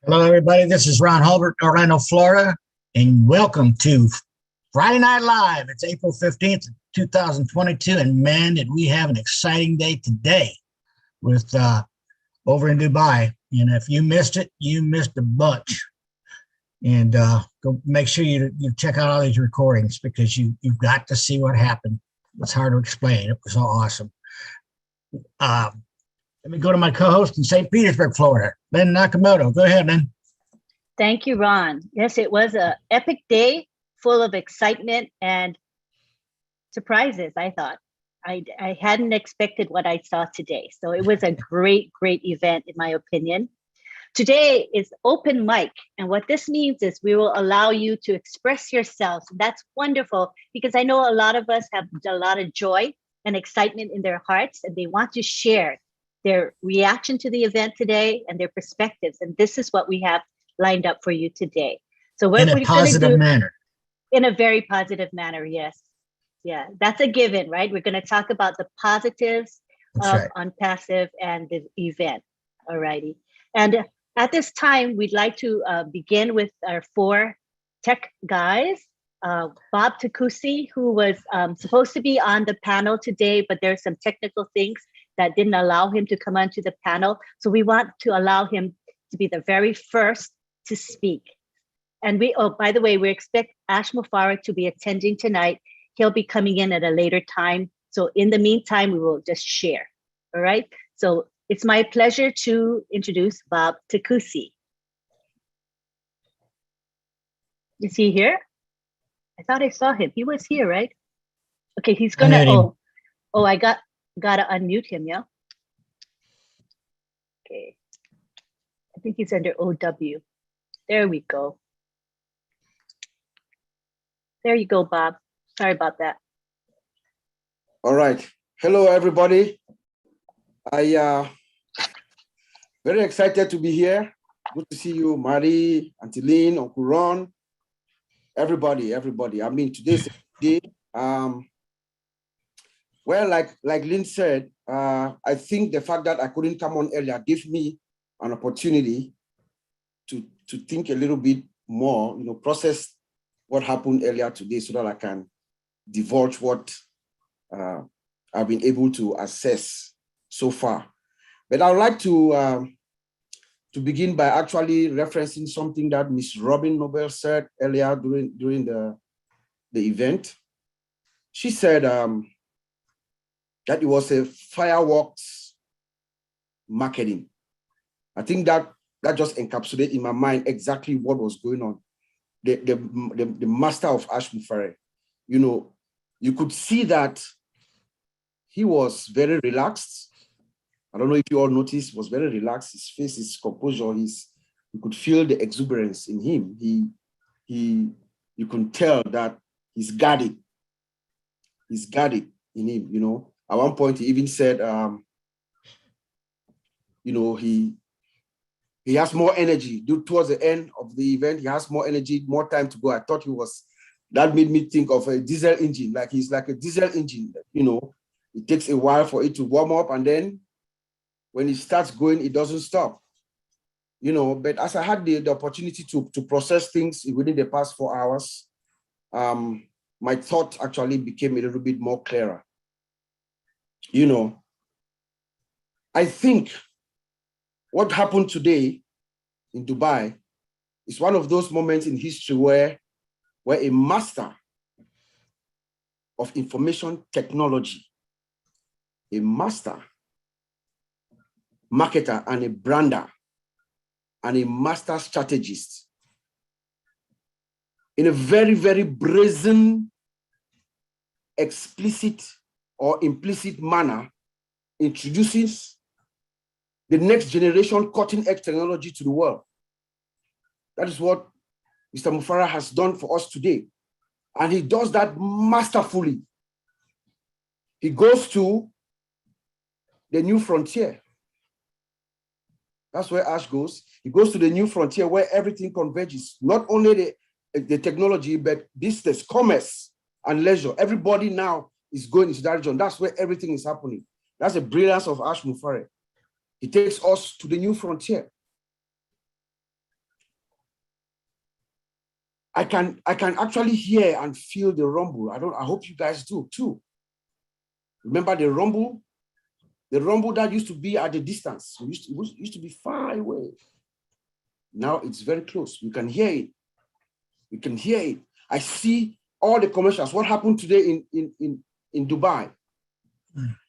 Hello, everybody. This is Ron Hulbert, Orlando, Florida, and welcome to Friday Night Live. It's April 15th, 2022, and man, did we have an exciting day today with over in Dubai. And if you missed it, you missed a bunch. And go make sure you check out all these recordings because you've got to see what happened. It's hard to explain. It was all awesome. Let me go to my co-host in St. Petersburg, Florida, Lynn Nakamoto. Go ahead, Lynn. Thank you, Ron. Yes, it was an epic day full of excitement and surprises, I thought. I hadn't expected what I saw today. So it was a great, great event, in my opinion. Today is open mic. And what this means is we will allow you to express yourselves. That's wonderful because I know a lot of us have a lot of joy and excitement in their hearts, and they want to share their reaction to the event today and their perspectives. And this is what we have lined up for you today. So what in a positive manner. In a very positive manner, yes. Yeah, that's a given, right? We're going to talk about the positives of Unpassive and the event. All righty. And at this time, we'd like to begin with our four tech guys. Bob Takusi, who was supposed to be on the panel today, but there's some technical things that didn't allow him to come onto the panel. So we want to allow him to be the very first to speak. And by the way, we expect Ash Mufareh to be attending tonight. He'll be coming in at a later time. So in the meantime, we will just share. All right. So it's my pleasure to introduce Bob Takusi. Is he here? I thought I saw him. He was here, right? Okay, he's gonna. I gotta unmute him. Yeah. Okay. I think he's under OW. There we go. There you go, Bob. Sorry about that. All right. Hello, everybody. I very excited to be here. Good to see you, Marie, Auntie Lynn, Uncle Ron, everybody. I mean, today's day. Well, like Lynn said, I think the fact that I couldn't come on earlier gave me an opportunity to think a little bit more, process what happened earlier today so that I can divulge what I've been able to assess so far. But I would like to begin by actually referencing something that Miss Robin Noble said earlier during the event. She said that it was a fireworks marketing. I think that just encapsulated in my mind exactly what was going on. The master of Ash Mufareh, you could see that he was very relaxed. I don't know if you all noticed, he was very relaxed. His face, his composure, you could feel the exuberance in him. You can tell that he's guarded. He's guarded in him, At one point, he even said, he has more energy. Towards the end of the event, he has more energy, more time to go. I thought that made me think of a diesel engine, like he's like a diesel engine, It takes a while for it to warm up, and then when it starts going, it doesn't stop. But as I had the opportunity to process things within the past 4 hours, my thought actually became a little bit more clearer. I think what happened today in Dubai is one of those moments in history where a master of information technology, a master marketer and a brander, and a master strategist, in a very, very brazen, explicit or implicit manner, introduces the next generation cutting-edge technology to the world. That is what Mr. Mufareh has done for us today. And he does that masterfully. He goes to the new frontier. That's where Ash goes. He goes to the new frontier where everything converges. Not only the technology, but business, commerce, and leisure. Everybody now is going into that region. That's where everything is happening. That's the brilliance of Ash Mufareh. He takes us to the new frontier. I can actually hear and feel the rumble. I hope you guys do too. Remember the rumble that used to be at a distance. It used to be far away. Now it's very close. You can hear it. You can hear it. I see all the commercials. What happened today in Dubai?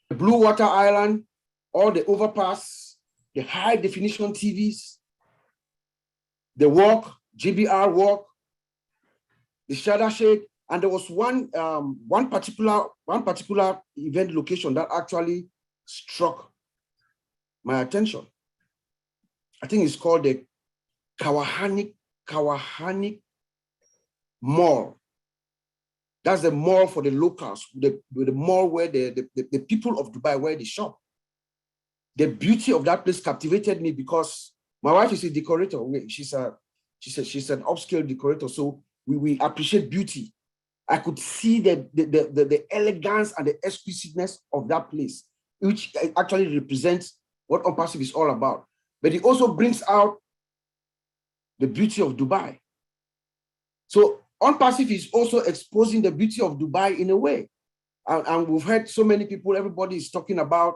The Blue Water Island, all the overpass, the high definition TVs, the walk, GBR walk, the Shadow Shade, and there was one particular event location that actually struck my attention. I think it's called the Kawahanik Mall. That's the mall for the locals, the mall where the people of Dubai, where they shop. The beauty of that place captivated me because my wife is a decorator. She's an upscale decorator, so we appreciate beauty. I could see the elegance and the exclusiveness of that place, which actually represents what On-Passive is all about. But it also brings out the beauty of Dubai. So On-Passive is also exposing the beauty of Dubai in a way. And we've heard so many people, everybody is talking about,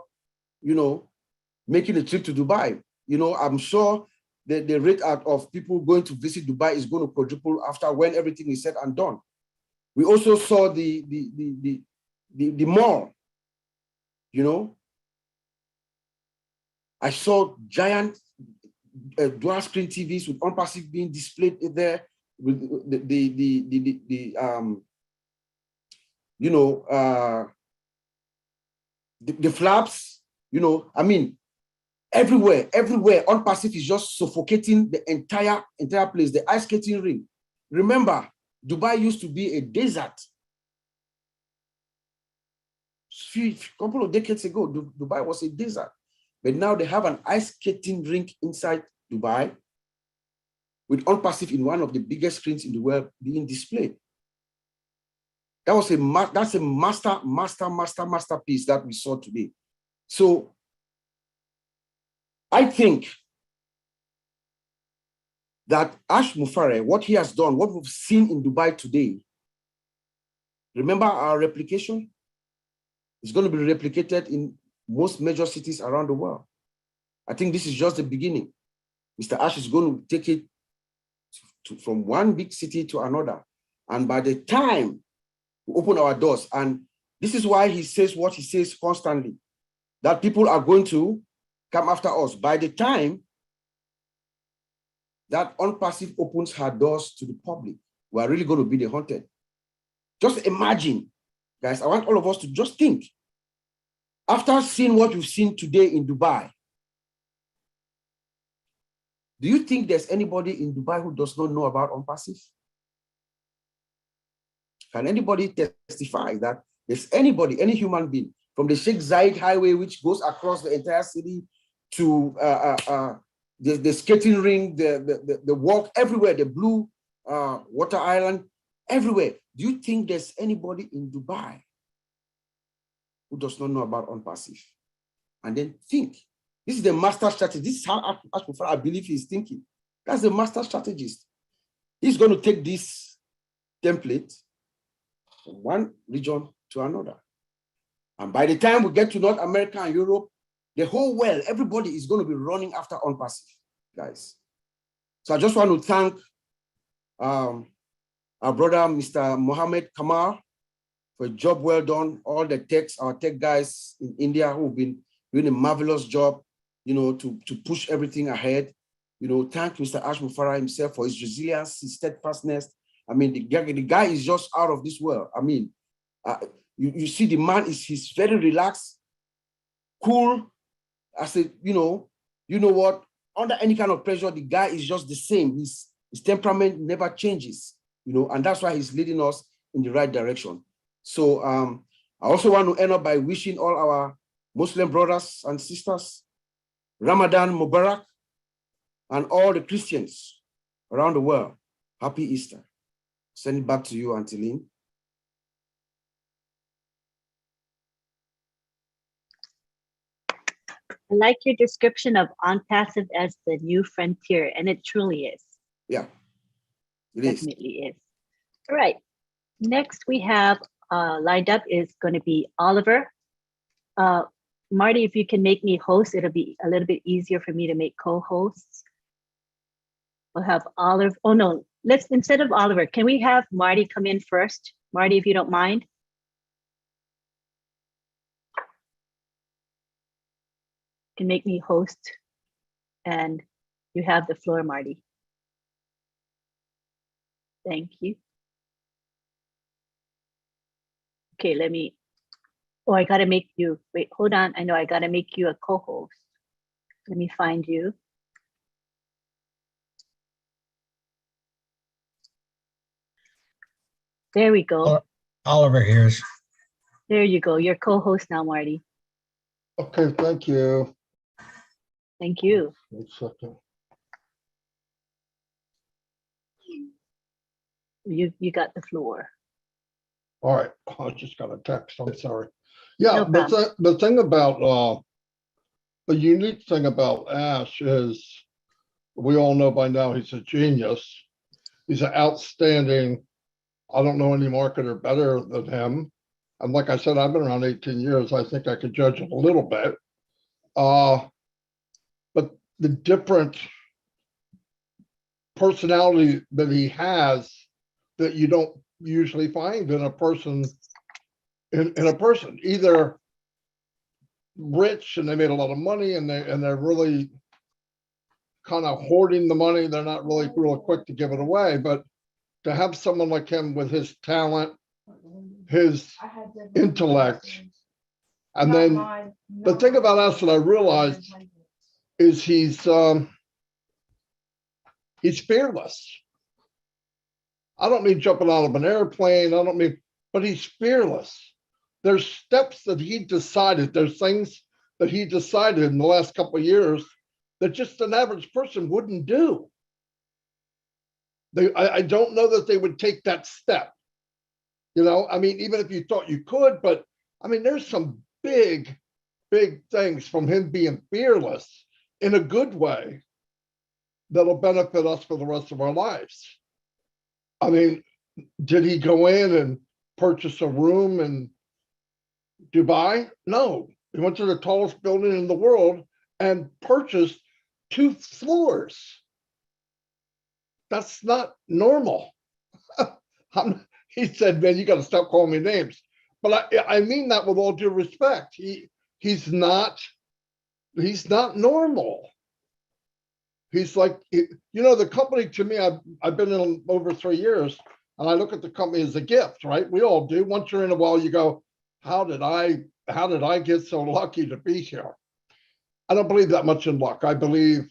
making a trip to Dubai. I'm sure the rate of people going to visit Dubai is going to quadruple after when everything is said and done. We also saw the mall, I saw giant dual screen TVs with On-Passive being displayed there with the flaps, I mean, everywhere On-Passive is just suffocating the entire place, the ice skating rink. Remember, Dubai used to be a desert. A couple of decades ago, Dubai was a desert. But now they have an ice skating rink inside Dubai with On-Passive in one of the biggest screens in the world being displayed. That's a masterpiece that we saw today. So I think that Ash Mufare, what he has done, what we've seen in Dubai today, remember our replication? It's going to be replicated in most major cities around the world. I think this is just the beginning. Mr. Ash is going to take it from one big city to another. And by the time we open our doors, and this is why he says what he says constantly, that people are going to come after us. By the time that On-Passive opens her doors to the public, we are really going to be the haunted. Just imagine, guys, I want all of us to just think. After seeing what you've seen today in Dubai, do you think there's anybody in Dubai who does not know about On-Passive? Can anybody testify that there's anybody, any human being, from the Sheikh Zayed Highway, which goes across the entire city, to the skating ring, the walk, everywhere, the Blue Water Island, everywhere. Do you think there's anybody in Dubai who does not know about On-Passive? And then think. This is the master strategist. This is how I believe he's thinking. That's the master strategist. He's going to take this template from one region to another. And by the time we get to North America and Europe, the whole world, everybody is going to be running after On-Passive, guys. So I just want to thank our brother, Mr. Mohammed Kamal, for a job well done. All the our tech guys in India who've been doing a marvelous job, to push everything ahead. Thank Mr. Ash Mufara himself for his resilience, his steadfastness. I mean, the guy is just out of this world. I mean, you see the man he's very relaxed, cool. I said, you know what? Under any kind of pressure, the guy is just the same. His temperament never changes, and that's why he's leading us in the right direction. So I also want to end up by wishing all our Muslim brothers and sisters Ramadan Mubarak, and all the Christians around the world, happy Easter. Send it back to you, Auntie Lynn. I like your description of On-Passive as the new frontier, and it truly is. Yeah, it definitely is. All right. Next we have lined up is going to be Oliver. Marty, if you can make me host, it'll be a little bit easier for me to make co-hosts. We'll have Oliver. Oh no, let's, instead of Oliver, can we have Marty come in first? Marty, if you don't mind. Can make me host, and you have the floor, Marty. Thank you. Okay, let me, oh, I gotta make you, wait, hold on. I know I gotta make you a co-host. Let me find you. There we go. Oliver here's. There you go. You're co-host now, Marty. Okay, thank you. Thank you. 1 second. You got the floor. All right, I just got a text, I'm sorry. Yeah, No the thing about, the unique thing about Ash is, we all know by now he's a genius. He's an outstanding, I don't know any marketer better than him. And like I said, I've been around 18 years. I think I could judge it a little bit. But the different personality that he has that you don't usually find in a person, in a person, either rich and they made a lot of money and they're really kind of hoarding the money. They're not really real quick to give it away, but to have someone like him with his talent, his intellect, and then the thing about us that I realized is he's fearless. I don't mean jumping out of an airplane. I don't mean, but he's fearless. There's steps that he decided. There's things that he decided in the last couple of years that just an average person wouldn't do. I don't know that they would take that step. You know, I mean, even if you thought you could, but I mean, there's some big things from him being fearless in a good way that'll benefit us for the rest of our lives. I mean, did he go in and purchase a room in Dubai? No, he went to the tallest building in the world and purchased 2 floors. That's not normal. He said, man, you got to stop calling me names. But I mean that with all due respect. He's not normal. He's like, you know, the company to me, I've been in over 3 years, and I look at the company as a gift, right? We all do. Once you're in a while, you go, how did I get so lucky to be here? I don't believe that much in luck. I believe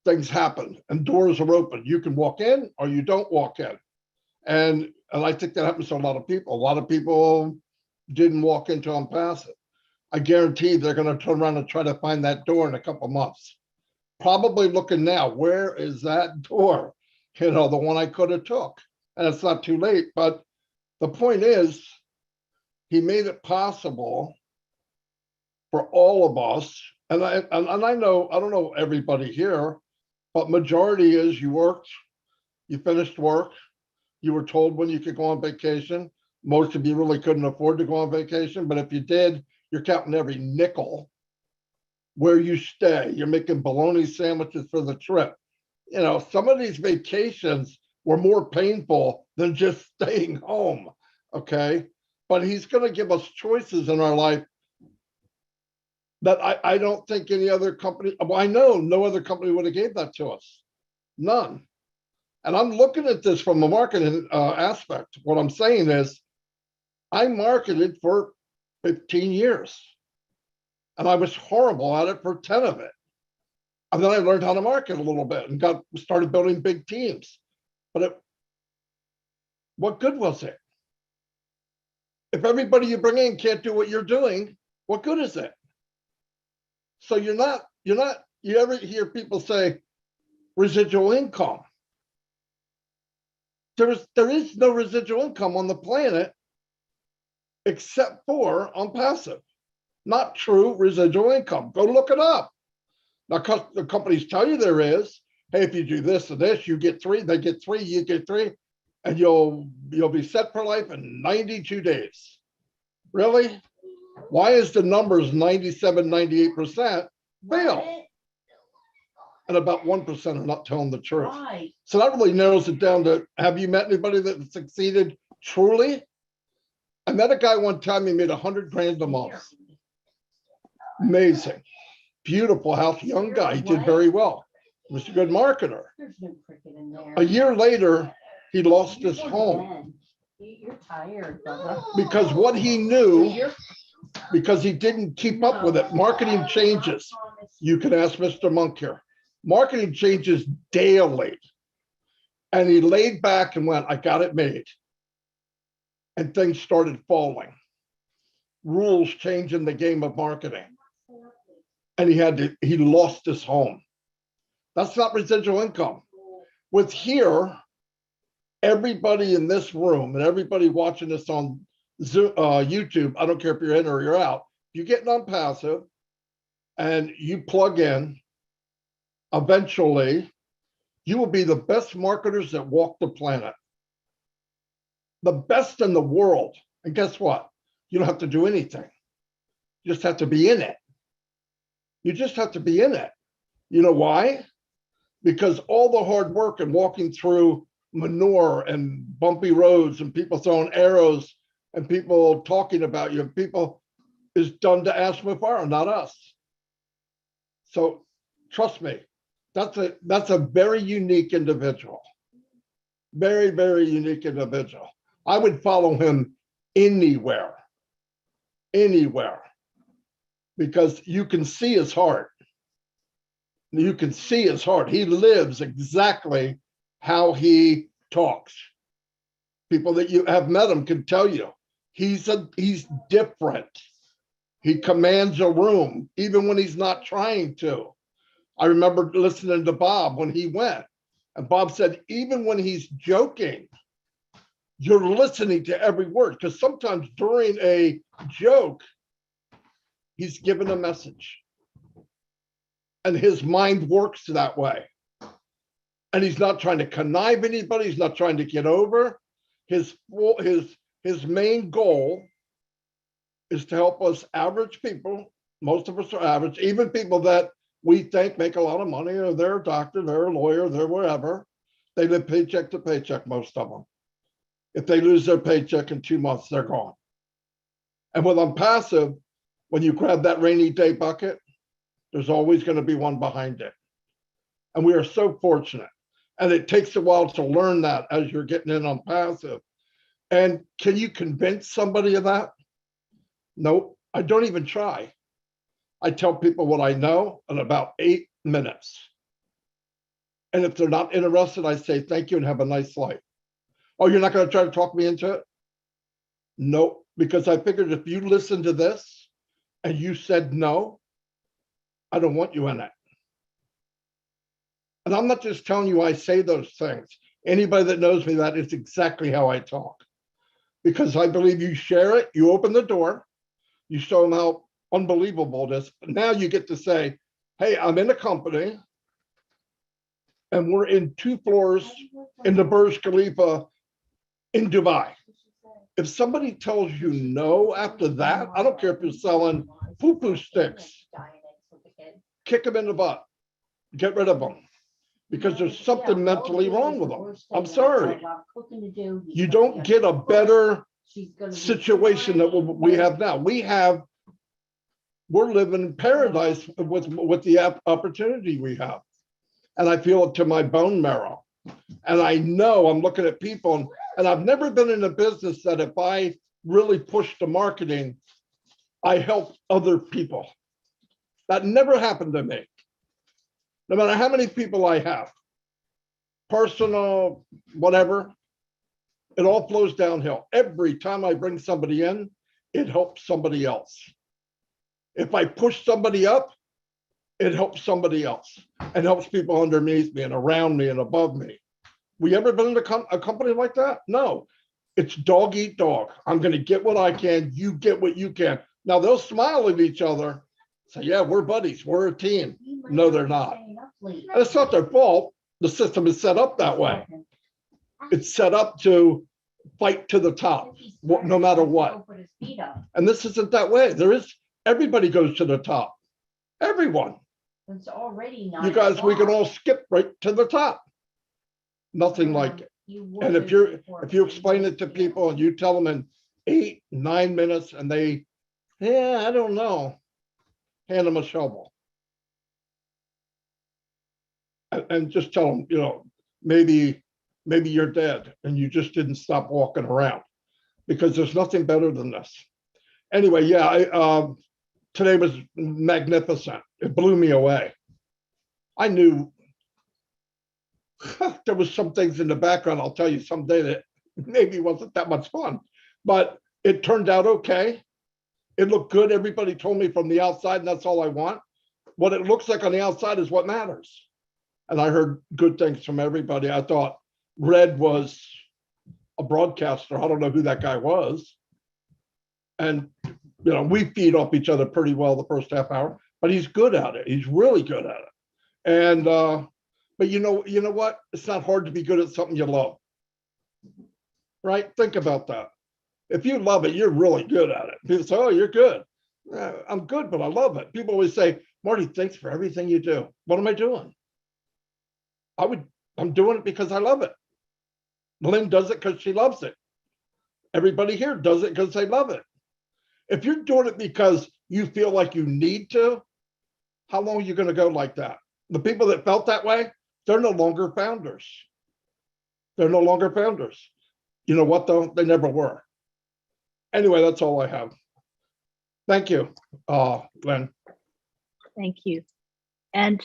things happen and doors are open. You can walk in or you don't walk in. And I think that happens to a lot of people. A lot of people didn't walk into Unpassive. I guarantee they're going to turn around and try to find that door in a couple of months. Probably looking now, where is that door? You know, the one I could have took. And it's not too late. But the point is, he made it possible for all of us. And I know, I don't know everybody here, but majority is you worked, you finished work, you were told when you could go on vacation. Most of you really couldn't afford to go on vacation, but if you did, you're counting every nickel. Where you stay, you're making bologna sandwiches for the trip. You know, some of these vacations were more painful than just staying home, okay? But he's going to give us choices in our life that I don't think any other company, well, I know no other company would have gave that to us. None. And I'm looking at this from a marketing aspect. What I'm saying is I marketed for 15 years and I was horrible at it for 10 of it. And then I learned how to market a little bit and started building big teams. But what good was it? If everybody you bring in can't do what you're doing, what good is it? So you ever hear people say residual income? There is no residual income on the planet except for on passive. Not true residual income. Go look it up. Now, the companies tell you there is. Hey, if you do this and this, you get 3. They get 3. You get 3. and you'll be set for life in 92 days. Really? Why is the numbers 97, 98% fail? And about 1% are not telling the truth. Right. So that really narrows it down to, have you met anybody that succeeded truly? I met a guy one time, he made 100 grand a month. Amazing. Beautiful house, young guy, he did very well. He was a good marketer. There's no cricket in there. A year later, he lost his home You're tired, Bubba. because what he knew, because he didn't keep up with it. Marketing changes. You can ask Mr. Monk here. Marketing changes daily. And he laid back and went, I got it made. And things started falling. Rules change in the game of marketing. And he lost his home. That's not residual income. With here, everybody in this room and everybody watching this on Zoom, YouTube, I don't care if you're in or you're out, you get non-passive and you plug in, eventually you will be the best marketers that walk the planet. The best in the world. And guess what? You don't have to do anything. You just have to be in it. You just have to be in it. You know why? Because all the hard work and walking through manure and bumpy roads and people throwing arrows and people talking about you, people is done to Ashma Farah, not us. So trust me, that's a very unique individual. Very, very unique individual. I would follow him anywhere, because you can see his heart. You can see his heart. He lives exactly how he talks. People that you have met him can tell you he's different. He commands a room even when he's not trying to. I remember listening to Bob when he went, and Bob said, even when he's joking, you're listening to every word, because sometimes during a joke, he's given a message. And his mind works that way. And he's not trying to connive anybody. He's not trying to get over. His main goal is to help us average people. Most of us are average, even people that we think make a lot of money, or they're a doctor, they're a lawyer, they're wherever. They live paycheck to paycheck, most of them. If they lose their paycheck in 2 months, they're gone. And with unpassive, when you grab that rainy day bucket, there's always going to be one behind it. And we are so fortunate. And it takes a while to learn that as you're getting in on passive. And can you convince somebody of that? Nope, I don't even try. I tell people what I know in about 8 minutes. And if they're not interested, I say, thank you and have a nice life. Oh, you're not going to try to talk me into it? Nope, because I figured if you listen to this and you said no, I don't want you in it. And I'm not just telling you I say those things. Anybody that knows me, that is exactly how I talk. Because I believe you share it, you open the door, you show them how unbelievable it is. Now you get to say, hey, I'm in a company and we're in 2 floors in the Burj Khalifa in Dubai. If somebody tells you no after that, I don't care if you're selling poo-poo sticks, kick them in the butt, get rid of them, because there's something mentally wrong with them. I'm sorry. You don't get a better situation than we have now. We're living in paradise with the opportunity we have. And I feel it to my bone marrow. And I know I'm looking at people, and I've never been in a business that if I really push the marketing, I help other people. That never happened to me. No matter how many people I have, personal, whatever, it all flows downhill. Every time I bring somebody in, it helps somebody else. If I push somebody up, it helps somebody else and helps people underneath me and around me and above me. We ever been in a company like that? No, it's dog eat dog. I'm going to get what I can. You get what you can. Now they'll smile at each other, say, yeah, we're buddies. We're a team. No, they're not. And it's not their fault. The system is set up that way. It's set up to fight to the top, no matter what. And this isn't that way. Everybody goes to the top. Everyone. It's already You guys, we can all skip right to the top. Nothing like it. And if you explain it to people and you tell them in 8, 9 minutes and they, yeah, I don't know, hand them a shovel. And just tell them, you know, maybe you're dead and you just didn't stop walking around, because there's nothing better than this. Anyway, yeah, today was magnificent. It blew me away. I knew there was some things in the background, I'll tell you someday, that maybe wasn't that much fun, but it turned out okay. It looked good. Everybody told me from the outside, and that's all I want. What it looks like on the outside is what matters. And I heard good things from everybody. I thought Red was a broadcaster. I don't know who that guy was. And, you know, we feed off each other pretty well the first half hour, but he's good at it. He's really good at it. And, but you know what? It's not hard to be good at something you love, right? Think about that. If you love it, you're really good at it. People say, oh, you're good. I'm good, but I love it. People always say, Marty, thanks for everything you do. What am I doing? I'm doing it because I love it. Lynn does it because she loves it. Everybody here does it because they love it. If you're doing it because you feel like you need to, how long are you going to go like that? The people that felt that way, they're no longer founders. They're no longer founders. You know what, though? They never were. Anyway, that's all I have. Thank you, Lynn. Thank you. And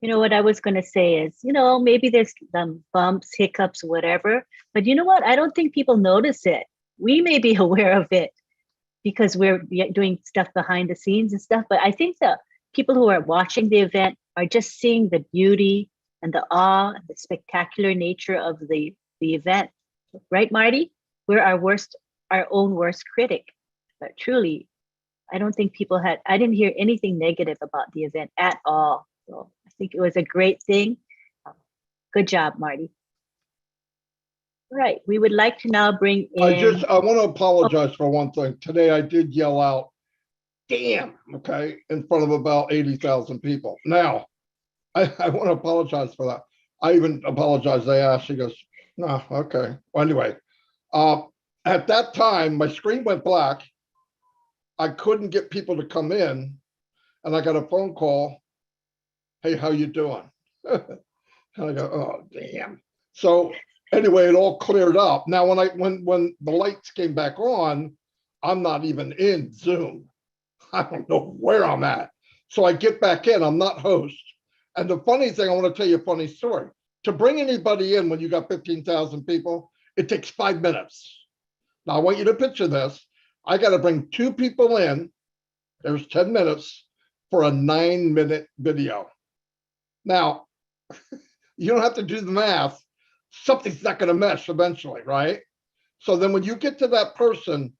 you know what I was going to say is, you know, maybe there's some bumps, hiccups, whatever, but you know what? I don't think people notice it. We may be aware of it because we're doing stuff behind the scenes and stuff, but I think the people who are watching the event are just seeing the beauty and the awe and the spectacular nature of the event. Right, Marty? We're our own worst critic. But truly, I don't think I didn't hear anything negative about the event at all. So I think it was a great thing. Good job, Marty. All right, we would like to now bring in. I want to apologize for one thing. Today I did yell out, damn, okay, in front of about 80,000 people. Now, I want to apologize for that. I even apologized. They asked, she goes, no, okay. Well, anyway, at that time, my screen went black. I couldn't get people to come in, and I got a phone call. Hey, how you doing? And I go, oh, damn. So anyway, it all cleared up. Now, when the lights came back on, I'm not even in Zoom. I don't know where I'm at. So I get back in, I'm not host. And the funny thing, I want to tell you a funny story. To bring anybody in when you got 15,000 people, it takes 5 minutes. Now I want you to picture this. I got to bring 2 people in. There's 10 minutes for a 9-minute video. Now, you don't have to do the math. Something's not going to mesh eventually, right? So then when you get to that person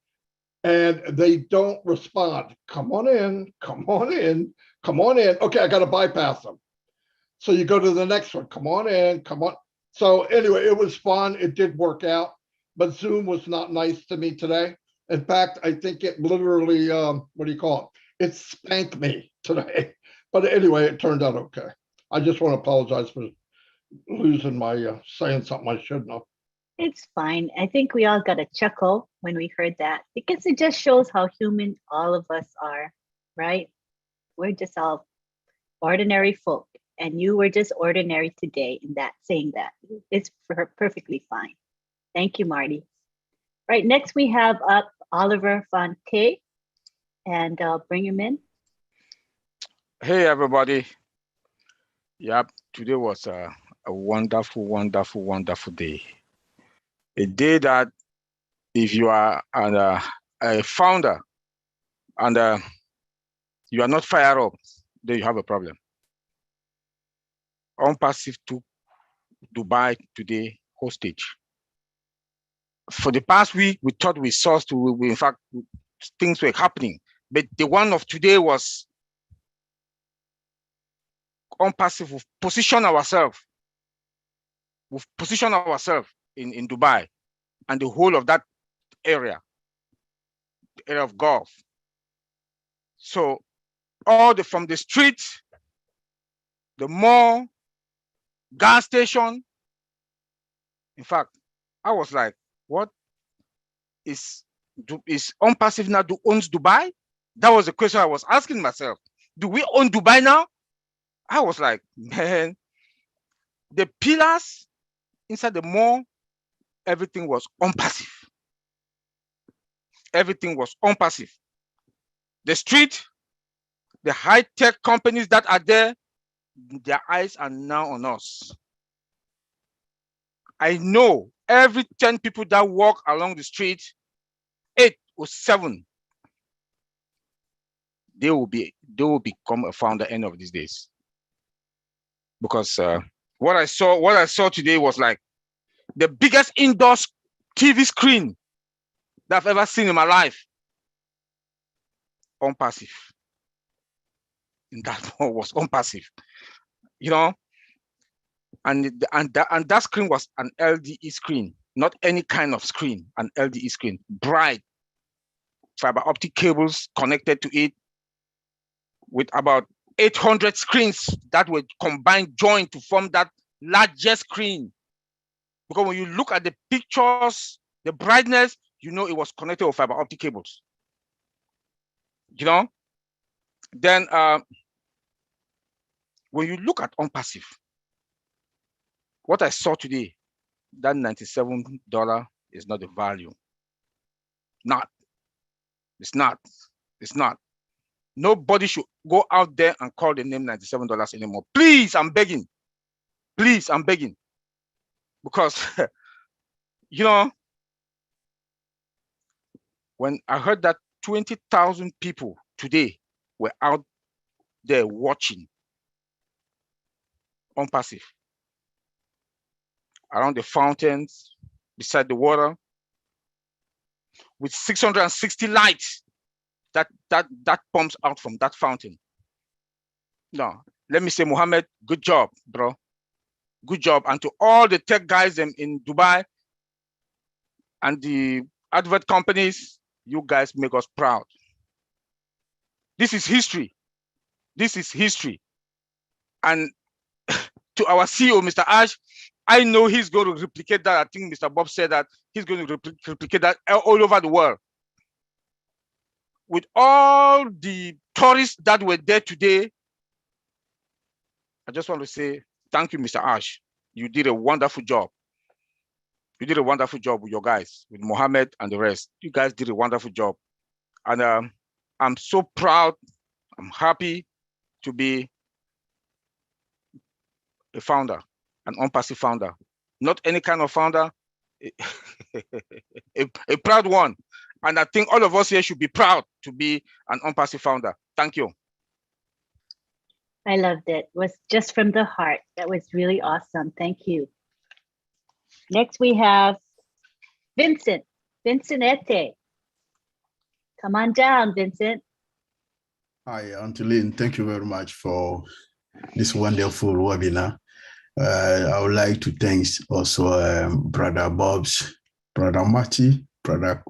and they don't respond, come on in, come on in, come on in. Okay, I got to bypass them. So you go to the next one, come on in, come on. So anyway, it was fun. It did work out, but Zoom was not nice to me today. In fact, I think it literally, what do you call it? It spanked me today. But anyway, it turned out okay. I just want to apologize for losing my saying something I shouldn't have. It's fine. I think we all got a chuckle when we heard that, because it just shows how human all of us are, right? We're just all ordinary folk, and you were just ordinary today in that, saying that. It's perfectly fine. Thank you, Marty. Right, next we have up Oliver Fonte, and I'll bring him in. Hey, everybody. Yep, today was a wonderful, wonderful, wonderful day. A day that if you are a founder and you are not fired up, then you have a problem. OnPassive took Dubai today hostage. For the past week, we thought we saw, in fact, things were happening. But the one of today was OnPassive. We've positioned ourselves. in Dubai and the whole of that area, the area of Gulf. So from the street, the mall, gas station. In fact, I was like, what is OnPassive now owns Dubai? That was the question I was asking myself. Do we own Dubai now? I was like, man, the pillars inside the mall, everything was OnPassive. Everything was OnPassive. The street, the high-tech companies that are there, their eyes are now on us. I know every 10 people that walk along the street, 8 or 7, they will become a founder end of these days. Because what I saw today was like the biggest indoor TV screen that I've ever seen in my life. OnPassive. And that one was OnPassive. You know, and that screen was an LDE screen, not any kind of screen, an LDE screen, bright, fiber optic cables connected to it with about 800 screens that were combined, joined to form that largest screen. Because when you look at the pictures, the brightness, you know it was connected with fiber optic cables. You know, then when you look at OnPassive, what I saw today, that $97 is not the value. It's not. Nobody should go out there and call the name $97 anymore. Please, I'm begging. Please, I'm begging. Because, you know, when I heard that 20,000 people today were out there watching OnPassive, around the fountains, beside the water, with 660 lights that pumps out from that fountain. No, let me say, Mohammed, good job, bro. Good job. And to all the tech guys in Dubai and the advert companies, you guys make us proud. This is history. This is history. And to our CEO, Mr. Ash, I know he's going to replicate that. I think Mr. Bob said that he's going to replicate that all over the world. With all the tourists that were there today, I just want to say thank you, Mr. Ash. You did a wonderful job. You did a wonderful job with your guys, with Mohammed and the rest. You guys did a wonderful job. And I'm so proud. I'm happy to be a founder, an OnPassive founder. Not any kind of founder, a proud one. And I think all of us here should be proud to be an OnPassive founder. Thank you. I loved it. It was just from the heart. That was really awesome. Thank you. Next, we have Vincent Ete. Come on down, Vincent. Hi, Auntie Lynn. Thank you very much for this wonderful webinar. I would like to thank also Brother Bob's, Brother Marty, Brother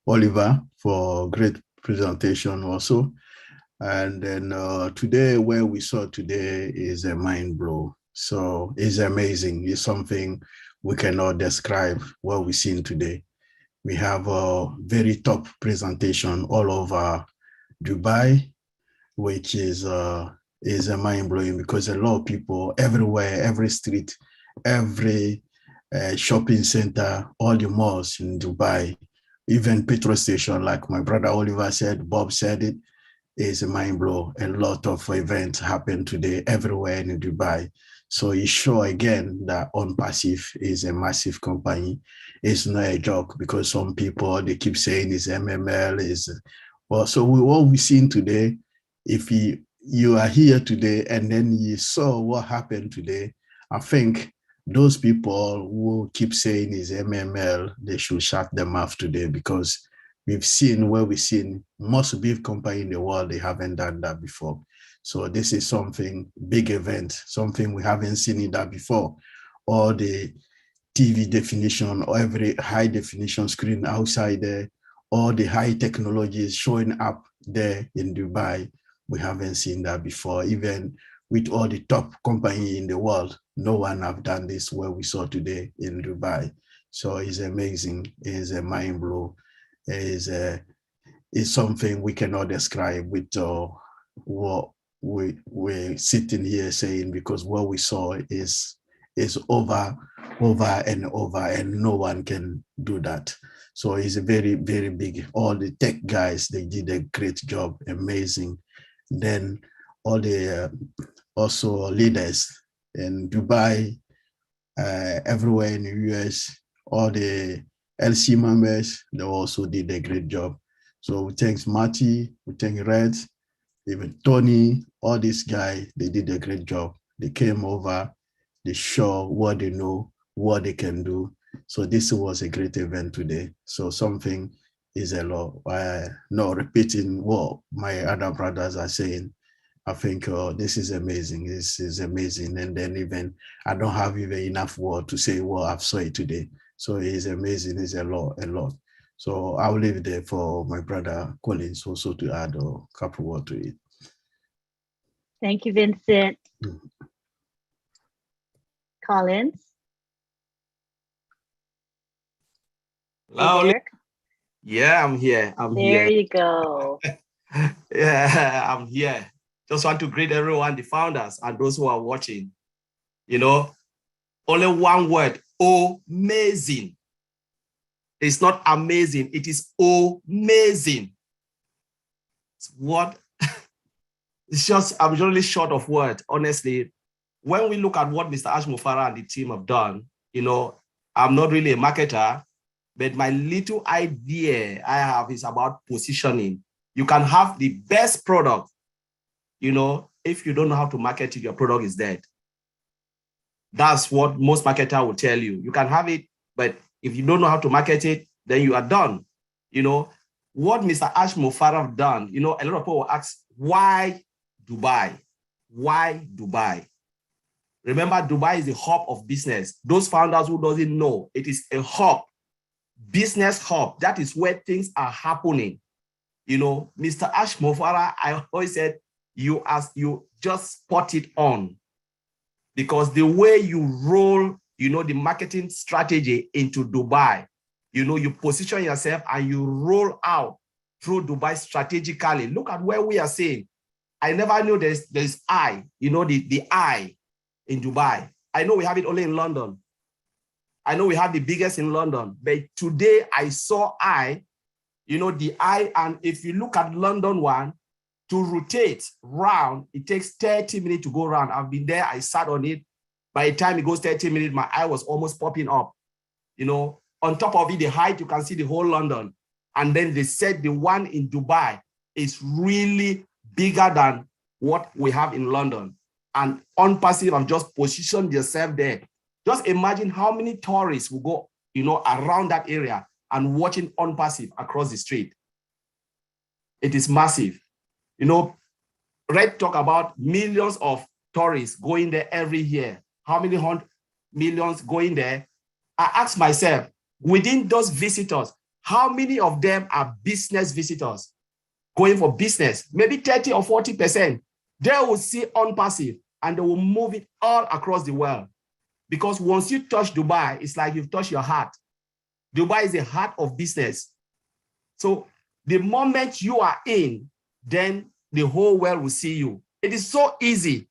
Oliver for great presentation also. And then today, where we saw today is a mind blow. So it's amazing. It's something we cannot describe what we've seen today. We have a very top presentation all over Dubai, which is a mind blowing because a lot of people everywhere, every street, every shopping center, all the malls in Dubai, even petrol station, like my brother Oliver said, Bob said it, is a mind blow. A lot of events happen today everywhere in Dubai. So it's sure again that OnPassive is a massive company. It's not a joke because some people, they keep saying it's MML, is well, so what we've seen today, if you are here today and then you saw what happened today, I think those people who keep saying is MML, they should shut their mouth today because we've seen where we've seen most big company in the world, they haven't done that before. So this is something, big event, something we haven't seen in that before. All the TV definition or every high definition screen outside there, all the high technologies showing up there in Dubai. We haven't seen that before. Even with all the top company in the world, no one have done this what we saw today in Dubai. So it's amazing. It's a mind blow. It's something we cannot describe with what we're sitting here saying, because what we saw is over and over, and no one can do that. So it's a very, very big. All the tech guys, they did a great job, amazing. Then all the also leaders in Dubai, everywhere in the US, all the LC members, they also did a great job. So we thank Marty, we thank Red, even Tony, all these guys, they did a great job. They came over, they show what they know, what they can do. So this was a great event today. So something is a lot. Not repeating what my other brothers are saying. I think this is amazing. This is amazing. And then even I don't have even enough word to say what I've saw it today. So it's amazing. It's a lot. So I'll leave it there for my brother Collins also to add a couple words to it. Thank you, Vincent. Collins. Hello. Hey, Yeah, I'm here. There you go. Yeah, I'm here. Just want to greet everyone, the founders and those who are watching. You know, only one word, amazing. It's not amazing, it is amazing. What? It's just, I'm really short of words, honestly. When we look at what Mr. Ash Mufara and the team have done, you know, I'm not really a marketer, but my little idea I have is about positioning. You can have the best product, you know, if you don't know how to market it, your product is dead. That's what most marketers will tell you. You can have it, but if you don't know how to market it, then you are done. You know, what Mr. Ash Mufara have done, you know, a lot of people will ask, why Dubai? Why Dubai? Remember, Dubai is the hub of business. Those founders who doesn't know, it is a hub, business hub. That is where things are happening. You know, Mr. Ash Mufara, I always said, you just spot it on, because the way you roll, you know, the marketing strategy into Dubai, you know, you position yourself and you roll out through Dubai strategically. Look at where we are saying. I never knew there's I, you know, the I in Dubai. I know we have it only in London. I know we have the biggest in London, but today I saw I, you know, the I, and if you look at London one, to rotate round, it takes 30 minutes to go around. I've been there, I sat on it. By the time it goes 30 minutes, my eye was almost popping up. You know, on top of it, the height, you can see the whole London. And then they said the one in Dubai is really bigger than what we have in London. And on passive, I've just positioned yourself there. Just imagine how many tourists will go, you know, around that area and watching on passive across the street. It is massive. You know, Red talk about millions of tourists going there every year. How many millions going there? I ask myself, within those visitors, how many of them are business visitors going for business? Maybe 30 or 40%. They will see on passive and they will move it all across the world. Because once you touch Dubai, it's like you've touched your heart. Dubai is the heart of business. So the moment you are in, then the whole world will see you. It is so easy.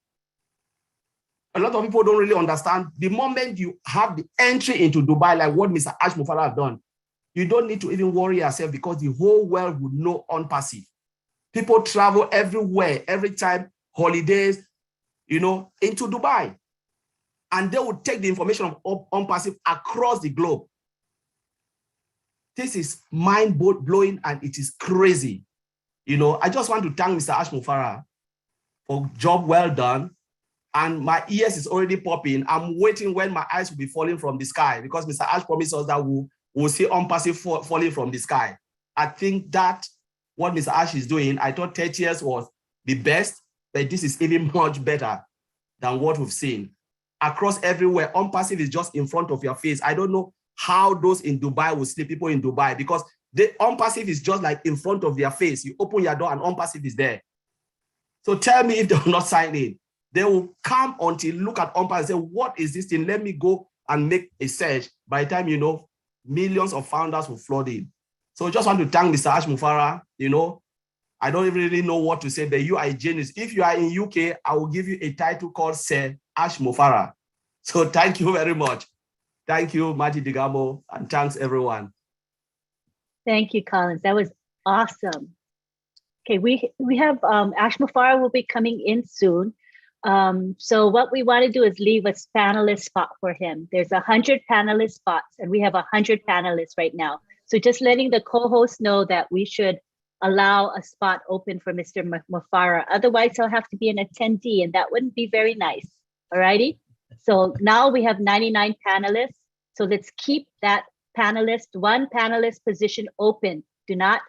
A lot of people don't really understand. The moment you have the entry into Dubai, like what Mr. Ash Mufara have done, you don't need to even worry yourself, because the whole world would know on passive. People travel everywhere, every time, holidays, you know, into Dubai. And they would take the information of on passive across the globe. This is mind-blowing and it is crazy. You know, I just want to thank Mr. Ash Mufara for job well done. And my ears is already popping. I'm waiting when my eyes will be falling from the sky, because Mr. Ash promised us that we'll see on passive falling from the sky. I think that what Mr. Ash is doing, I thought 30 years was the best, but this is even much better than what we've seen. across everywhere. Unpassive is just in front of your face. I don't know how those in Dubai will sleep, people in Dubai, because the unpassive is just like in front of their face. You open your door and unpassive is there. So tell me if they will not sign in. They will come until look at unpassive and say, what is this thing? Let me go and make a search. By the time, you know, millions of founders will flood in. So just want to thank Mr. Ash Mufara. You know, I don't really know what to say, but you are a genius. If you are in UK, I will give you a title called Sir Ash Mufara. So thank you very much. Thank you, Marty Digamo, and thanks everyone. Thank you, Collins. That was awesome. Okay, we have Ash Mufara will be coming in soon. So what we want to do is leave a panelist spot for him. There's 100 panelist spots, and we have 100 panelists right now. So just letting the co-host know that we should allow a spot open for Mr. Mufara. Otherwise, he'll have to be an attendee, and that wouldn't be very nice. All righty. So now we have 99 panelists. So let's keep that one panelist position open. Do not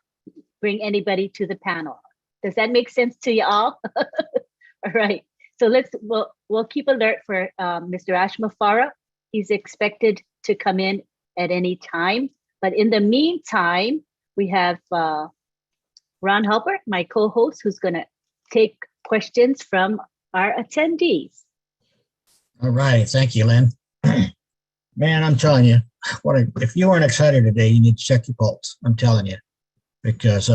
bring anybody to the panel. Does that make sense to you all? All right. So we'll keep alert for Mr. Ash Mufara. He's expected to come in at any time. But in the meantime, we have Ron Halbert, my co-host, who's going to take questions from our attendees. All right. Thank you, Lynn. Man, I'm telling you, if you weren't excited today, you need to check your pulse. I'm telling you, because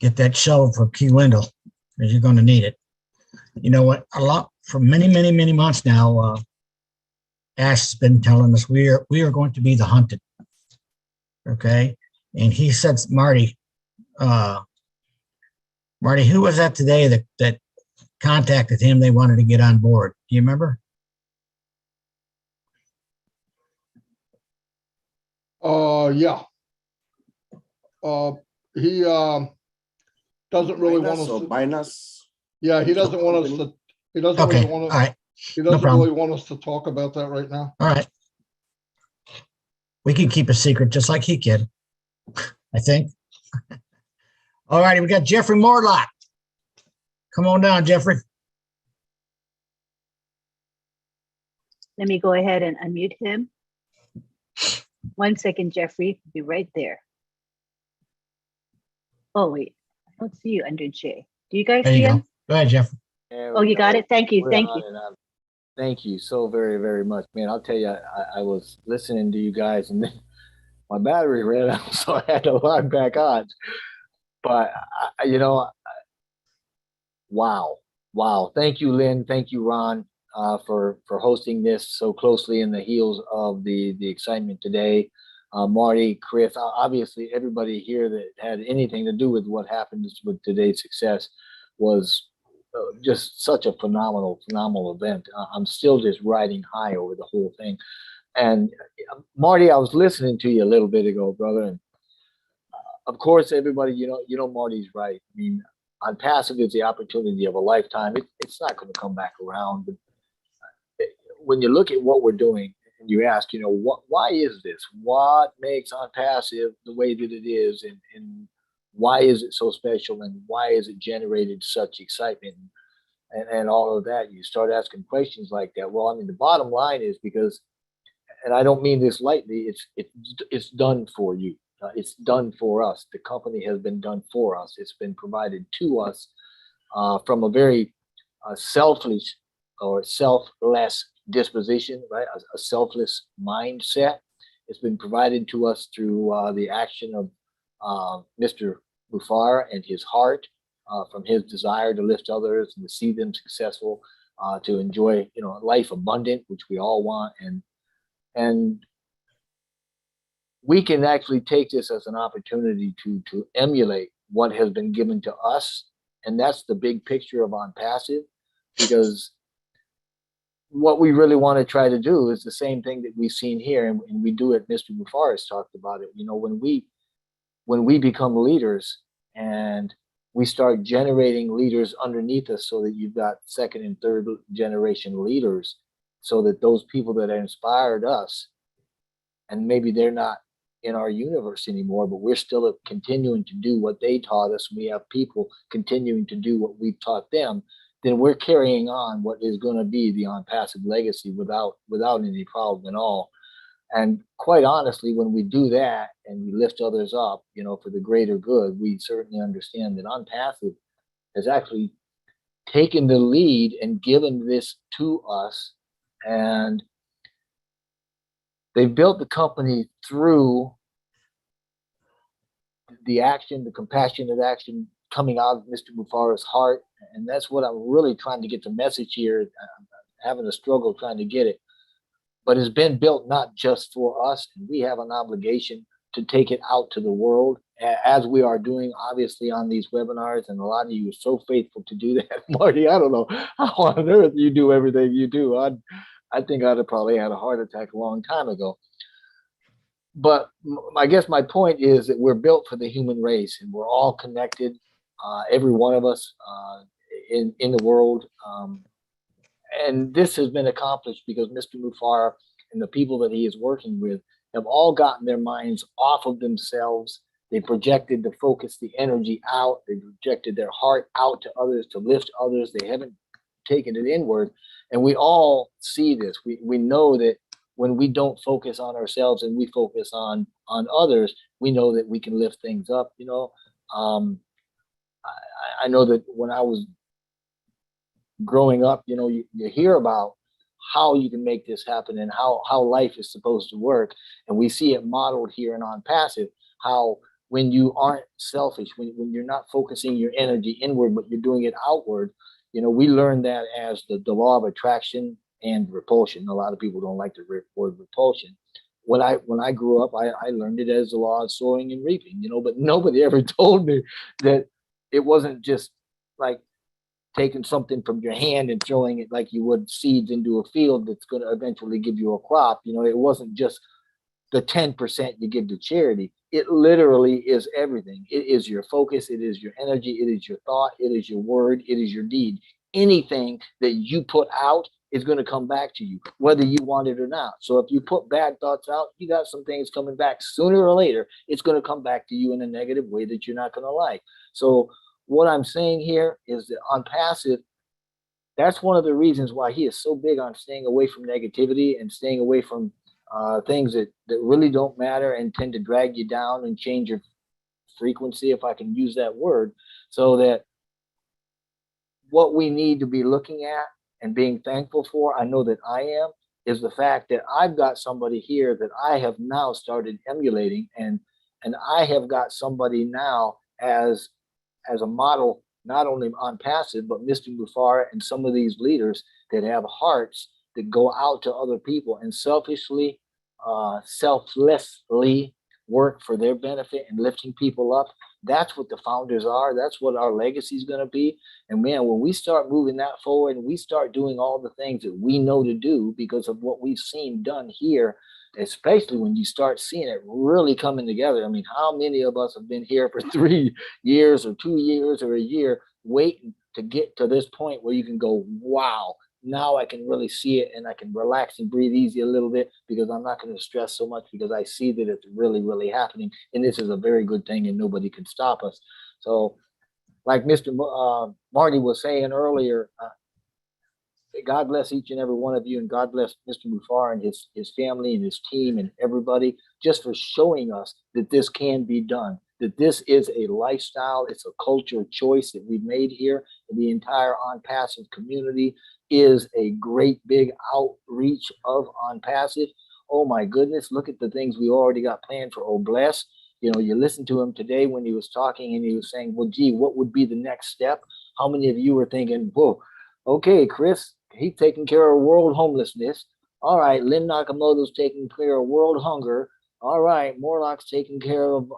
get that shovel for Key Wendell, because you're going to need it. You know what? For many, many, many months now, Ash has been telling us we are going to be the hunted. Okay, and he said, Marty, who was that today that contacted him? They wanted to get on board. Do you remember? Yeah. He doesn't really want us to. Binance. Yeah, he doesn't want us to. He doesn't Okay. really want to. All right. He doesn't No really want us to talk about that right now. All right. We can keep a secret just like he can, I think. All righty, we got Jeffrey Morlock. Come on down, Jeffrey. Let me go ahead and unmute him. 1 second, Jeffrey. Be right there. Oh, wait. I don't see you under J. Do you guys There see you him? go. Go ahead, Jeffrey. Oh, you got it? Thank you. Thank you. Thank you so very, very much, man. I'll tell you, I was listening to you guys, and then my battery ran out, so I had to log back on. But you know, wow. Thank you, Lynn. Thank you, Ron, for hosting this so closely in the heels of the excitement today. Marty, Chris, obviously everybody here that had anything to do with what happened with today's success was just such a phenomenal event. I'm still just riding high over the whole thing. And Marty, I was listening to you a little bit ago, brother, and of course, everybody, you know, Marty's right. I mean, on passive is the opportunity of a lifetime. It's not going to come back around. But when you look at what we're doing, and you ask, you know, why is this? What makes on passive the way that it is, and why is it so special, and why is it generated such excitement and all of that? You start asking questions like that. Well, I mean, the bottom line is because, and I don't mean this lightly, it's done for you. It's done for us. The company has been done for us. It's been provided to us from a very selfish or selfless disposition, right? A selfless mindset. It's been provided to us through the action of Mr. Mufara and his heart, from his desire to lift others and to see them successful, to enjoy, you know, life abundant, which we all want, and we can actually take this as an opportunity to emulate what has been given to us, and that's the big picture of On Passive, because what we really want to try to do is the same thing that we've seen here, and we do it. Mr. Mufara's talked about it. You know, when we become leaders and we start generating leaders underneath us, so that you've got second and third generation leaders, so that those people that inspired us, and maybe they're not in our universe anymore, but we're still continuing to do what they taught us. We have people continuing to do what we've taught them. then we're carrying on what is going to be the on-passive legacy without any problem at all. And quite honestly, when we do that and we lift others up, you know, for the greater good, we certainly understand that on-passive has actually taken the lead and given this to us. And they built the company through the action, the compassionate action coming out of Mr. Mufara's heart. And that's what I'm really trying to get the message here. I'm having a struggle trying to get it. But it's been built not just for us, and we have an obligation to take it out to the world, as we are doing, obviously, on these webinars. And a lot of you are so faithful to do that. Marty, I don't know how on earth you do everything you do. I think I'd have probably had a heart attack a long time ago. But I guess my point is that we're built for the human race, and we're all connected, every one of us in the world. And this has been accomplished because Mr. Mufara and the people that he is working with have all gotten their minds off of themselves. They projected the focus, the energy out. They projected their heart out to others, to lift others. They haven't taken it inward. And we all see this. We know that when we don't focus on ourselves and we focus on others, we know that we can lift things up. You know, I know that when I was growing up, you know, you hear about how you can make this happen and how life is supposed to work. And we see it modeled here in On Passive, how when you aren't selfish, when you're not focusing your energy inward, but you're doing it outward, you know, we learned that as the law of attraction and repulsion. A lot of people don't like the word repulsion. When I grew up, I learned it as the law of sowing and reaping, you know, but nobody ever told me that it wasn't just like taking something from your hand and throwing it like you would seeds into a field that's going to eventually give you a crop. You know, it wasn't just the 10% you give to charity. It literally is everything. It is your focus. It is your energy. It is your thought. It is your word. It is your deed. Anything that you put out is going to come back to you, whether you want it or not. So if you put bad thoughts out, you got some things coming back sooner or later. It's going to come back to you in a negative way that you're not going to like. So what I'm saying here is that on passive, that's one of the reasons why he is so big on staying away from negativity and staying away from things that really don't matter and tend to drag you down and change your frequency, if I can use that word. So that what we need to be looking at and being thankful for, I know that I am, is the fact that I've got somebody here that I have now started emulating, and I have got somebody now as a model, not only on passive, but Mr. Mufara and some of these leaders that have hearts that go out to other people and selflessly work for their benefit and lifting people up. That's what the founders are. That's what our legacy is going to be. And man, when we start moving that forward and we start doing all the things that we know to do because of what we've seen done here, especially when you start seeing it really coming together. I mean, how many of us have been here for 3 years or 2 years or a year waiting to get to this point where you can go, wow, now I can really see it and I can relax and breathe easy a little bit because I'm not going to stress so much because I see that it's really, really happening. And this is a very good thing and nobody can stop us. So like Mr. Marty was saying earlier, God bless each and every one of you, and God bless Mr. Mufara and his family and his team and everybody just for showing us that this can be done, that this is a lifestyle, it's a culture choice that we've made here. And the entire On Passive community is a great big outreach of On Passive. Oh my goodness, look at the things we already got planned for Obless. You know, you listened to him today when he was talking and he was saying, well, gee, what would be the next step? How many of you were thinking, whoa, okay, Chris, he's taking care of world homelessness. All right, Lynn Nakamoto's taking care of world hunger. All right, Morlock's taking care of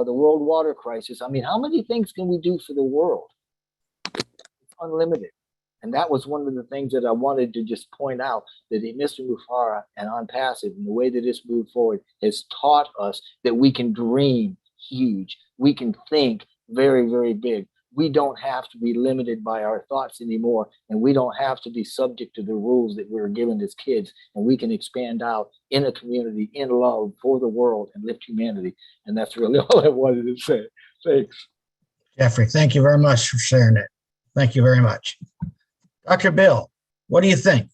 the world water crisis. I mean, how many things can we do for the world? It's unlimited. And that was one of the things that I wanted to just point out, that Mr. Mufara and On Passive and the way that it's moved forward has taught us that we can dream huge. We can think very, very big. We don't have to be limited by our thoughts anymore, and we don't have to be subject to the rules that we were given as kids, and we can expand out in a community, in love for the world, and lift humanity. And that's really all I wanted to say. Thanks. Jeffrey, thank you very much for sharing it. Thank you very much. Dr. Bill, what do you think?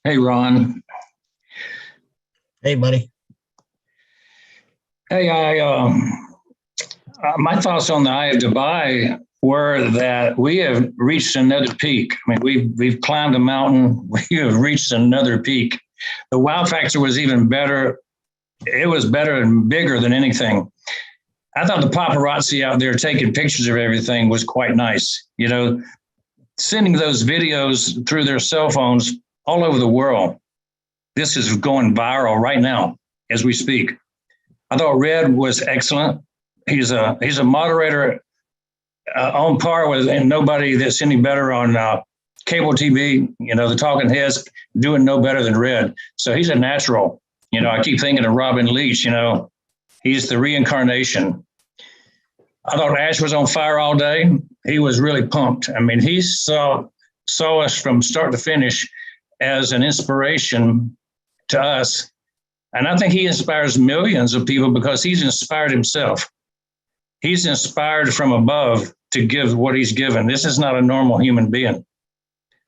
Hey, Ron. Hey, buddy. Hey, my thoughts on the Eye of Dubai were that we have reached another peak. I mean, we've climbed a mountain. We have reached another peak. The wow factor was even better. It was better and bigger than anything. I thought the paparazzi out there taking pictures of everything was quite nice. You know, sending those videos through their cell phones all over the world. This is going viral right now as we speak. I thought Red was excellent. He's a moderator on par with, and nobody that's any better on cable TV. You know, the talking heads doing no better than Red. So he's a natural. You know, I keep thinking of Robin Leach. You know, he's the reincarnation. I thought Ash was on fire all day. He was really pumped. I mean, he saw us from start to finish as an inspiration to us. And I think he inspires millions of people because he's inspired himself. He's inspired from above to give what he's given. This is not a normal human being.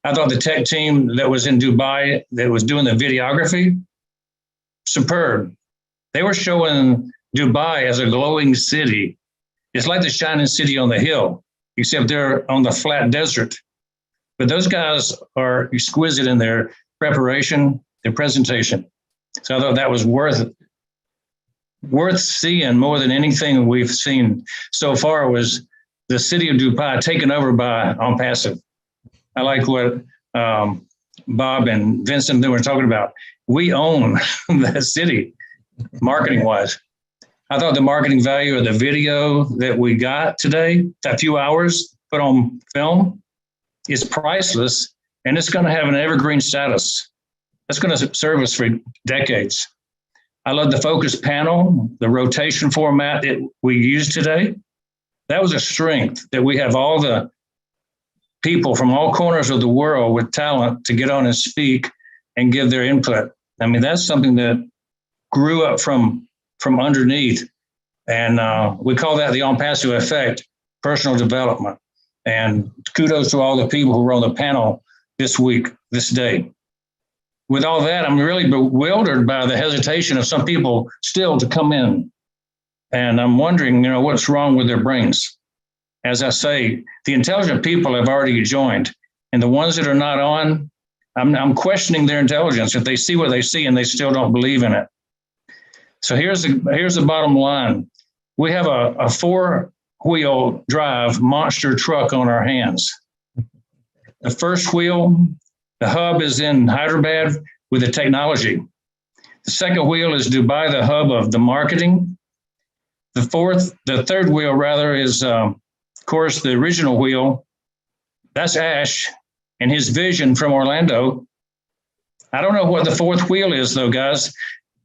I thought the tech team that was in Dubai that was doing the videography, superb. They were showing Dubai as a glowing city. It's like the shining city on the hill, except they're on the flat desert. But those guys are exquisite in their preparation, their presentation. So I thought that was worth seeing more than anything we've seen so far was the city of Dubai taken over by On Passive. I like what Bob and Vincent they were talking about. We own that city, marketing-wise. I thought the marketing value of the video that we got today, that few hours put on film, is priceless, and it's going to have an evergreen status. It's going to serve us for decades. I love the focus panel, the rotation format that we used today. That was a strength that we have all the people from all corners of the world with talent to get on and speak and give their input. I mean, that's something that grew up from underneath. And we call that the On Passive effect, personal development. And kudos to all the people who were on the panel this week, this day. With all that, I'm really bewildered by the hesitation of some people still to come in. And I'm wondering, you know, what's wrong with their brains. As I say, the intelligent people have already joined. And the ones that are not on, I'm questioning their intelligence if they see what they see and they still don't believe in it. So here's the bottom line. We have a 4-wheel drive monster truck on our hands. The first wheel, the hub is in Hyderabad with the technology. The second wheel is Dubai, the hub of the marketing. The third wheel rather is, of course, the original wheel. That's Ash and his vision from Orlando. I don't know what the fourth wheel is though, guys.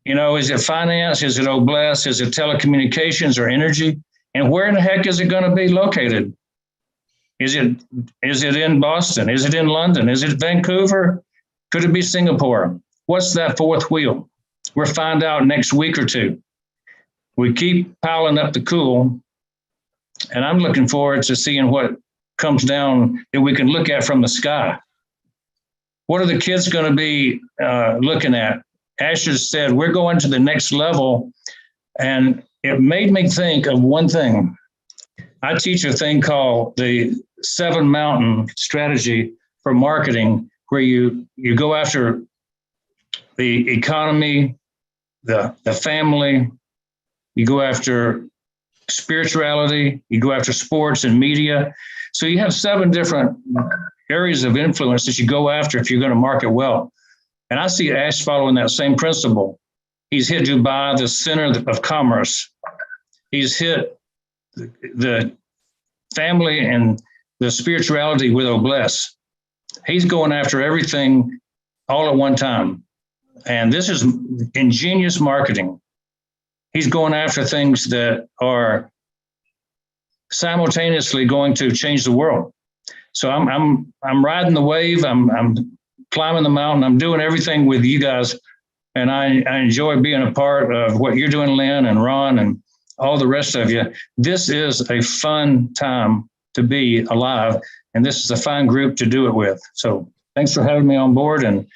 You know, is it finance? Is it Oblast? Is it telecommunications or energy? And where in the heck is it going to be located? Is it in Boston? Is it in London? Is it Vancouver? Could it be Singapore? What's that fourth wheel? We'll find out next week or two. We keep piling up the cool, and I'm looking forward to seeing what comes down that we can look at from the sky. What are the kids going to be looking at? Asher said, we're going to the next level, and it made me think of one thing. I teach a thing called the 7 Mountain strategy for marketing, where you go after the economy, the family, you go after spirituality, you go after sports and media. So you have 7 different areas of influence that you go after if you're going to market well. And I see Ash following that same principle. He's hit Dubai, the center of commerce. He's hit the family and the spirituality with Oblast. He's going after everything all at one time. And this is ingenious marketing. He's going after things that are simultaneously going to change the world. So I'm riding the wave. I'm climbing the mountain. I'm doing everything with you guys And I enjoy being a part of what you're doing, Lynn and Ron and all the rest of you. This is a fun time to be alive, and this is a fun group to do it with. So thanks for having me on board, and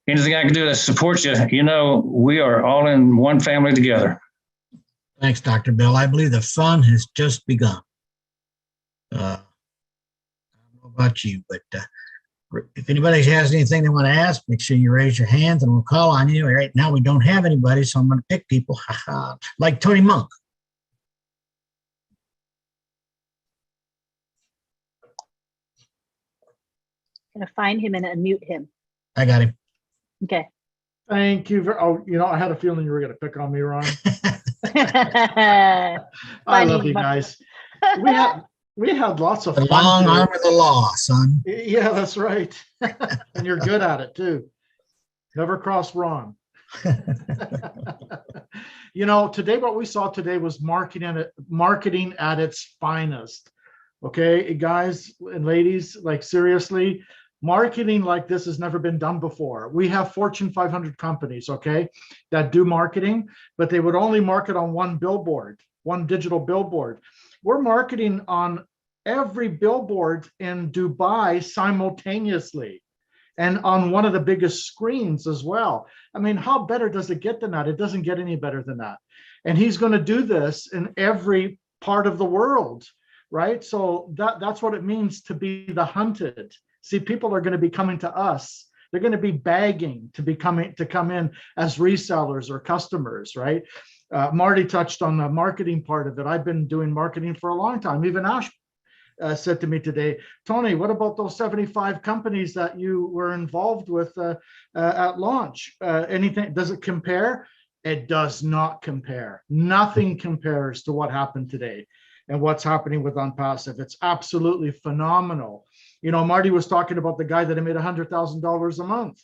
anything I can do to support you, you know, we are all in one family together. Thanks, Dr. Bill. I believe the fun has just begun. I don't know about you, but if anybody has anything they want to ask, make sure you raise your hands and we'll call on you. Right now we don't have anybody, so I'm going to pick people. Like Tony Monk. I'm gonna find him and unmute him. I got him. Okay. Thank you. Oh, you know, I had a feeling you were going to pick on me, Ron. I love you guys. We had lots of the fun. Long arm of the law, son. Yeah, that's right. And you're good at it too. Never cross Ron. You know, today what we saw today was marketing at its finest. Okay, guys and ladies, like seriously, marketing like this has never been done before. We have Fortune 500 companies, okay, that do marketing, but they would only market on one billboard, one digital billboard. We're marketing on every billboard in Dubai simultaneously and on one of the biggest screens as well. I mean, how better does it get than that? It doesn't get any better than that. And he's going to do this in every part of the world, right? So that's what it means to be the hunted. See, people are going to be coming to us. They're going to be begging to come in as resellers or customers, right? Marty touched on the marketing part of it. I've been doing marketing for a long time. Even Ash said to me today, Tony, what about those 75 companies that you were involved with at launch? Anything, does it compare? It does not compare. Nothing compares to what happened today and what's happening with OnPassive. It's absolutely phenomenal. You know, Marty was talking about the guy that had made $100,000 a month.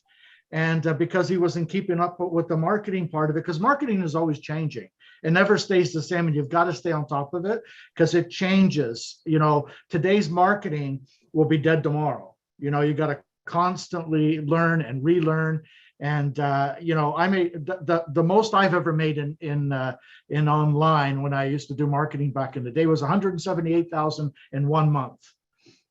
And because he wasn't keeping up with the marketing part of it, because marketing is always changing. It never stays the same, and you've got to stay on top of it because it changes. You know, today's marketing will be dead tomorrow. You know, you got to constantly learn and relearn. And you know, I made the most I've ever made in online when I used to do marketing back in the day was 178,000 in 1 month.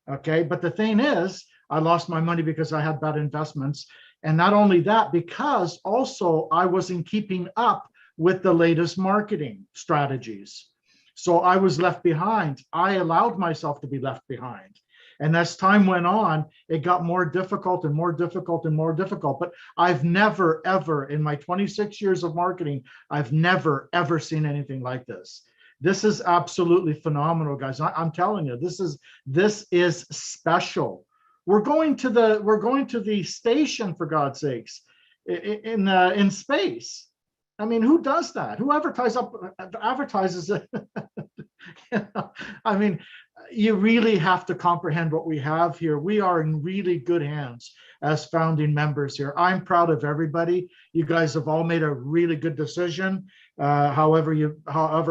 Okay, but the thing is, I lost my money because I had bad investments. And not only that, because also I wasn't keeping up with the latest marketing strategies. So I was left behind. I allowed myself to be left behind. And as time went on, it got more difficult and more difficult and more difficult. But I've never, ever, in my 26 years of marketing, I've never, ever seen anything like this. This is absolutely phenomenal, guys. I'm telling you, this is special. We're going to the station, for God's sakes, in space. I mean, who does that? Who advertises it? You know, I mean, you really have to comprehend what we have here. We are in really good hands as founding members here. I'm proud of everybody. You guys have all made a really good decision. However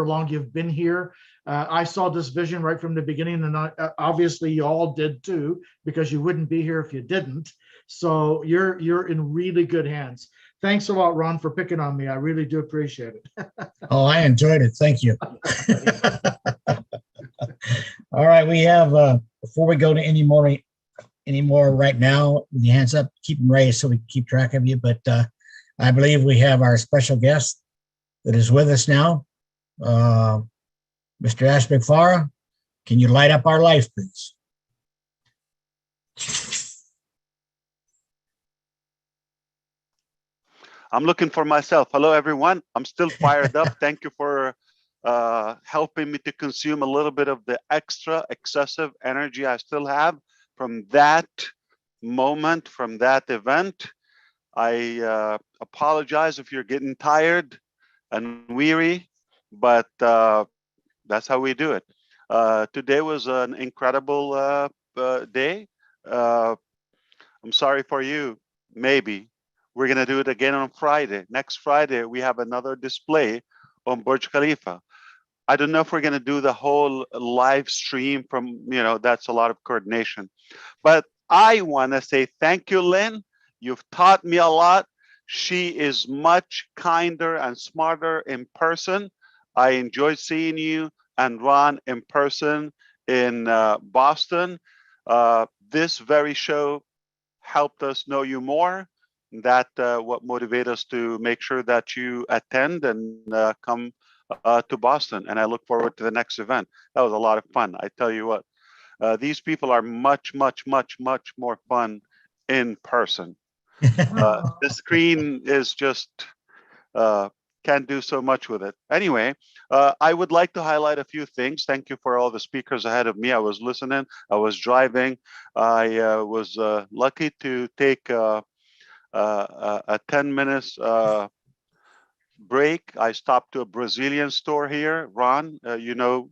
long you've been here. I saw this vision right from the beginning, and obviously you all did too, because you wouldn't be here if you didn't. So you're in really good hands. Thanks a lot, Ron, for picking on me. I really do appreciate it. Oh, I enjoyed it. Thank you. All right, we have before we go to any more right now, with your hands up, keep them raised so we can keep track of you. But I believe we have our special guest that is with us now. Mr. Ashbek Farah, can you light up our life, please? I'm looking for myself. Hello, everyone. I'm still fired up. Thank you for helping me to consume a little bit of the extra excessive energy I still have from that moment, from that event. I apologize if you're getting tired and weary, but that's how we do it. Today was an incredible day. I'm sorry for you, maybe. We're gonna do it again on Friday. Next Friday, we have another display on Burj Khalifa. I don't know if we're gonna do the whole live stream from, you know, that's a lot of coordination. But I wanna say thank you, Lynn. You've taught me a lot. She is much kinder and smarter in person. I enjoyed seeing you and Ron in person in Boston. This very show helped us know you more. That what motivated us to make sure that you attend and come to Boston. And I look forward to the next event. That was a lot of fun. I tell you what, these people are much more fun in person. The screen is just can't do so much with it. Anyway, I would like to highlight a few things. Thank you for all the speakers ahead of me. I was listening. I was driving. I was lucky to take a 10 minutes break. I stopped to a Brazilian store here. Ron, you know,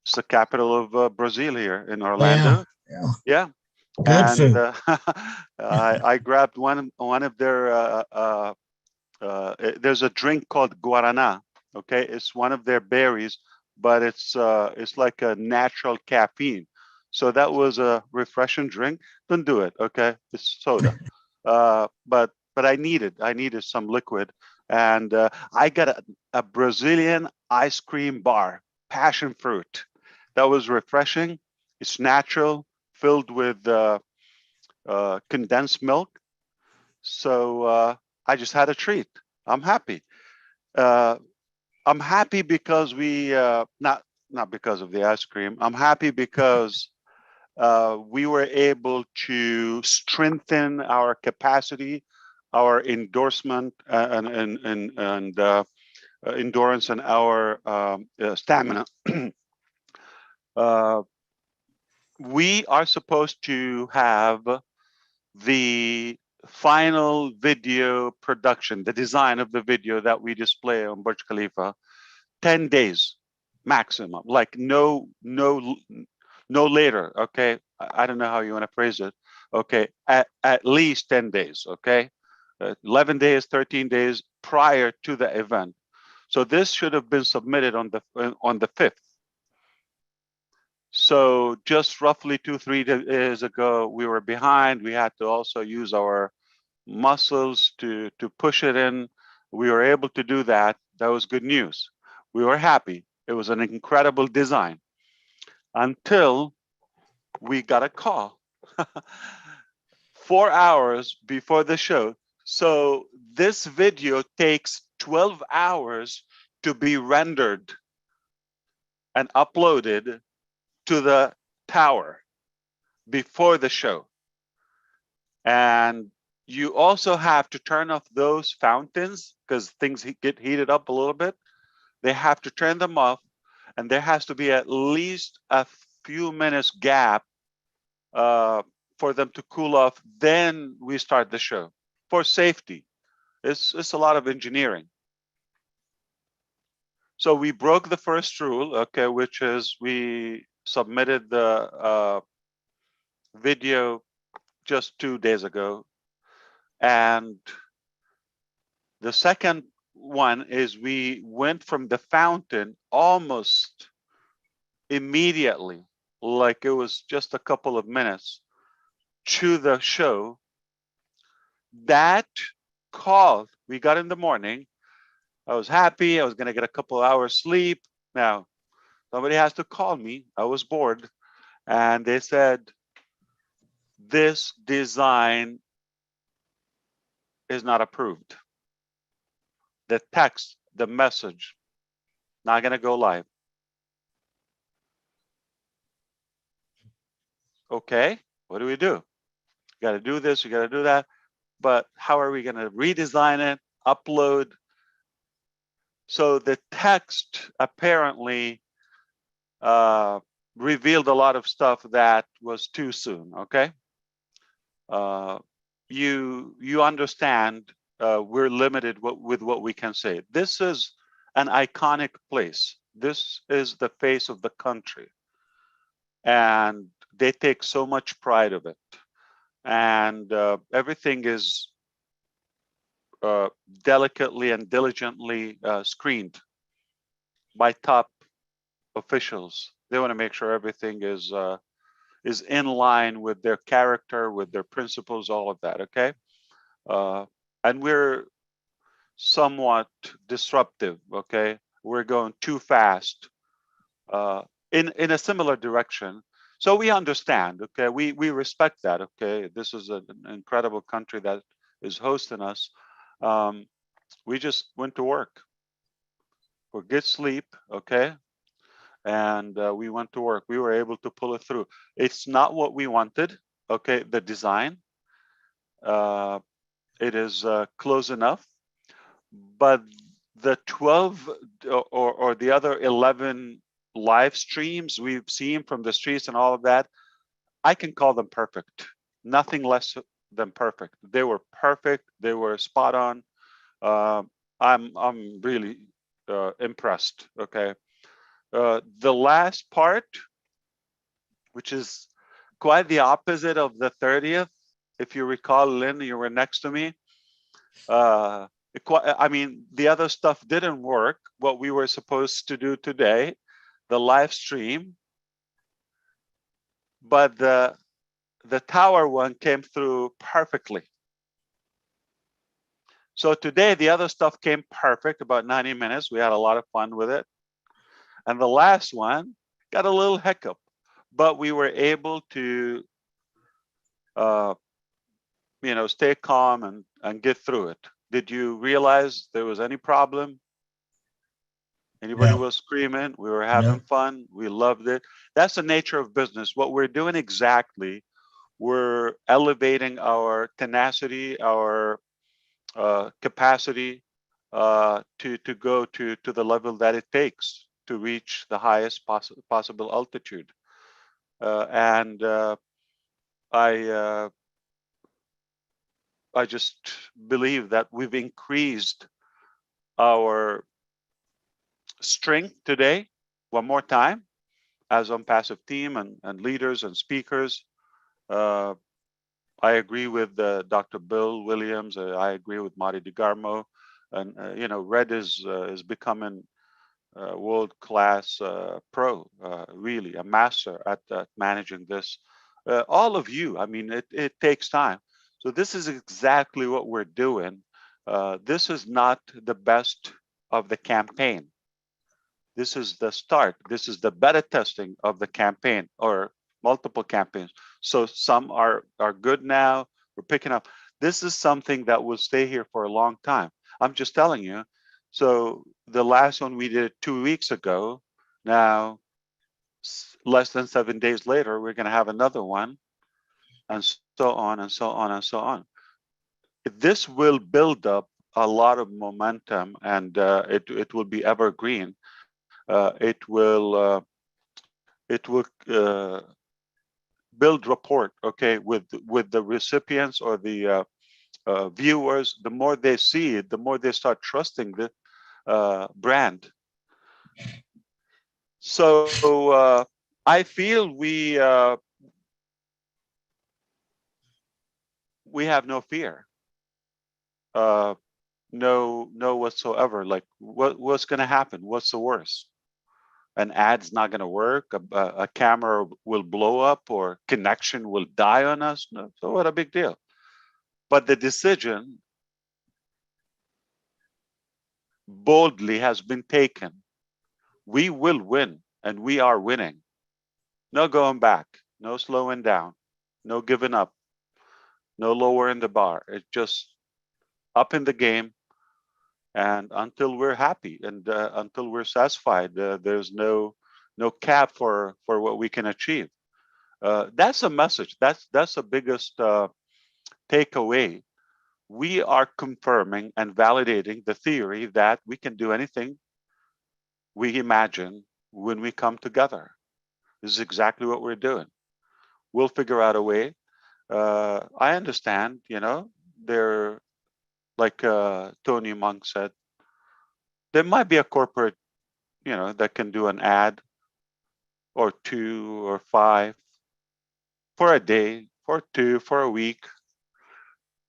it's the capital of Brazil here in Orlando. Yeah. Good food. I grabbed one of their there's a drink called guarana. Okay, it's one of their berries, but it's like a natural caffeine. So that was a refreshing drink. Don't do it. Okay, it's soda. But I needed some liquid, and I got a Brazilian ice cream bar, passion fruit. That was refreshing. It's natural, filled with condensed milk. So I just had a treat. I'm happy. I'm happy because we not because of the ice cream. I'm happy because we were able to strengthen our capacity, our endorsement and endurance, and our stamina. We are supposed to have the final video production, the design of the video that we display on Burj Khalifa, 10 days maximum, like no later. Okay, I don't know how you want to phrase it. Okay, at least 10 days. Okay, 11 days, 13 days prior to the event. So this should have been submitted on the 5th. So just roughly 2-3 days ago, we were behind. We had to also use our muscles to push it in. We were able to do that. That was good news. We were happy. It was an incredible design until we got a call 4 hours before the show. So this video takes 12 hours to be rendered and uploaded to the tower before the show. And you also have to turn off those fountains because things get heated up a little bit. They have to turn them off, and there has to be at least a few minutes gap for them to cool off. Then we start the show for safety. It's a lot of engineering. So we broke the first rule, okay, which is we submitted the video just 2 days ago. And the second one is we went from the fountain almost immediately, like it was just a couple of minutes, to the show. That call we got in the morning, I was happy. I was going to get a couple of hours sleep. Now, somebody has to call me. I was bored. And they said, this design is not approved. The text, the message, not going to go live. Okay, what do we do? You got to do this, you got to do that. But how are we going to redesign it, upload? So the text apparently revealed a lot of stuff that was too soon. Okay, you understand we're limited with what we can say. This is an iconic place. This is the face of the country, and they take so much pride of it, and everything is delicately and diligently screened by top officials. They want to make sure everything is in line with their character, with their principles, all of that. Okay, And we're somewhat disruptive, okay? We're going too fast in a similar direction. So we understand, okay? We respect that, okay? This is an incredible country that is hosting us. We just went to work for good sleep, okay? And we went to work. We were able to pull it through. It's not what we wanted, okay? The design, it is close enough, but the 12 or the other 11 live streams we've seen from the streets and all of that, I can call them perfect. Nothing less than perfect. They were perfect. They were spot on. I'm really impressed. Okay. The last part, which is quite the opposite of the 30th, if you recall, Lynn, you were next to me. I mean, the other stuff didn't work. What we were supposed to do today, the live stream, but the tower one came through perfectly. So today, the other stuff came perfect, about 90 minutes. We had a lot of fun with it. And the last one got a little hiccup, but we were able to, you know, stay calm and get through it. Did you realize there was any problem? Anybody was screaming? We were having fun. We loved it. That's the nature of business. What we're doing exactly, we're elevating our tenacity, our capacity to go to the level that it takes to reach the highest possible altitude. I just believe that we've increased our strength today one more time as on-passive team and leaders and speakers. I agree with Dr. Bill Williams. I agree with Marty DeGarmo, and you know, Red is becoming a world-class pro, really a master at managing this. All of you, I mean, it takes time. So this is exactly what we're doing. This is not the best of the campaign. This is the start. This is the beta testing of the campaign or multiple campaigns. So some are good now. We're picking up. This is something that will stay here for a long time. I'm just telling you. So the last one we did 2 weeks ago. Now, less than 7 days later, we're going to have another one, and so on and so on and so on. This will build up a lot of momentum, and it will be evergreen. It will build rapport, okay, with the recipients or the viewers. The more they see it, the more they start trusting the brand. So I feel we have no fear, no whatsoever. Like what's going to happen? What's the worst? An ad's not going to work, a camera will blow up, or connection will die on us. No, so what a big deal. But the decision boldly has been taken. We will win, and we are winning. No going back, no slowing down, no giving up, no lowering the bar. It's just up in the game, and until we're happy and until we're satisfied, there's no cap for what we can achieve. That's a message. That's the biggest takeaway. We are confirming and validating the theory that we can do anything we imagine when we come together. This is exactly what we're doing. We'll figure out a way. I understand, you know, there, like Tony Monk said, there might be a corporate, you know, that can do an ad or 2 or 5 for a day, for 2, for a week.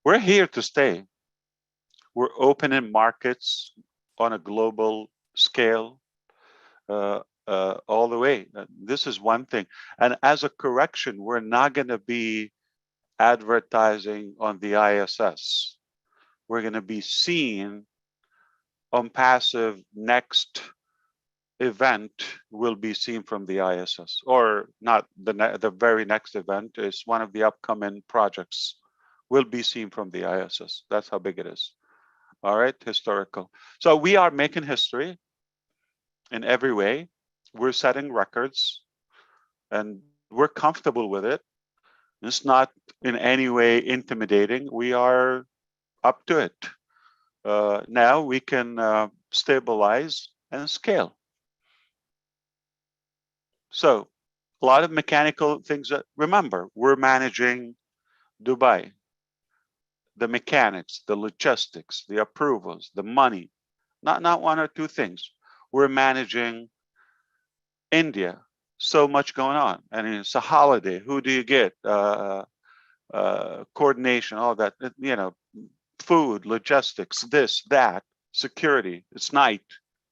We're here to stay. We're opening markets on a global scale all the way. This is one thing. And as a correction, we're not going to be advertising on the ISS. we're going to be seeing on passive next event will be seen from the ISS, or not the very next event is one of the upcoming projects will be seen from the ISS. That's how big it is. All right, historical. So we are making history in every way. We're setting records and we're comfortable with it. It's not in any way intimidating. We are up to it. Now we can stabilize and scale. So a lot of mechanical things that, remember, we're managing Dubai, the mechanics, the logistics, the approvals, the money, not one or two things. We're managing India, so much going on. And it's a holiday. Who do you get? Coordination, all that, you know, food, logistics, this, that, security. It's night,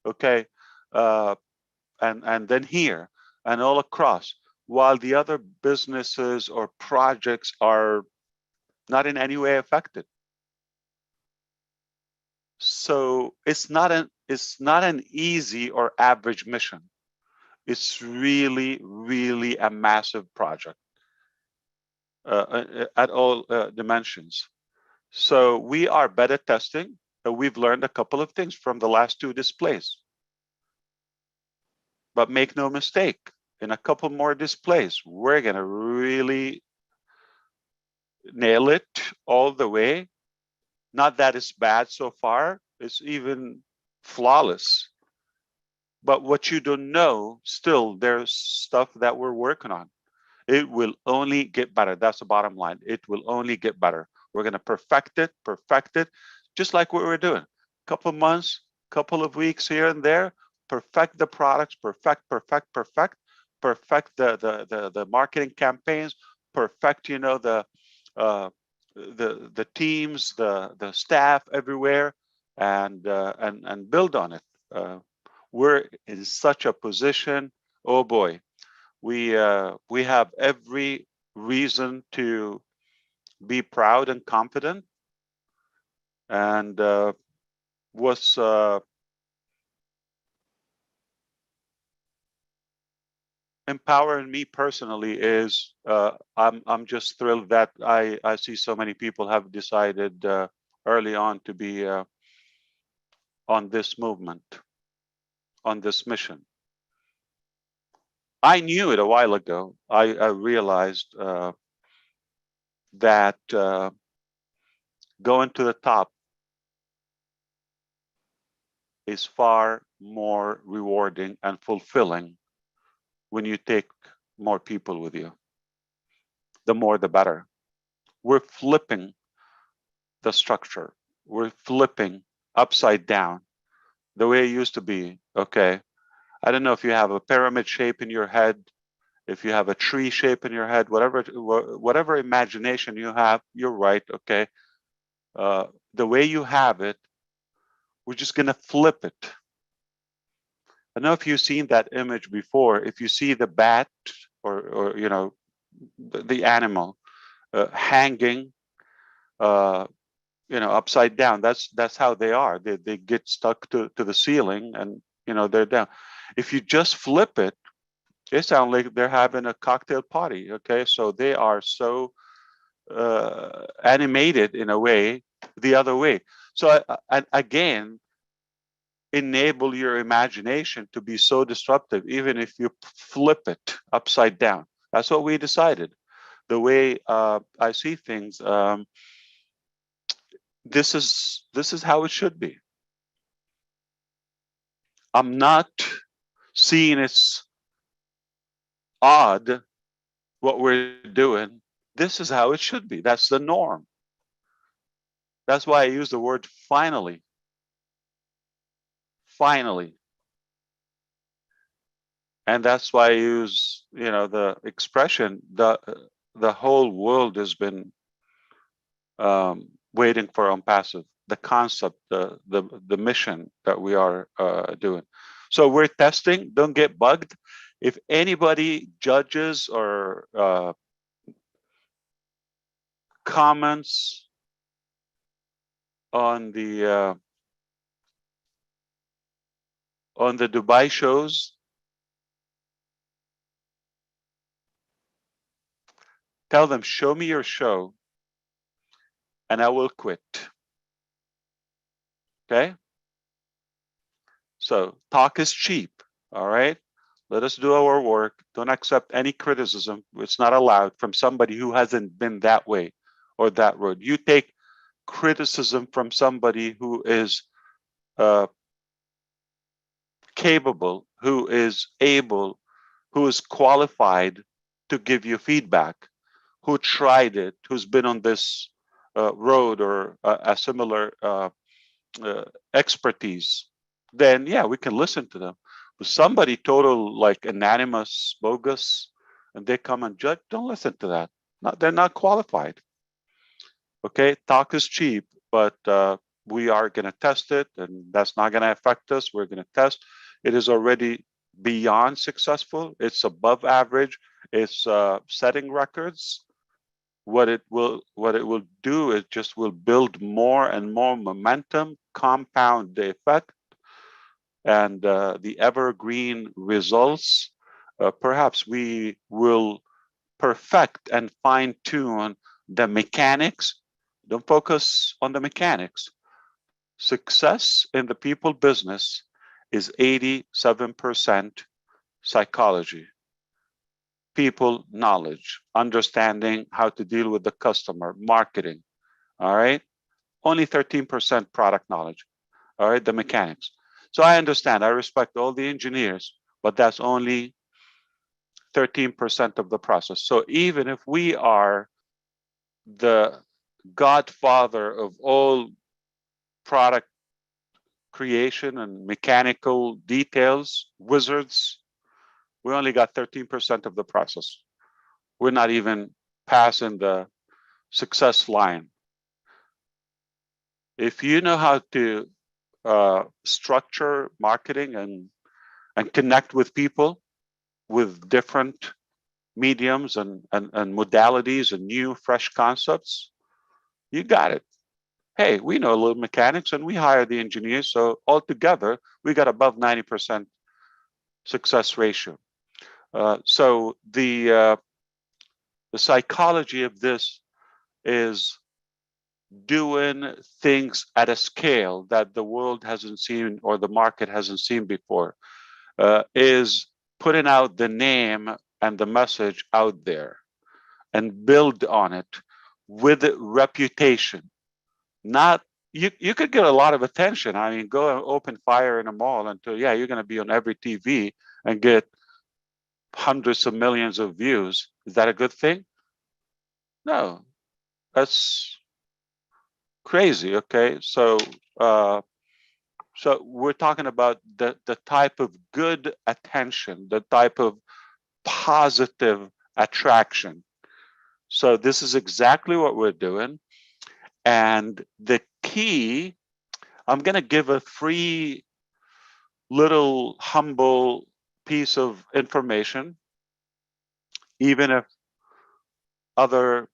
okay? And then here and all across, while the other businesses or projects are not in any way affected. So it's not an easy or average mission. It's really, really a massive project at all dimensions. So we are beta testing. We've learned a couple of things from the last two displays. But make no mistake, in a couple more displays, we're going to really nail it all the way. Not that it's bad so far, it's even flawless. But what you don't know, still, there's stuff that we're working on. It will only get better. That's the bottom line. It will only get better. We're going to perfect it, just like what we're doing. Couple of months, couple of weeks here and there, perfect the products, perfect the marketing campaigns, perfect, you know, the teams, the staff everywhere, and build on it. We're in such a position. Oh boy, we have every reason to be proud and confident. And what's empowering me personally is I'm just thrilled that I see so many people have decided early on to be on this movement, on this mission. I knew it a while ago. I realized that going to the top is far more rewarding and fulfilling when you take more people with you. The more, the better. We're flipping the structure. We're flipping upside down the way it used to be, okay? I don't know if you have a pyramid shape in your head, if you have a tree shape in your head, whatever imagination you have, you're right, okay? The way you have it, we're just gonna flip it. I don't know if you've seen that image before. If you see the bat or you know, the animal hanging, you know, upside down, that's how they are. They get stuck to the ceiling, and you know, they're down. If you just flip it, they sound like they're having a cocktail party, okay? So they are so animated in a way, the other way. So again, enable your imagination to be so disruptive, even if you flip it upside down. That's what we decided. The way I see things, this is how it should be. I'm not seeing it's odd what we're doing. This is how it should be. That's the norm. That's why I use the word finally. Finally. And that's why I use, you know, the expression, the whole world has been waiting for OnPassive, the concept, the mission that we are doing. So we're testing, don't get bugged. If anybody judges or comments on the Dubai shows, tell them, show me your show and I will quit. Okay? So talk is cheap. All right? Let us do our work. Don't accept any criticism. It's not allowed from somebody who hasn't been that way or that road. You take criticism from somebody who is capable, who is able, who is qualified to give you feedback, who tried it, who's been on this road or a similar expertise, then yeah, we can listen to them. But somebody total like anonymous, bogus, and they come and judge, don't listen to that. They're not qualified. Okay, talk is cheap, but we are going to test it, and that's not going to affect us. We're going to test. It is already beyond successful. It's above average. It's setting records. What it will do is just will build more and more momentum, compound the effect, and the evergreen results. Perhaps we will perfect and fine tune the mechanics. Don't focus on the mechanics. Success in the people business is 87% psychology, people knowledge, understanding how to deal with the customer, marketing. All right. Only 13% product knowledge. All right. The mechanics. So I understand. I respect all the engineers, but that's only 13% of the process. So even if we are the godfather of all product creation and mechanical details, wizards, we only got 13% of the process. We're not even passing the success line. If you know how to structure marketing and connect with people with different mediums and modalities and new, fresh concepts, you got it. Hey, we know a little mechanics and we hire the engineers. So altogether, we got above 90% success ratio. So the psychology of this is doing things at a scale that the world hasn't seen or the market hasn't seen before, is putting out the name and the message out there and build on it with reputation. Not you could get a lot of attention. I mean, go and open fire in a mall until, yeah, you're going to be on every TV and get hundreds of millions of views. Is that a good thing? No, that's crazy. Okay, so so we're talking about the type of good attention, the type of positive attraction. So this is exactly what we're doing. And the key, I'm going to give a free little humble piece of information, even if other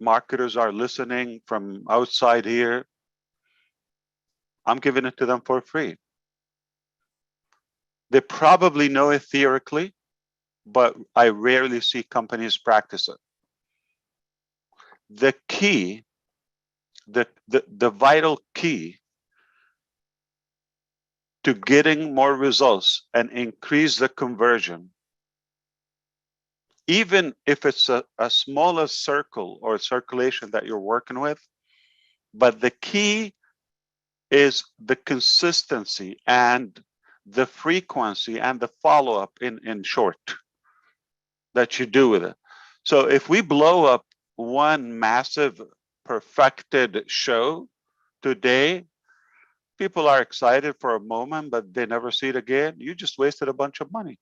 marketers are listening from outside here. I'm giving it to them for free. They probably know it theoretically, but I rarely see companies practice it. The key, the vital key to getting more results and increase the conversion, even if it's a smaller circle or circulation that you're working with, but the key is the consistency and the frequency and the follow-up in short that you do with it. So if we blow up one massive perfected show today, people are excited for a moment, but they never see it again. You just wasted a bunch of money.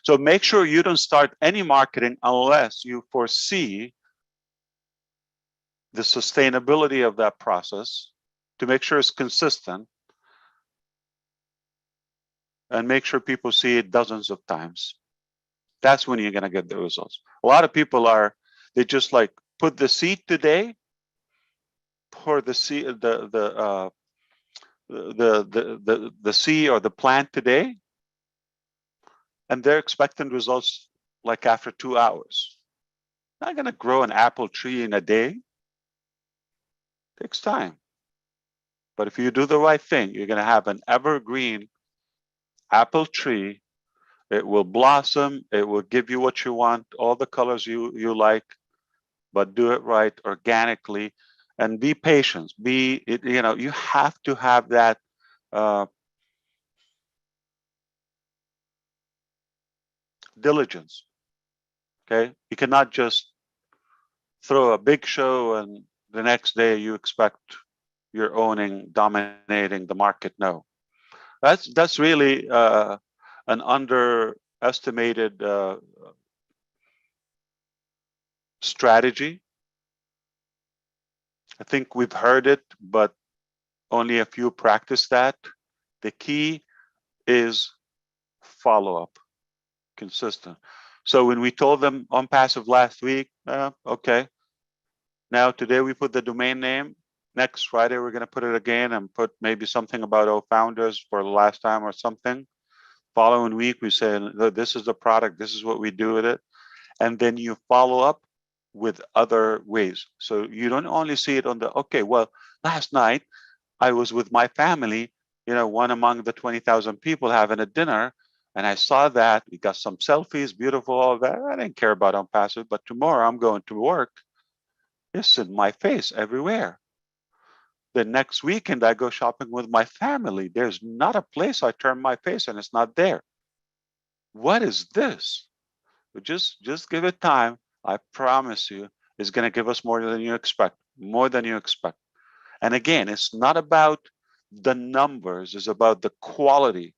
So make sure you don't start any marketing unless you foresee the sustainability of that process, to make sure it's consistent, and make sure people see it dozens of times. That's when you're going to get the results. A lot of people they just like put the seed today, pour the seed, the seed or the plant today, and they're expecting results like after 2 hours. Not going to grow an apple tree in a day. Takes time. But if you do the right thing, you're going to have an evergreen apple tree. It will blossom. It will give you what you want, all the colors you like, but do it right organically, and be patient. You have to have that diligence. Okay, you cannot just throw a big show and the next day you expect you're dominating the market. No, that's really an underestimated strategy. I think we've heard it, but only a few practice that. The key is follow-up, consistent. So when we told them on passive last week, okay. Now today we put the domain name. Next Friday we're going to put it again and put maybe something about our founders for the last time or something. Following week we say, this is the product, this is what we do with it. And then you follow up with other ways. So you don't only see it on the, okay, well, last night I was with my family, one among the 20,000 people having a dinner, and I saw that, we got some selfies, beautiful, all that. I didn't care about on passive, but tomorrow I'm going to work. It's in my face everywhere. The next weekend I go shopping with my family. There's not a place I turn my face and it's not there. What is this? Just give it time. I promise you, it's going to give us more than you expect, more than you expect. And again, it's not about the numbers, it's about the quality.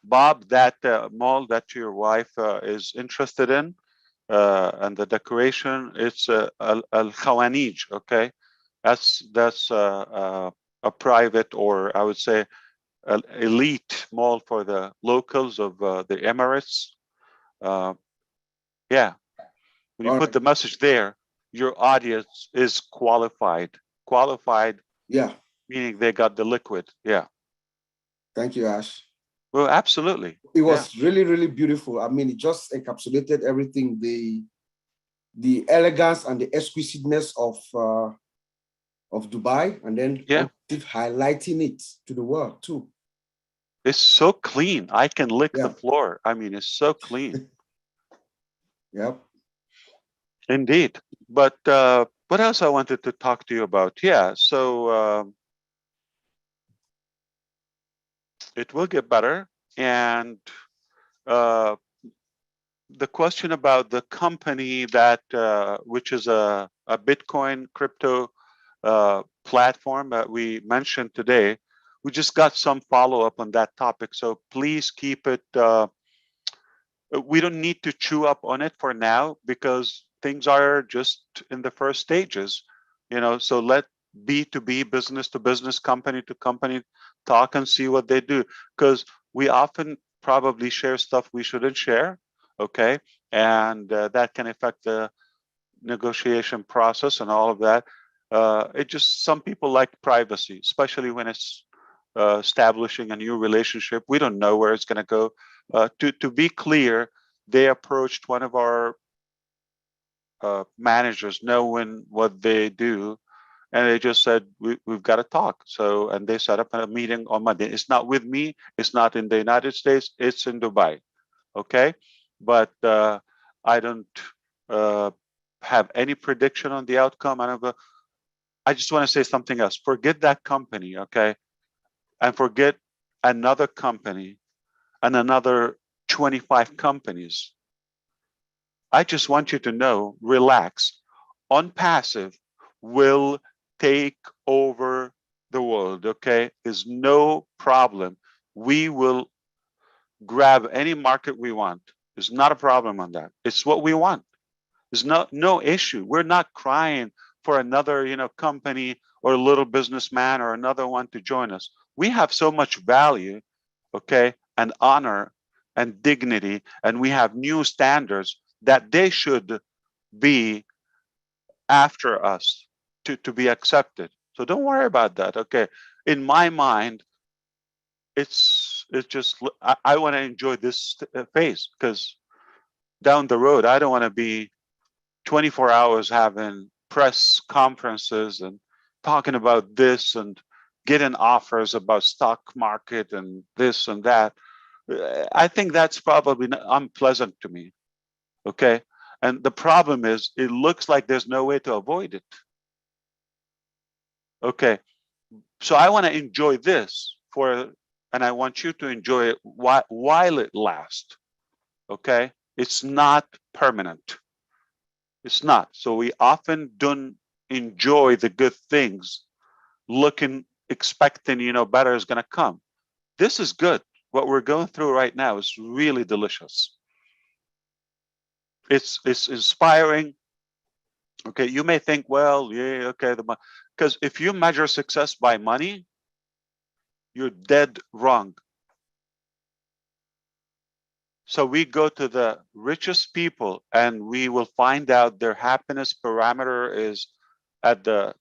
Bob, that mall that your wife is interested in, and the decoration, it's Al-Khawanij, okay? That's a private, or I would say an elite mall for the locals of the Emirates. Yeah, when you put the message there, your audience is qualified. Yeah. Meaning they got the liquid. Yeah. Thank you, Ash. Well, absolutely. It was really, really beautiful. I mean, it just encapsulated everything, the elegance and the exquisiteness of Dubai, and then highlighting it to the world too. It's so clean. I can lick the floor. I mean, it's so clean. Yep. Indeed. But what else I wanted to talk to you about? Yeah, so it will get better. And the question about the company that, which is a Bitcoin crypto platform that we mentioned today, we just got some follow-up on that topic. So please keep it, we don't need to chew up on it for now because things are just in the first stages, so let B2B, business to business, company to company talk and see what they do, because we often probably share stuff we shouldn't share, okay? And that can affect the negotiation process and all of that. Some people like privacy, especially when it's establishing a new relationship. We don't know where it's going to go. To be clear, they approached one of our managers, knowing what they do, and they just said, we've got to talk. So, and they set up a meeting on Monday. It's not with me. It's not in the United States. It's in Dubai. Okay. But I don't have any prediction on the outcome. I just want to say something else. Forget that company. Okay. And forget another company and another 25 companies. I just want you to know, relax. On passive will take over the world, okay? There's no problem. We will grab any market we want. There's not a problem on that. It's what we want. There's no issue. We're not crying for another, company or a little businessman or another one to join us. We have so much value, okay, and honor and dignity, and we have new standards that they should be after us to be accepted. So don't worry about that. Okay. In my mind, it's just, I want to enjoy this phase, because down the road, I don't want to be 24 hours having press conferences and talking about this and getting offers about stock market and this and that. I think that's probably unpleasant to me. Okay. And the problem is, it looks like there's no way to avoid it. Okay. So I want to enjoy this and I want you to enjoy it while it lasts. Okay. It's not permanent. It's not. So we often don't enjoy the good things, expecting, better is going to come. This is good. What we're going through right now is really delicious. It's inspiring. Okay, you may think, well, yeah, okay, because if you measure success by money, you're dead wrong. So we go to the richest people and we will find out their happiness parameter is at the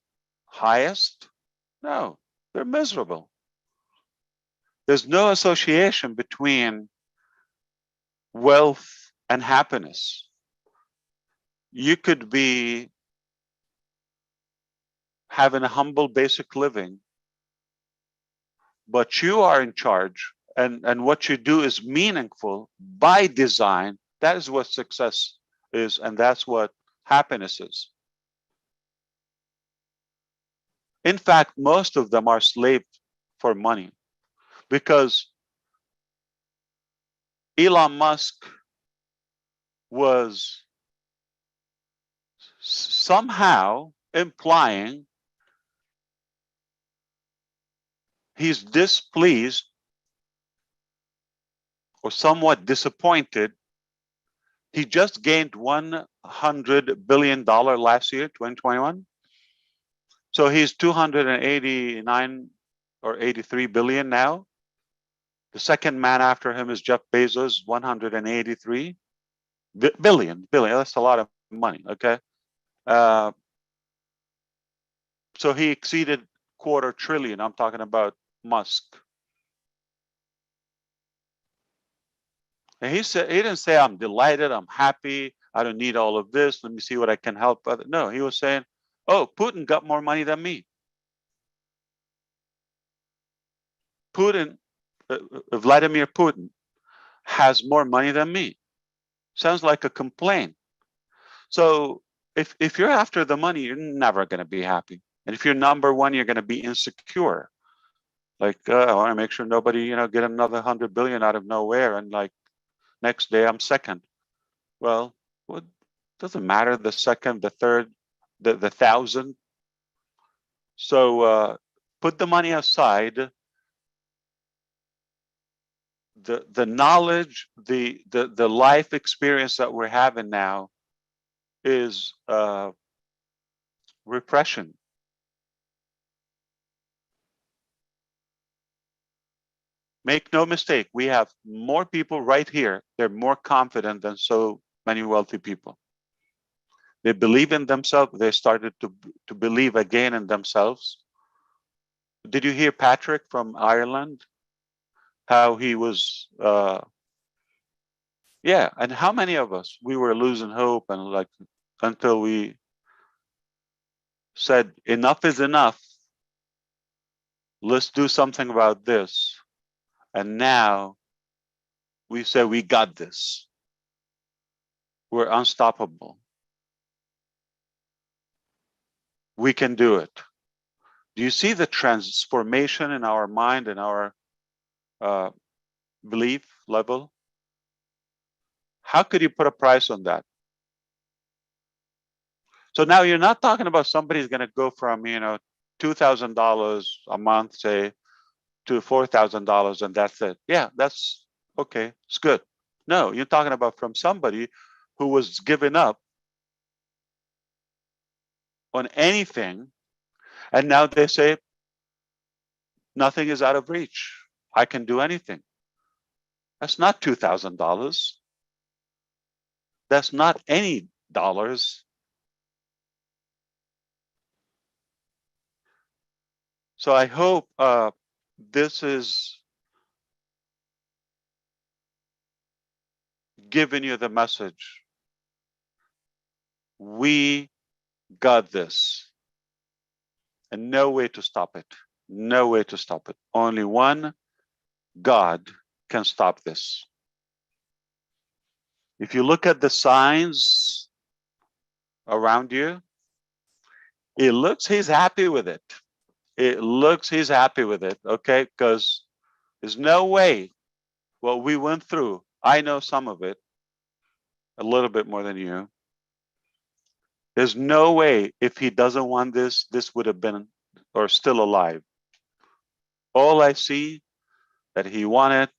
highest. No, they're miserable. There's no association between wealth and happiness. You could be having a humble basic living, but you are in charge, and what you do is meaningful by design. That is what success is, and that's what happiness is. In fact, most of them are slaves for money, because Elon Musk was somehow implying he's displeased or somewhat disappointed. He just gained $100 billion last year, 2021. So he's 289 or 83 billion now. The second man after him is Jeff Bezos, 183 billion. That's a lot of money. Okay. So he exceeded $250 billion. I'm talking about Musk. And he didn't say, I'm delighted, I'm happy, I don't need all of this, let me see what I can help. No, he was saying, oh, Putin got more money than me. Vladimir Putin has more money than me. Sounds like a complaint. So if you're after the money, you're never going to be happy. And if you're number one, you're going to be insecure. Like, I want to make sure nobody, get another 100 billion out of nowhere. And like, next day I'm second. Well, it doesn't matter the second, the third, the 1,000. So put the money aside. The knowledge, the life experience that we're having now is repression. Make no mistake, we have more people right here. They're more confident than so many wealthy people. They believe in themselves. They started to believe again in themselves. Did you hear Patrick from Ireland? How he was, yeah. And how many of us, we were losing hope, and like, until we said, enough is enough. Let's do something about this. And now we say, we got this. We're unstoppable. We can do it. Do you see the transformation in our mind and our belief level? How could you put a price on that? So now you're not talking about somebody's going to go from, $2,000 a month, say, to $4,000, and that's it. Yeah, that's okay. It's good. No, you're talking about from somebody who was giving up on anything, and now they say, nothing is out of reach. I can do anything. That's not $2,000. That's not any dollars. So I hope this is giving you the message. We got this. And no way to stop it. No way to stop it. Only one God can stop this. If you look at the signs around you, it looks he's happy with it. It looks he's happy with it, okay? Because there's no way what we went through. I know some of it, a little bit more than you. There's no way if he doesn't want this, this would have been or still alive. All I see that he wanted,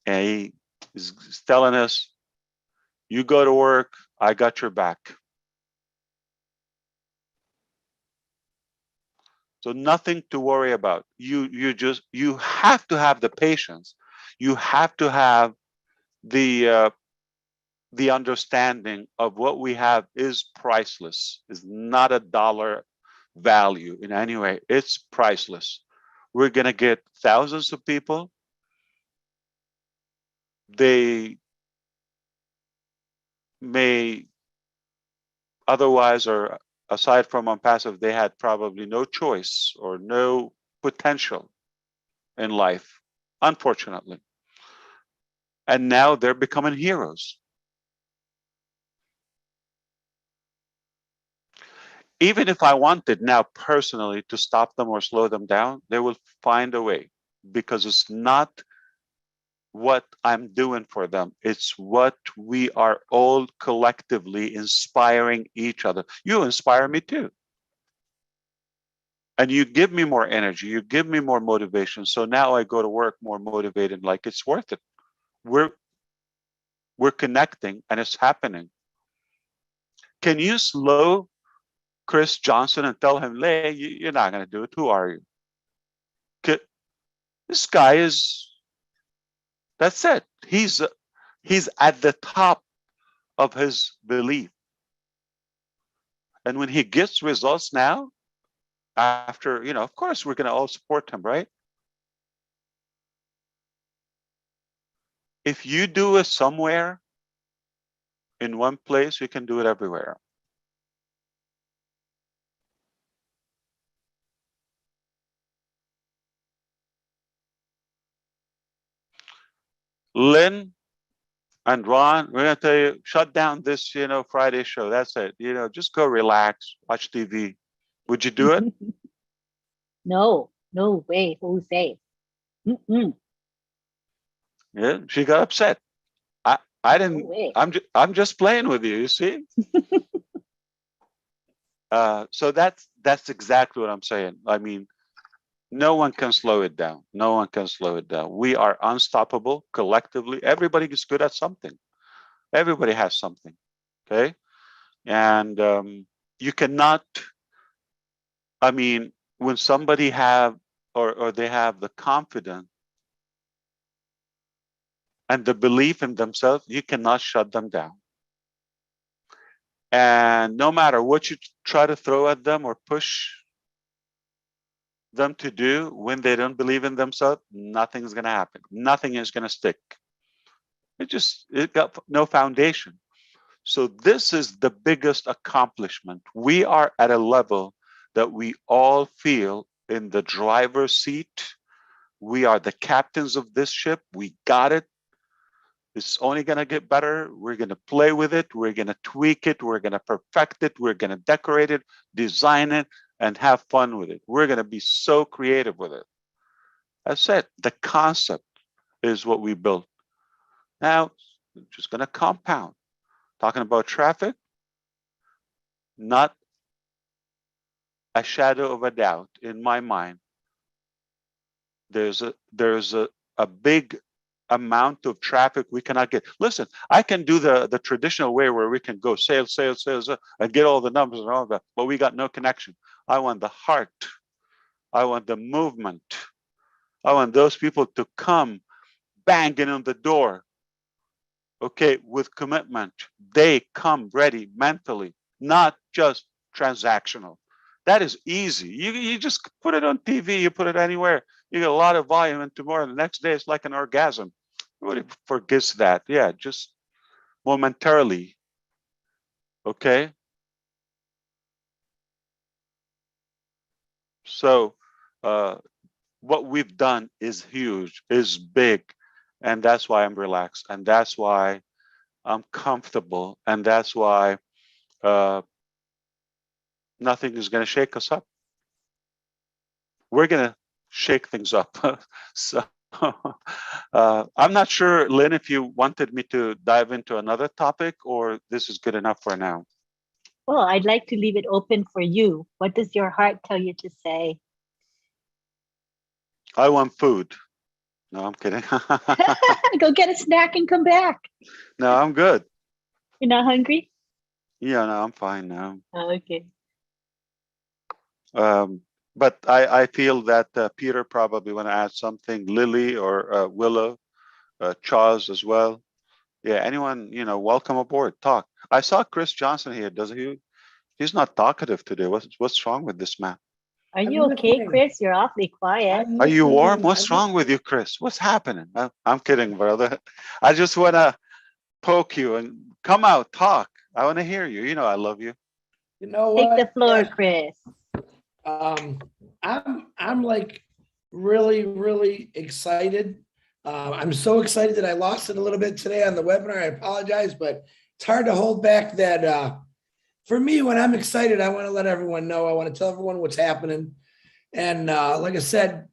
and he is telling us, you go to work, I got your back. So nothing to worry about. You have to have the patience. You have to have the understanding of what we have is priceless. Is not a dollar value in any way. It's priceless. We're gonna get thousands of people. They may otherwise, or aside from on passive, they had probably no choice or no potential in life, unfortunately. And now they're becoming heroes. Even if I wanted now personally to stop them or slow them down, they will find a way, because it's not what I'm doing for them. It's what we are all collectively inspiring each other. You inspire me too. And you give me more energy, you give me more motivation. So now I go to work more motivated, like it's worth it. We're connecting and it's happening. Can you slow Chris Johnson and tell him, Lay, you're not going to do it. Who are you? This guy is, that's it. He's at the top of his belief. And when he gets results now, after, of course, we're going to all support him, right? If you do it somewhere in one place, you can do it everywhere. Lynn and Ron, we're going to tell you, shut down this, Friday show. That's it. Just go relax, watch TV. Would you do it? No way, Jose. Yeah, she got upset. I didn't. No way. I'm just playing with you. You see. So that's exactly what I'm saying. I mean, no one can slow it down. No one can slow it down. We are unstoppable collectively. Everybody is good at something. Everybody has something. Okay, and you cannot. I mean, when somebody have or they have the confidence and the belief in themselves, you cannot shut them down. And no matter what you try to throw at them or push them to do, when they don't believe in themselves, nothing's going to happen. Nothing is going to stick. It got no foundation. So this is the biggest accomplishment. We are at a level that we all feel in the driver's seat. We are the captains of this ship. We got it. It's only going to get better. We're going to play with it. We're going to tweak it. We're going to perfect it. We're going to decorate it, design it, and have fun with it. We're going to be so creative with it. That's it. The concept is what we built. Now, just going to compound. Talking about traffic, not a shadow of a doubt in my mind. There's a big amount of traffic we cannot get. Listen, I can do the traditional way where we can go sales, and get all the numbers and all that, but we got no connection. I want the heart. I want the movement. I want those people to come banging on the door, okay, with commitment. They come ready mentally, not just transactional. That is easy. You just put it on TV, you put it anywhere, you get a lot of volume, and tomorrow, the next day, it's like an orgasm. Everybody forgets that. Yeah, just momentarily. Okay. So what we've done is huge, is big. And that's why I'm relaxed. And that's why I'm comfortable. And that's why nothing is going to shake us up. We're going to shake things up. So I'm not sure, Lynn, if you wanted me to dive into another topic, or this is good enough for now. Well, I'd like to leave it open for you. What does your heart tell you to say? I want food. No, I'm kidding. Go get a snack and come back. No, I'm good. You're not hungry? Yeah, no, I'm fine now. Oh, okay. But I feel that Peter probably want to add something, Lily or Willow, Charles as well. Yeah, anyone, welcome aboard, talk. I saw Chris Johnson here, doesn't he? He's not talkative today. What's wrong with this man? Are you okay, Chris? You're awfully quiet. Are you warm? What's wrong with you, Chris? What's happening? I'm kidding, brother. I just want to poke you and come out, talk. I want to hear you. You know I love you. You know what? Take the floor, Chris. I'm like really excited. I'm so excited that I lost it a little bit today on the webinar. I apologize, but it's hard to hold back that for me, when I'm excited, I want to let everyone know. I want to tell everyone what's happening. And like I said,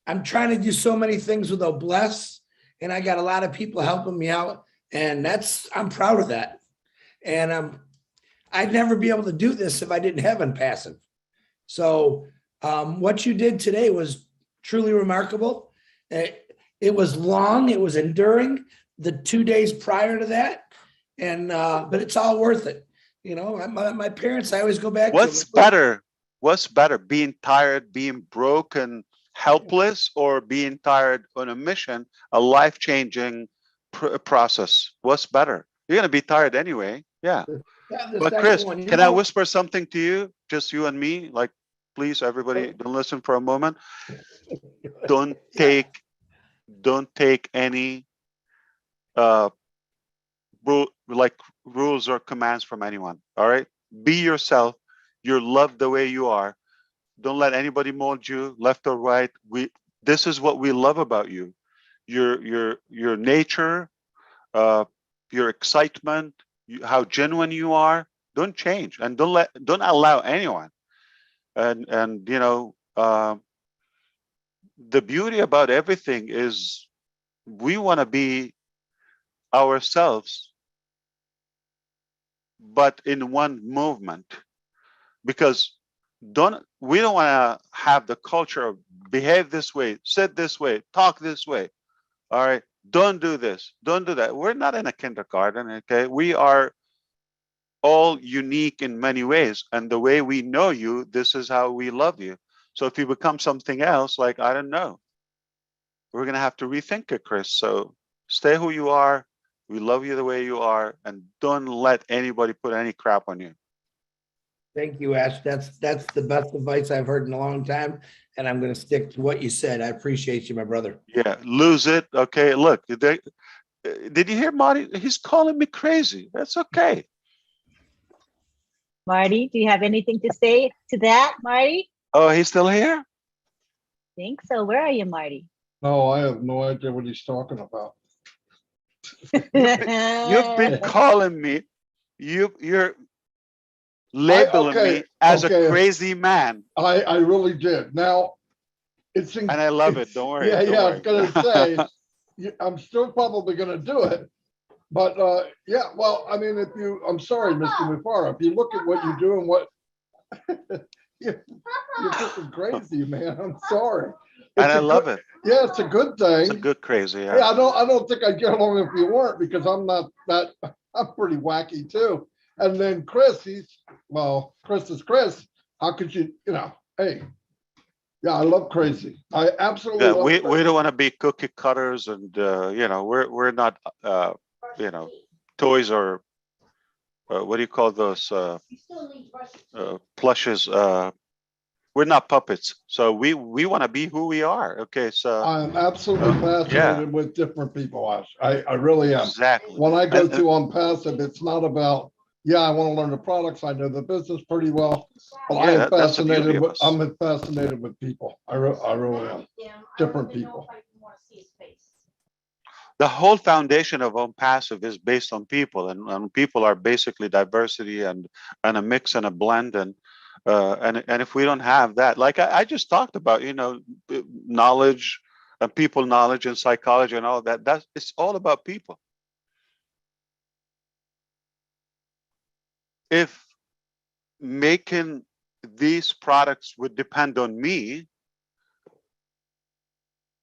I'm trying to do so many things with Bless, and I got a lot of people helping me out, and I'm proud of that. And I'd never be able to do this if I didn't have Impassive. So what you did today was truly remarkable. It was long, it was enduring the 2 days prior to that, and but it's all worth it. My parents, I always go back to. What's better, being tired, being broken, helpless, or being tired on a mission, a life-changing process? What's better? You're going to be tired anyway. Yeah. But Chris, can I whisper something to you? Just you and me? Like, please, everybody, don't listen for a moment. Don't take any rules or commands from anyone. All right? Be yourself. You're loved the way you are. Don't let anybody mold you left or right. This is what we love about you. Your nature, your excitement, how genuine you are. Don't change, and don't allow anyone. And the beauty about everything is we want to be ourselves, but in one movement, because we don't want to have the culture of behave this way, sit this way, talk this way. All right, don't do this, don't do that. We're not in a kindergarten, okay? We are all unique in many ways, and the way we know you, this is how we love you. So if you become something else, like, I don't know, we're gonna have to rethink it, Chris. So stay who you are. We love you the way you are, and don't let anybody put any crap on you. Thank you, Ash. That's the best advice I've heard in a long time, and I'm going to stick to what you said. I appreciate you, my brother. Yeah, lose it. Okay, look, did you hear Marty? He's calling me crazy. That's okay. Marty, do you have anything to say to that, Marty? Oh, he's still here? I think so. Where are you, Marty? No, I have no idea what he's talking about. You've been calling me. You're labeling me as a crazy man. I really did. Now, and I love it. Don't worry. Yeah, don't I worry. was going to say, I'm still probably going to do it. But yeah, well, I mean, I'm sorry, Mr. Mufara, if you look at what you do and what, you're freaking crazy, man. I'm sorry. And I love it. Yeah, it's a good thing. It's a good crazy. Yeah, I don't think I'd get along if you weren't, because I'm not that. I'm pretty wacky too. And then Chris, Chris is Chris. How could you? Hey, Yeah, I love crazy. I absolutely Yeah, love we crazy. don't want to be cookie cutters, and you know, we're not you know, toys or what do you call those plushes? We're not puppets, so we want to be who we are. Okay, so I'm absolutely yeah, fascinated with different people, Ash. I really am. exactly. When I go And to on passive, it's not about, yeah, I want to learn the products. I know the business pretty well, but I yeah, am that's the beauty fascinated of with, us. I'm fascinated with people. I really am. Different people. The whole foundation of Own Passive is based on people, and people are basically diversity and a mix and a blend, and if we don't have that, like I just talked about, you know, knowledge and people knowledge and psychology and all that, that's it's all about people. If making these products would depend on me,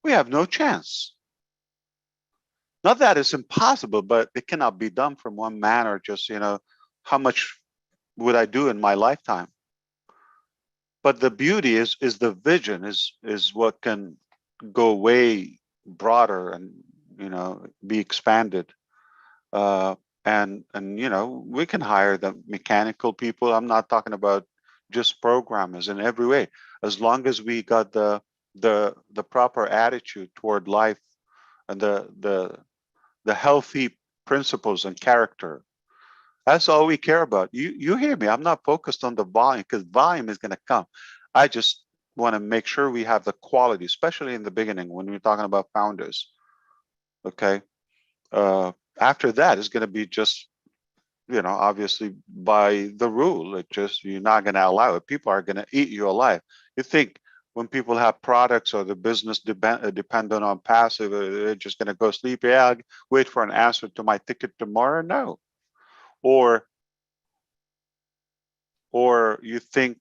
we have no chance. Not that it's impossible, but it cannot be done from one man, or just, you know, how much would I do in my lifetime? But the beauty is the vision is what can go way broader and, you know, be expanded. Uh, and you know, we can hire the mechanical people. I'm not talking about just programmers in every way. As long as we got the proper attitude toward life and the healthy principles and character. That's all we care about. You hear me? I'm not focused on the volume, because volume is going to come. I just want to make sure we have the quality, especially in the beginning when we're talking about founders. Okay. After that, it's going to be just, you know, obviously by the rule. It just, you're not going to allow it. People are going to eat you alive. You think when people have products or the business dependent on passive, they're just going to go sleep? Yeah, I'll wait for an answer to my ticket tomorrow. No. Or you think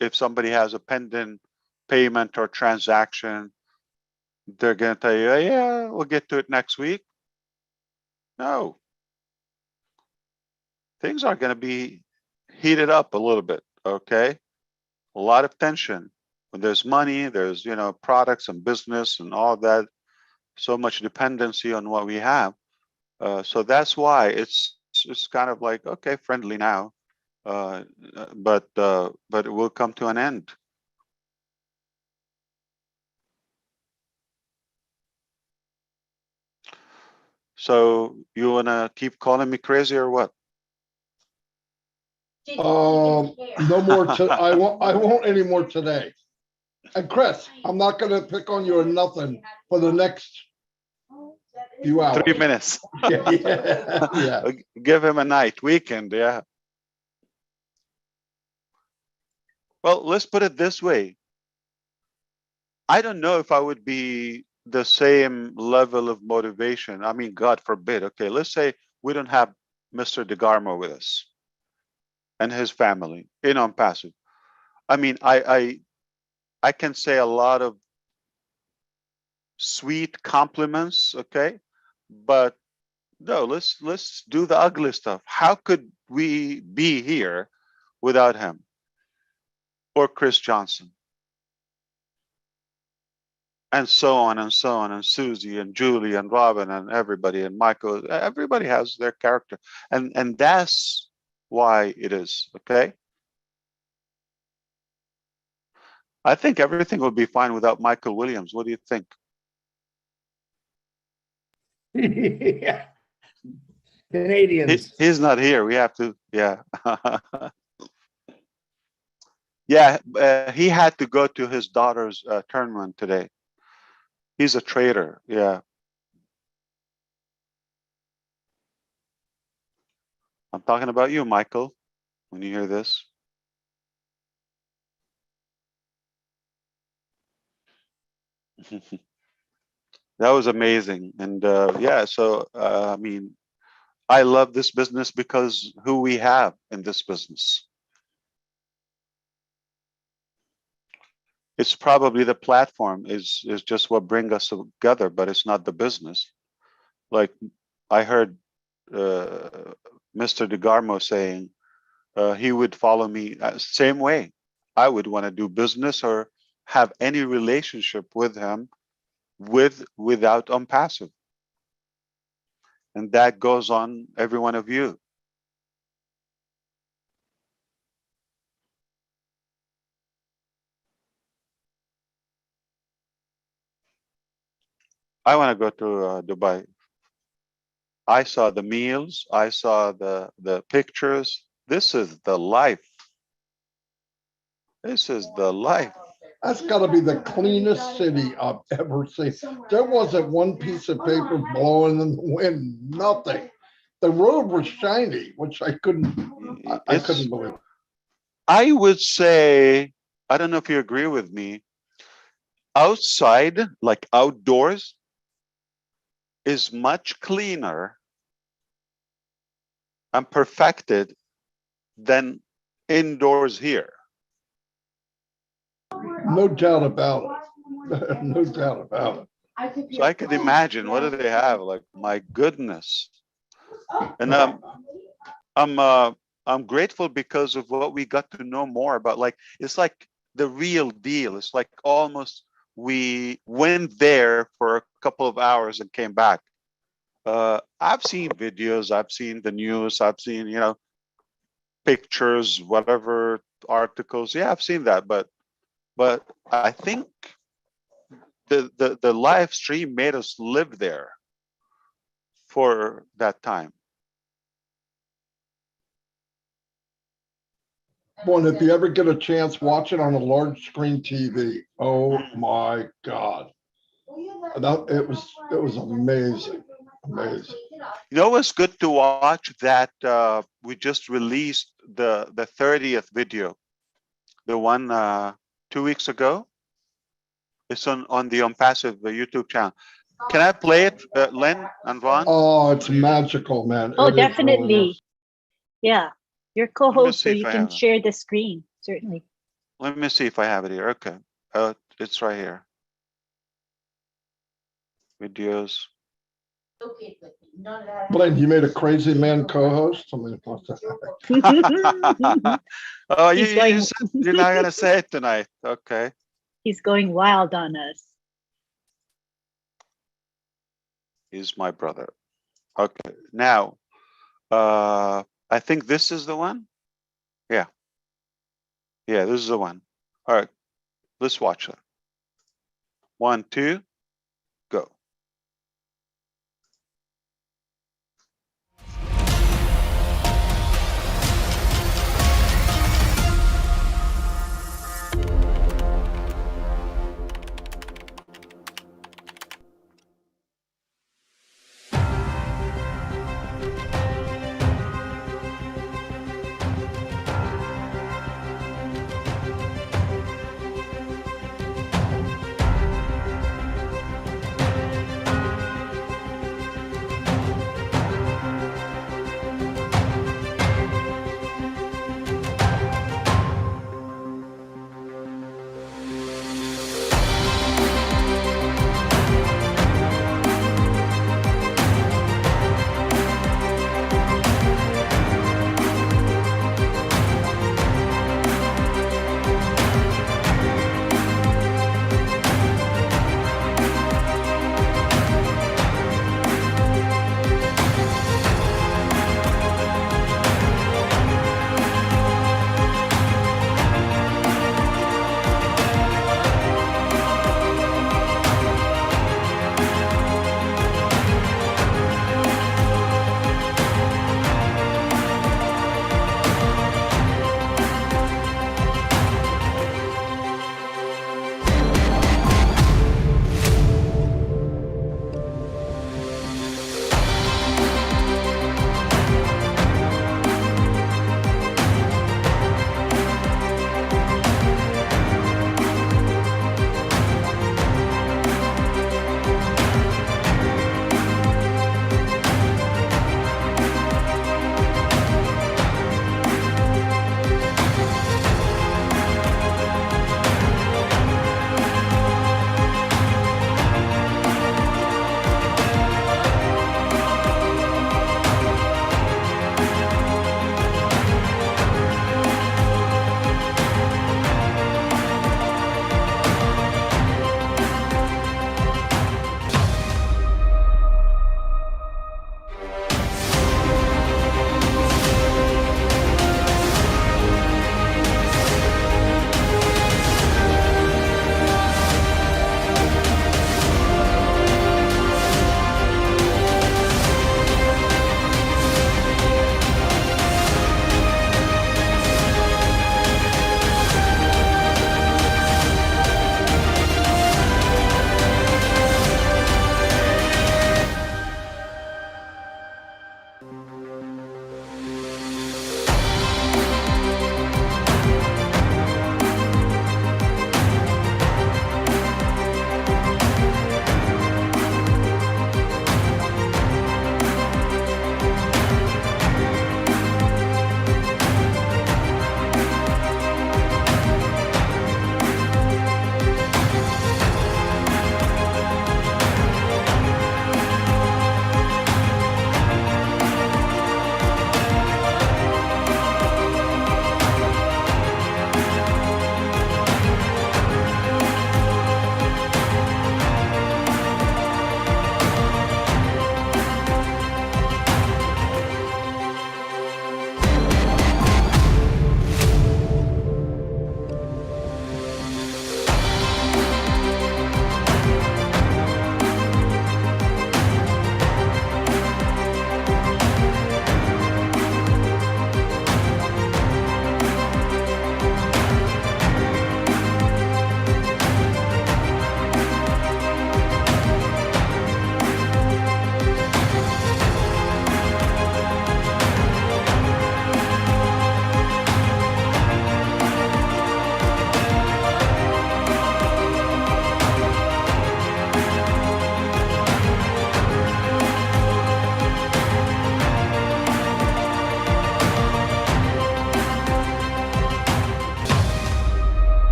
if somebody has a pending payment or transaction, they're going to tell you, yeah, we'll get to it next week. No. Things are going to be heated up a little bit, okay? A lot of tension. When there's money, there's, you know, products and business and all that, so much dependency on what we have. So that's why it's kind of like, okay, friendly now, but it will come to an end. So you wanna keep calling me crazy or what? No more. I won't anymore today. And Chris, I'm not going to pick on you or nothing for the next few hours. 3 minutes. Yeah. Give him a night, weekend, yeah. Well, let's put it this way. I don't know if I would be the same level of motivation. I mean, God forbid. Okay, let's say we don't have Mr. DeGarmo with us and his family in On Passive. I mean, I can say a lot of sweet compliments, okay, but no, let's do the ugly stuff. How could we be here without him or Chris Johnson? And so on and so on, and Susie and Julie and Robin and everybody and Michael. Everybody has their character, and that's why it is, okay. I think everything would be fine without Michael Williams. What do you think? Yeah. Canadians. He's not here. We have to, yeah. Yeah, he had to go to his daughter's tournament today. He's a trader, yeah. I'm talking about you, Michael, when you hear this. That was amazing. And yeah, so I mean, I love this business because who we have in this business. It's probably the platform is just what brings us together, but it's not the business. Like I heard Mr. DeGarmo saying he would follow me same way. I would want to do business or have any relationship with him without passive. And that goes on every one of you. I want to go to Dubai. I saw the meals. I saw the pictures. This is the life. This is the life. That's got to be the cleanest city I've ever seen. There wasn't one piece of paper blowing in the wind, nothing. The road was shiny, which I couldn't believe. I would say, I don't know if you agree with me, outside, like outdoors, is much cleaner and perfected than indoors here. No doubt about it. No doubt about it. So I could imagine, what do they have? Like, my goodness. And I'm grateful because of what we got to know more about. Like, it's like the real deal. It's like almost we went there for a couple of hours and came back. I've seen videos, I've seen the news, I've seen, you know, pictures, whatever, articles. Yeah, I've seen that, but I think the live stream made us live there for that time. Boy, if you ever get a chance, watch it on a large screen TV. Oh my God. It was amazing. Amazing. You know what's good to watch? That we just released the 30th video, the one 2 weeks ago. It's on the Passive YouTube channel. Can I play it, Lynn and Ron? Oh, it's magical, man. Oh, It really definitely. is. Yeah, you're co-host, so see if you I can have it. share the screen, certainly. Let me see if I have it here. Okay, it's right here. Videos. Blaine, you made a crazy man co-host? I mean, what the heck? Oh, He's going- you're not gonna say it tonight. Okay. He's going wild on us. He's my brother. Okay, now, I think this is the one. Yeah. Yeah, this is the one. All right, let's watch that. 1, 2, go.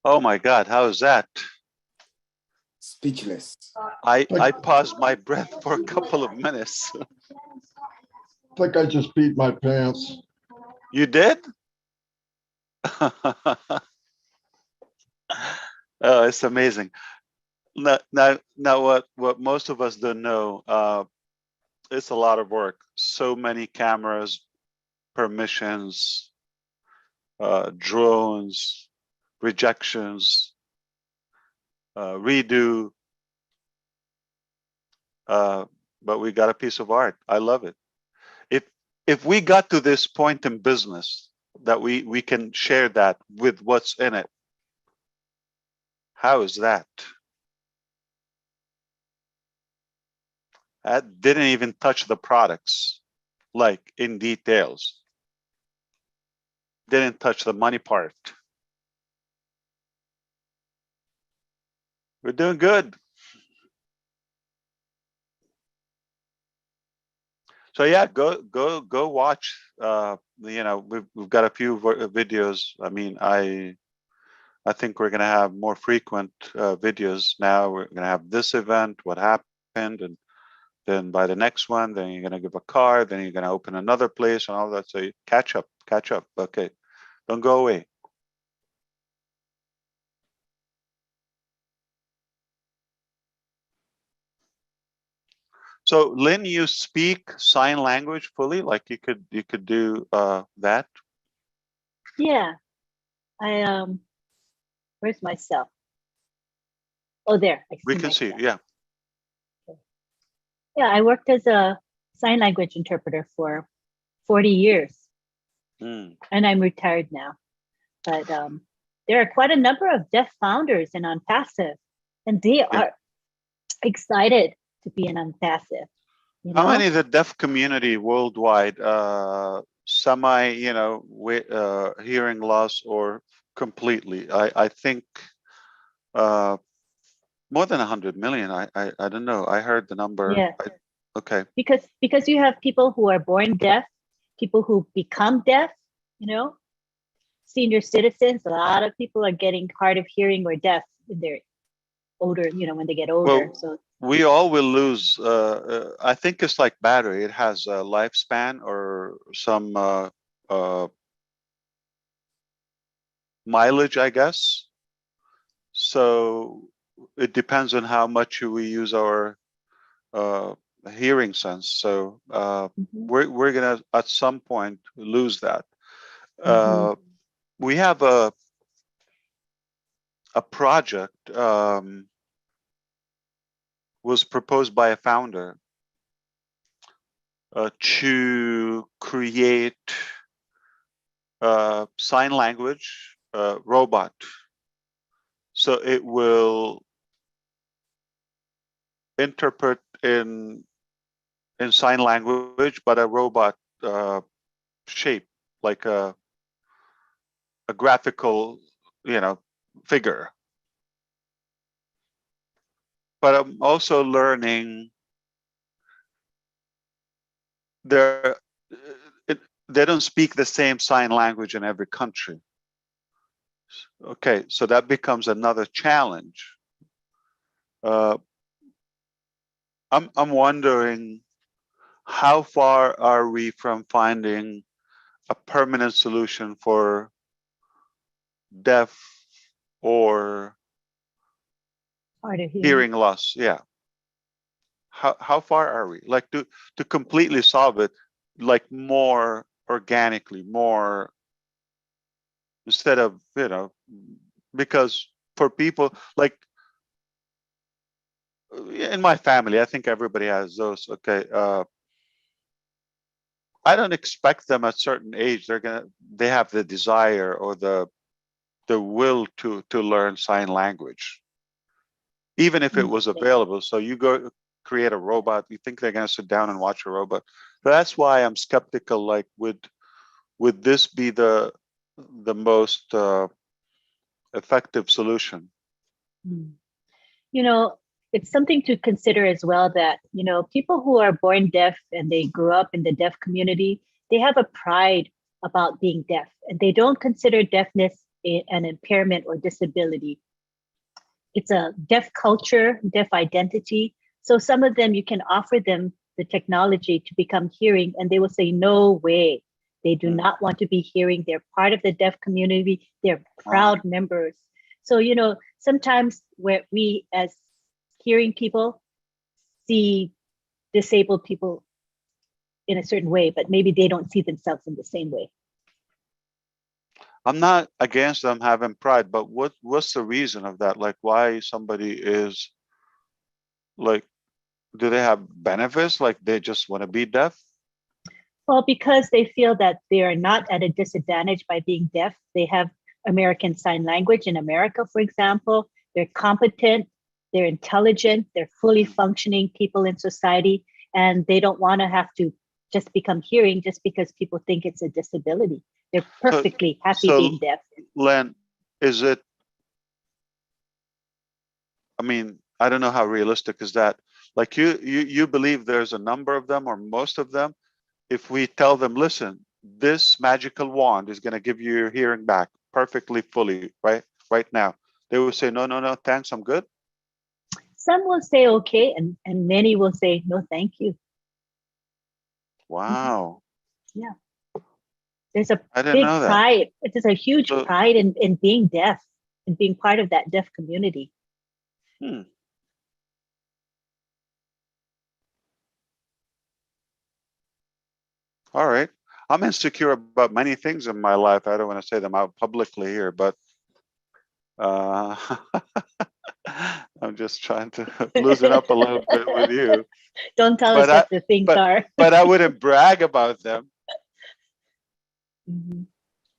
Oh my God, how is that? Speechless. I paused my breath for a couple of minutes. I think I just beat my pants. You did? Oh, it's amazing. Now, what most of us don't know, it's a lot of work. So many cameras, permissions, drones, rejections, redo. But we got a piece of art. I love it. If we got to this point in business that we can share that with what's in it, how is that? That didn't even touch the products, like in details. Didn't touch the money part. We're doing good. So yeah, go watch. You know, we've got a few videos. I mean, I think we're gonna have more frequent videos now. We're gonna have this event, what happened, and then by the next one, then you're gonna give a card, then you're gonna open another place and all that. So you catch up. Okay, don't go away. So Lynn, you speak sign language fully? Like you could do that? Yeah. Where's myself? Oh, there. We can see, yeah. Yeah, I worked as a sign language interpreter for 40 years. And I'm retired now. But there are quite a number of deaf founders in OnPassive, and they are excited to be in OnPassive. You know? How many of the deaf community worldwide, semi, you know, hearing loss or completely? I think more than 100 million. I don't know. I heard the number. Yeah. Okay. Because you have people who are born deaf, people who become deaf, you know, senior citizens. A lot of people are getting hard of hearing or deaf when they're older, you know, when they get older. Well, so we all will lose. I think it's like battery. It has a lifespan or some mileage, I guess. So it depends on how much we use our hearing sense. So we're gonna at some point lose that. We have a project was proposed by a founder to create sign language robot. So it will interpret in sign language, but a robot shape, like a graphical, you know, figure. But I'm also learning they don't speak the same sign language in every country. Okay, so that becomes another challenge. I'm wondering, how far are we from finding a permanent solution for deaf or hearing loss? Yeah. How far are we? Like to completely solve it, like more organically, more instead of, you know, because for people like in my family, I think everybody has those. Okay, I don't expect them at a certain age they have the desire or the will to learn sign language, even if it was available. So you go create a robot, you think they're going to sit down and watch a robot. But that's why I'm skeptical. Like, would this be the most effective solution? You know, it's something to consider as well that, you know, people who are born deaf and they grew up in the deaf community, they have a pride about being deaf, and they don't consider deafness an impairment or disability. It's a deaf culture, deaf identity. So some of them, you can offer them the technology to become hearing, and they will say, no way. They do not want to be hearing. They're part of the deaf community. They're proud members. So, you know, sometimes where we as hearing people see disabled people in a certain way, but maybe they don't see themselves in the same way. I'm not against them having pride, but what's the reason of that? Like, why somebody is like, do they have benefits? Like they just want to be deaf? Well, because they feel that they are not at a disadvantage by being deaf. They have American Sign Language in America, for example. They're competent, they're intelligent, they're fully functioning people in society, and they don't want to have to just become hearing just because people think it's a disability. They're perfectly happy being deaf. Len, is it, I mean, I don't know how realistic is that. Like you believe there's a number of them or most of them. If we tell them, listen, this magical wand is going to give you your hearing back perfectly, fully, right now, they will say, no, thanks, I'm good. Some will say okay, and many will say no, thank you. Wow. Yeah. There's a I didn't big know that. pride. There's a huge pride in being deaf and being part of that deaf community. All right. I'm insecure about many things in my life. I don't want to say them out publicly here, but I'm just trying to loosen up a little bit with you. Don't tell us what the things are. But I wouldn't brag about them.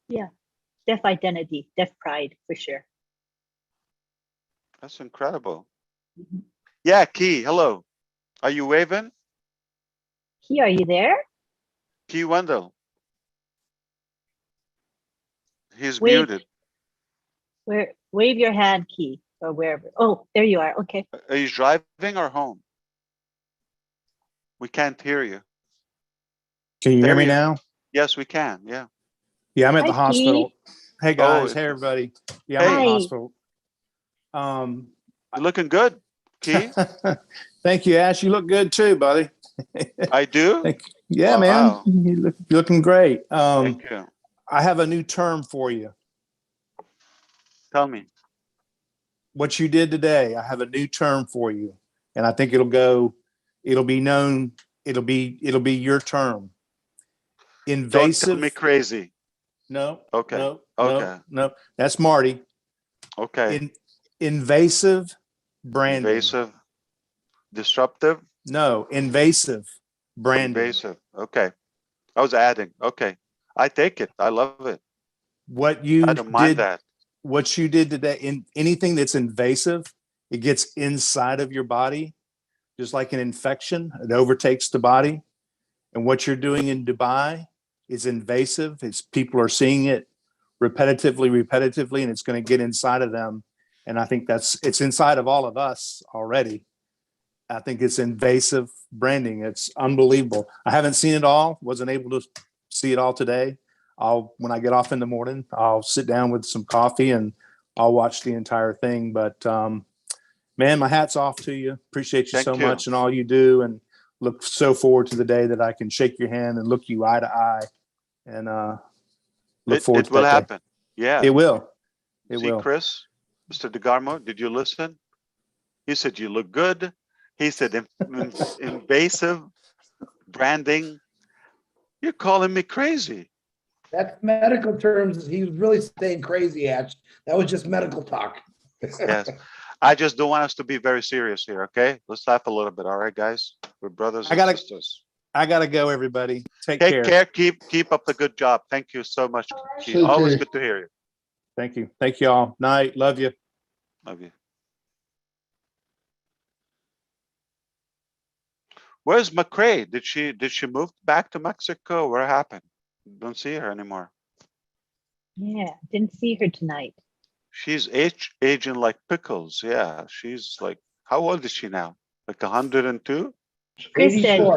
Yeah. Deaf identity, deaf pride, for sure. That's incredible. Yeah, Key, hello. Are you waving? Key, are you there? Key Wendell. He's muted. Wave your hand, Key, or wherever. Oh, there you are. Okay. Are you driving or home? We can't hear you. Can you hear me now? Yes, we can. Yeah. Yeah, I'm at the hospital. Key. Hey guys, hey everybody. Yeah, I'm at the hospital. You're looking good, Key. Thank you, Ash. You look good too, buddy. I do? Yeah, wow. Man. You're looking great. Thank you. I have a new term for you. Tell me. What you did today, I have a new term for you. And I think it'll be known, it'll be your term. Invasive. Don't tell me crazy. No. Okay. No. Okay. No. That's Marty. Okay. Invasive branding. Invasive. Disruptive. No. Invasive branding. Invasive. Okay. I was adding. Okay. I take it. I love it. I don't mind that. What you did today, in anything that's invasive, it gets inside of your body, just like an infection. It overtakes the body. And what you're doing in Dubai is invasive. People are seeing it repetitively, and it's going to get inside of them. And I think it's inside of all of us already. I think it's invasive branding. It's unbelievable. I haven't seen it all, wasn't able to see it all today. When I get off in the morning, I'll sit down with some coffee and I'll watch the entire thing. But man, my hat's off to you. Appreciate you so much and all you do, and look so forward to the day that I can shake your hand and look you eye to eye, and look forward to that. It will happen. Yeah, it will. See, Chris, Mr. DeGarmo, did you listen? He said you look good. He said invasive branding. You're calling me crazy. That's medical terms. He was really saying crazy, Ash. That was just medical talk. Yes. I just don't want us to be very serious here, okay? Let's laugh a little bit, all right, guys? We're brothers and sisters. I gotta go, everybody. Take care. Keep up the good job. Thank you so much. Always good to hear you. Thank you. Thank you all. Night. Love you. Love you. Where's McCrae? Did she move back to Mexico? What happened? Don't see her anymore. Yeah, didn't see her tonight. She's aging like pickles. Yeah, she's like, how old is she now? Like 102? Chris said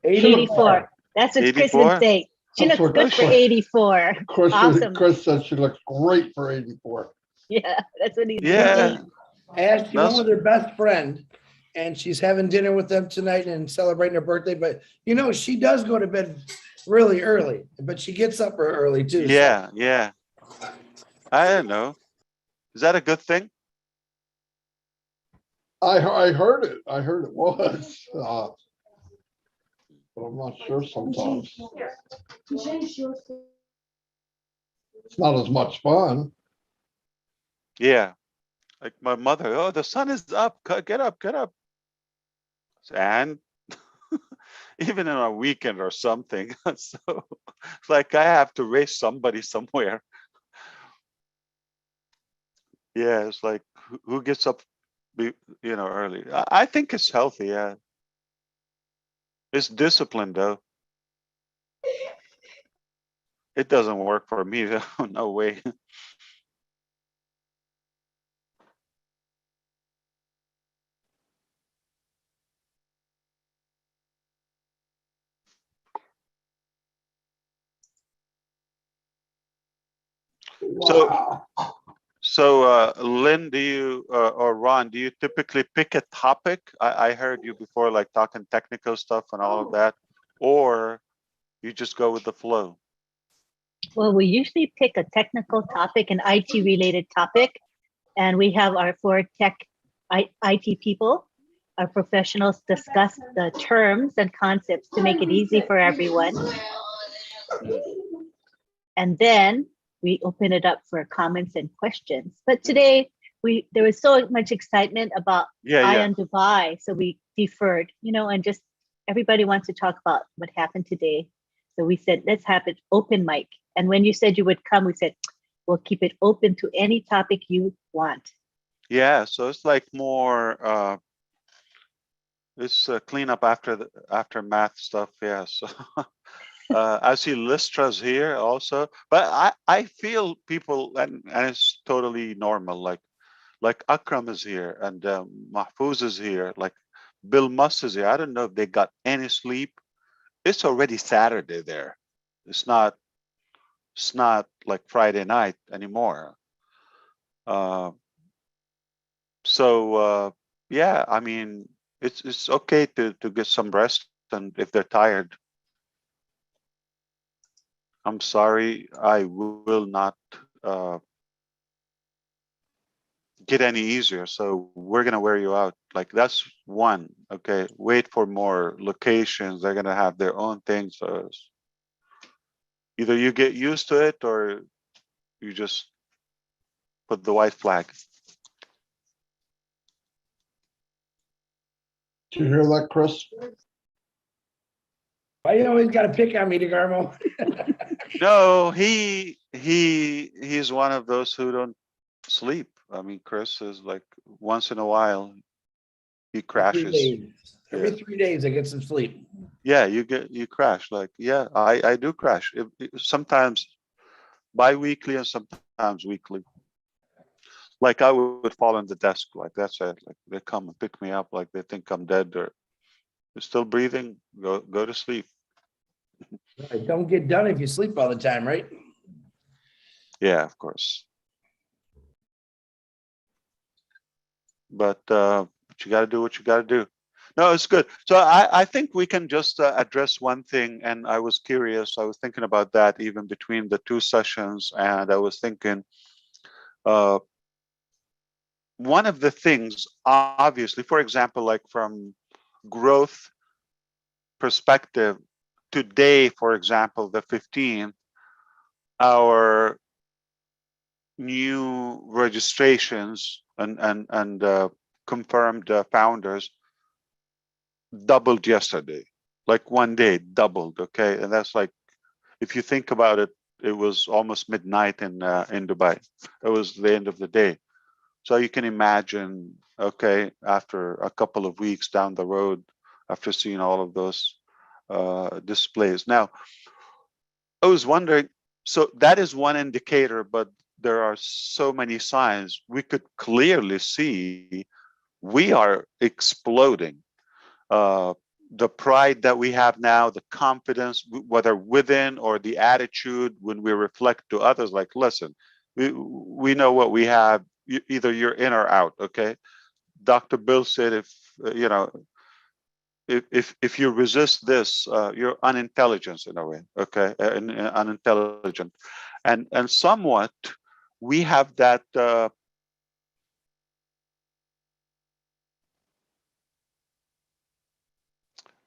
84. That's what Chris would say. She That's looks what good for 84. Awesome. Chris said she looks great for 84. Yeah, that's what he Yeah. I asked she went That's- with her best friend, and she's having dinner with them tonight and celebrating her birthday. But you know, she does go to bed really early, but she gets up early too. so- Yeah, yeah. I don't know. Is that a good thing? I heard it. I heard it was. But I'm not sure sometimes. It's not as much fun. Yeah. Like my mother, oh, the sun is up. Get up, get up. And even on a weekend or something. So it's like I have to raise somebody somewhere. Yeah, it's like who gets up, early. I think it's healthy. Yeah, it's discipline though. It doesn't work for me though. No way. Wow. So, Lynn, do you or Ron, do you typically pick a topic? I heard you before, like talking technical stuff and all of that, or you just go with the flow? Well, we usually pick a technical topic, an IT related topic, and we have our 4 tech IT people, our professionals discuss the terms and concepts to make it easy for everyone. And then we open it up for comments and questions. But today there was so much excitement about Ion Dubai, so we deferred, and just everybody wants to talk about what happened today. So we said, let's have it open mic. And when you said you would come, we said, we'll keep it open to any topic you want. Yeah, so it's like more it's cleanup after math stuff. Yeah, so I see Listra's here also, but I feel people, and it's totally normal, like Akram is here and Mahfouz is here, like Bill Muss is here. I don't know if they got any sleep. It's already Saturday there. It's not like Friday night anymore. So yeah, I mean, it's okay to get some rest, and if they're tired, I'm sorry, I will not get any easier. So we're gonna wear you out. Like that's one. Okay, wait for more locations. They're gonna have their own things. So either you get used to it or you just put the white flag. Did you hear that, Chris? Why you always got to pick on me, DeGarmo? No, he's one of those who don't sleep. I mean, Chris is like once in a while he crashes. Every 3 days I get some sleep. Yeah, you crash. Like, yeah, I do crash. Sometimes bi-weekly and sometimes weekly. Like I would fall on the desk, like that's it. Like they come and pick me up, like they think I'm dead or you're still breathing. Go to sleep. Right, don't get done if you sleep all the time, right? Yeah, of course. But you got to do what you got to do. No, it's good. So I think we can just address one thing. And I was curious. I was thinking about that even between the 2 sessions. And I was thinking one of the things, obviously, for example, like from growth perspective, today, for example, the 15th, our new registrations and confirmed founders doubled yesterday, like one day doubled. Okay, and that's like, if you think about it, it was almost midnight in Dubai. It was the end of the day. So you can imagine, okay, after a couple of weeks down the road, after seeing all of those displays. Now, I was wondering, so that is one indicator, but there are so many signs. We could clearly see we are exploding. the pride that we have now, the confidence, whether within or the attitude when we reflect to others, like, listen, we know what we have, either you're in or out, okay? Dr. Bill said, if, you know, if you resist this, you're unintelligent in a way, okay? Unintelligent. And somewhat, we have that,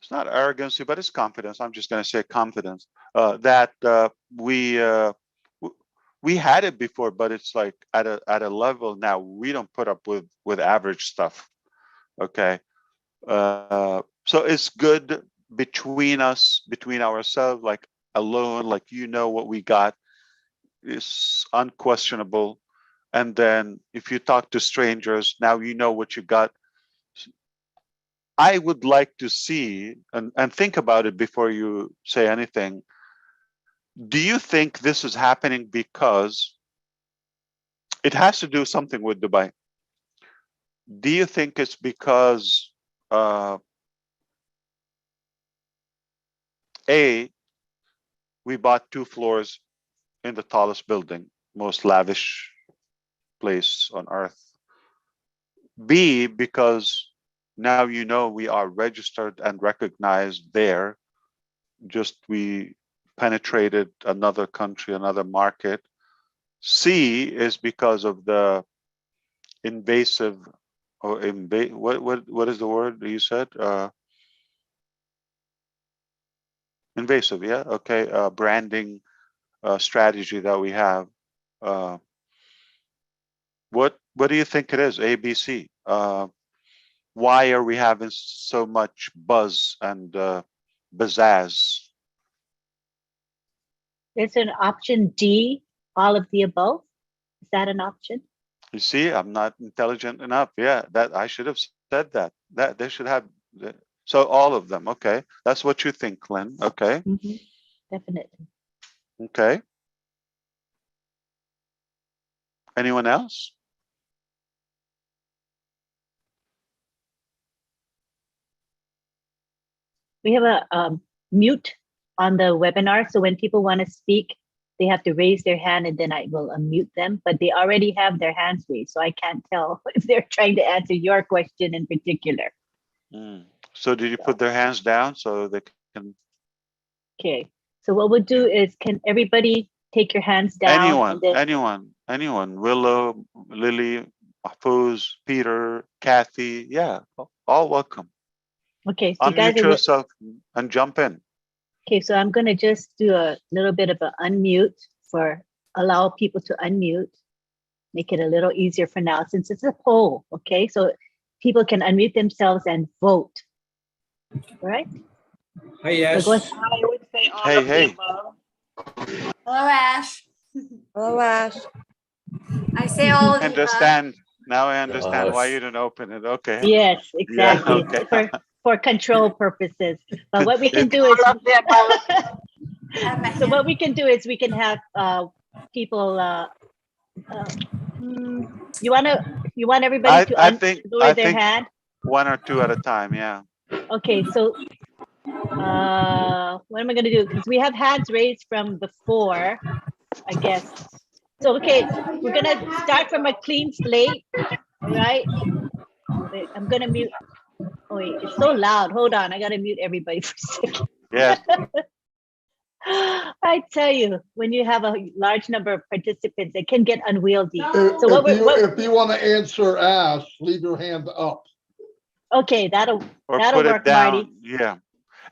it's not arrogancy, but it's confidence. I'm just going to say confidence, that we had it before, but it's like at a level now we don't put up with average stuff. Okay, so it's good between us, between ourselves, like alone, like, you know, what we got is unquestionable. And then if you talk to strangers, now you know what you got. I would like to see, and think about it before you say anything. Do you think this is happening because it has to do something with Dubai? Do you think it's because A, we bought 2 floors in the tallest building, most lavish place on earth? B, because now you know we are registered and recognized there. Just we penetrated another country, another market. C is because of the invasive, or what is the word you said? Invasive, yeah, okay. Branding strategy that we have. What do you think it is? A, B, C. Why are we having so much buzz and pizzazz? Is an option D, all of the above? Is that an option? You see, I'm not intelligent enough. Yeah, that I should have said that. That they should have. So all of them. Okay, that's what you think, Lynn. Okay. Mm-hmm. Definitely. Okay. Anyone else? We have a mute on the webinar. So when people want to speak, they have to raise their hand and then I will unmute them, but they already have their hands raised. So I can't tell if they're trying to answer your question in particular. So did you put their hands down so they can? Okay. So what we'll do is, can everybody take your hands down? Anyone. Willow, Lily, Mahfouz, Peter, Kathy. Yeah, all welcome. Okay. So unmute yourself and jump in. Okay, so I'm going to just do a little bit of an unmute for allow people to unmute, make it a little easier for now since it's a poll. Okay, so people can unmute themselves and vote. All right. Hi, yes. So I would say all Hey, of hey. the above. Hello, Ash. Hello, Ash. I say all of the Understand. Now I understand why you didn't open it. Okay. yes, exactly. Yeah, okay. For control purposes. But what we can do is so what we can do is we can have people you want everybody to lower their hand? 1 or 2 at a time, yeah. Okay, so what am I gonna do? Because we have hands raised from before, I guess. So okay, we're gonna start from a clean slate. All right. Wait, I'm gonna mute. Oh wait, it's so loud. Hold on, I gotta mute everybody for a second. Yes. I tell you, when you have a large number of participants, it can get unwieldy. If you want to answer Ash, leave your hand up. Okay, that'll put work, it down. Marty. Yeah.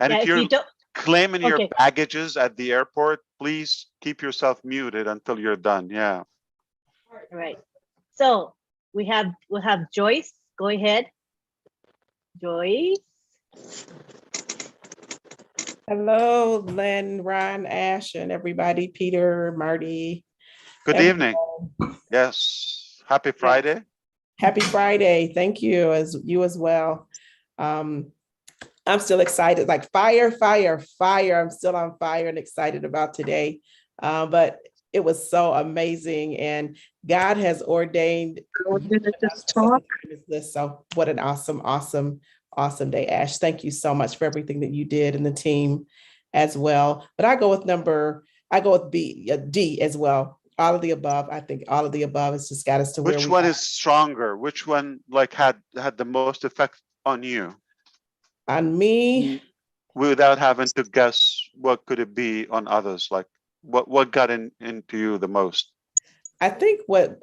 And Yeah, if you're claiming your okay. baggages at the airport, please keep yourself muted until you're done. Yeah. All right. So we'll have Joyce. Go ahead. Joyce. Hello, Lynn, Ron, Ash, and everybody, Peter, Marty. Good evening. Yes. Happy Friday. Happy Friday. Thank you, as well. I'm still excited, like fire. I'm still on fire and excited about today. But it was so amazing, and God has ordained. Just talk. So what an awesome awesome day, Ash. Thank you so much for everything that you did and the team as well. But I go with D as well. All of the above. I think all of the above has just got us to where Which we one are. is stronger? Which one like had the most effect on you? On me, without having to guess, what could it be on others? Like what got into you the most? I think what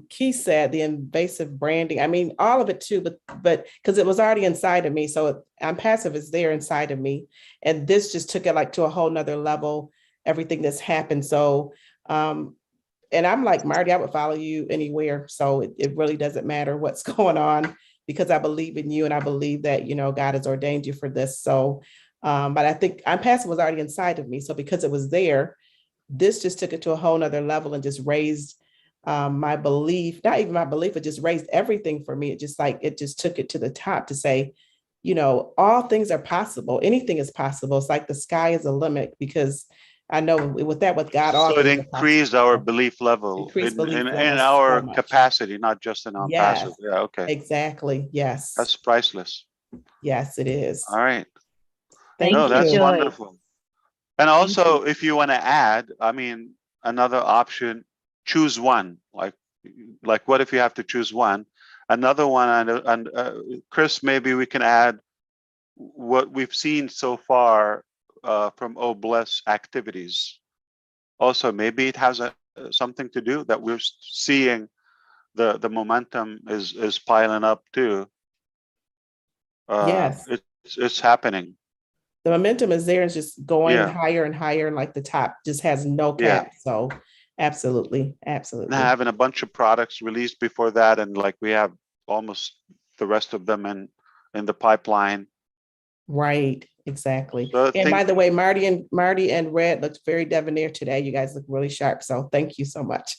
Keith said, the invasive branding, I mean, all of it too, but because it was already inside of me. So I'm passive is there inside of me. And this just took it like to a whole nother level, everything that's happened. So, and I'm like, Marty, I would follow you anywhere. So it really doesn't matter what's going on because I believe in you and I believe that, you know, God has ordained you for this. So, but I think I'm passive was already inside of me. So because it was there, this just took it to a whole nother level and just raised my belief, not even my belief, it just raised everything for me. It just took it to the top to say, you know, all things are possible. Anything is possible. It's like the sky is a limit because I know with God, all So it things are increased possible. our belief level in our so much. capacity, not just in our passive. Yes, Yeah, okay. exactly. Yes. That's priceless. Yes, it is. All right. Thank No, you. that's Joy. wonderful. And also, if you want to add, I mean, another option, choose one. Like what if you have to choose one? Another one, and Chris, maybe we can add what we've seen so far from Bless activities. Also, maybe it has something to do that we're seeing the momentum is piling up too. Yes, it's happening. the momentum is there. It's just going Yeah. higher and higher, and like the top just has no cap. So absolutely, absolutely. Having a bunch of products released before that, and like we have almost the rest of them in the pipeline. Right, exactly. So And by the way, Marty and Red looked very debonair today. You guys look really sharp. So thank you so much.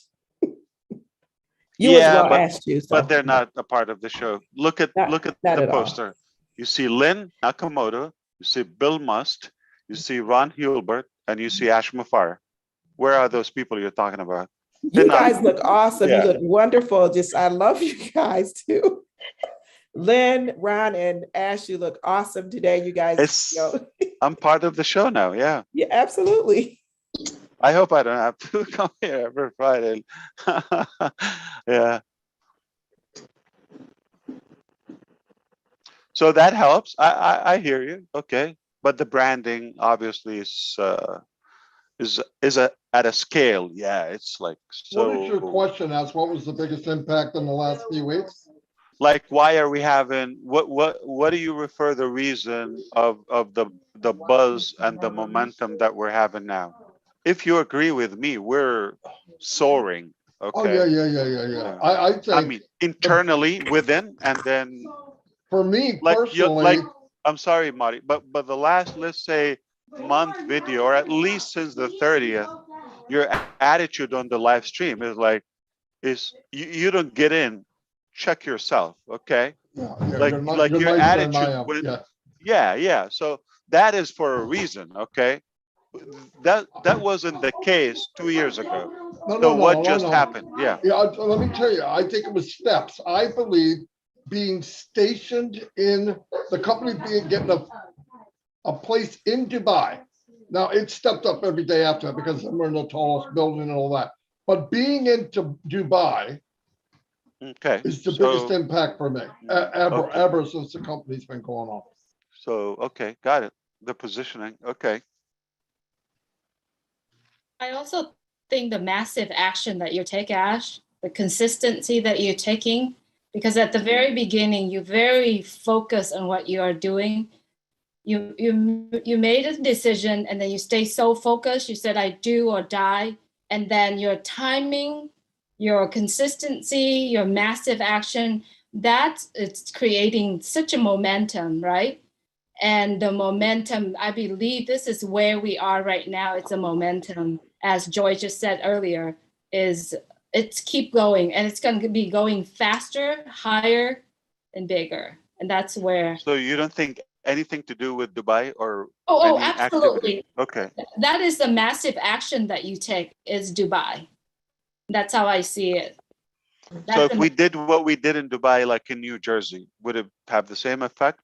You as well, Ash too. So. But they're not a part of the show. Look at Not the at all. poster. You see Lynn Nakamoto, you see Bill Must, you see Ron Hulbert, and you see Ash Mafar. Where are those people you're talking about? You guys look awesome. Yeah. You look wonderful. I love you guys too. Lynn, Ron, and Ash, you look awesome today. You guys, I'm part of the show now. Yeah. Yeah, absolutely. I hope I don't have to come here every Friday. Yeah. So that helps. I hear you. Okay. But the branding obviously is at a scale. Yeah. It's like so. What is your question as what was the biggest impact in the last few weeks? Like, why are we having what do you refer the reason of the buzz and the momentum that we're having now? If you agree with me, we're soaring. Okay. Oh yeah. I think. I mean, internally within, and then. For me personally, I'm sorry, Marty, but the last, let's say, month video, or at least since the 30th, your attitude on the live stream is you don't get in. Check yourself, okay? Like your attitude when. Yeah. So that is for a reason, okay? That wasn't the case 2 years ago. What just happened? Yeah. Let me tell you, I think it was steps. I believe being stationed in the company getting a place in Dubai. Now it stepped up every day after that because we're in the tallest building and all that. But being into Dubai is the biggest impact for me ever since the company's been going on. So okay, got it. The positioning, okay. I also think the massive action that you take, Ash, the consistency that you're taking, because at the very beginning, you're very focused on what you are doing. You made a decision and then you stay so focused. You said, I do or die. And then your timing, your consistency, your massive action, it's creating such a momentum, right? And the momentum, I believe this is where we are right now. It's a momentum, as Joy just said earlier, it's keep going, and it's going to be going faster, higher, and bigger. And that's where. So you don't think anything to do with Dubai or Oh, any absolutely. activity? Okay. That is the massive action that you take is Dubai. That's how I see it. So if we did what we did in Dubai, like in New Jersey, would it have the same effect?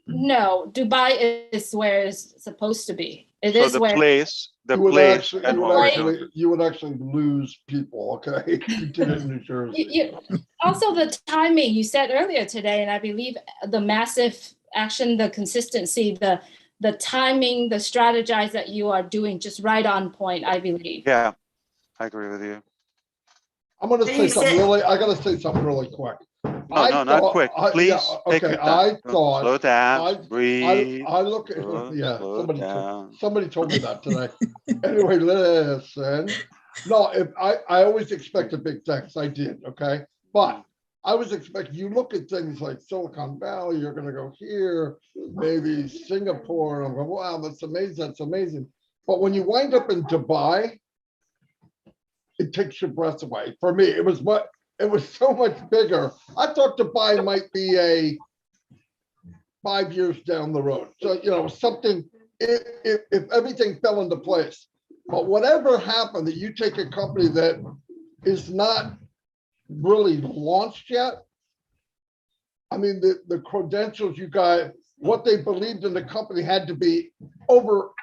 No, Dubai is where it's supposed to be. It So is the where place, You would actually, and what we're doing. you would actually lose people, okay? You did it in New Jersey. Also the timing you said earlier today, and I believe the massive action, the consistency, the timing, the strategize that you are doing just right on point, I believe. Yeah, I agree with you. I'm gonna say something really, I gotta say something really quick. No, not quick. Please take your time. I thought. Slow down, breathe. I look at, yeah, somebody told me that today. Anyway, listen. No, if I always expected big things. I did, okay? But I was expecting, you look at things like Silicon Valley, you're gonna go here, maybe Singapore, and I'm going, wow, that's amazing, that's amazing. But when you wind up in Dubai, it takes your breath away. For me, it was so much bigger. I thought Dubai might be a 5 years down the road. So, you know, something, if everything fell into place. But whatever happened, that you take a company that is not really launched yet. I mean, the credentials you got, what they believed in the company had to be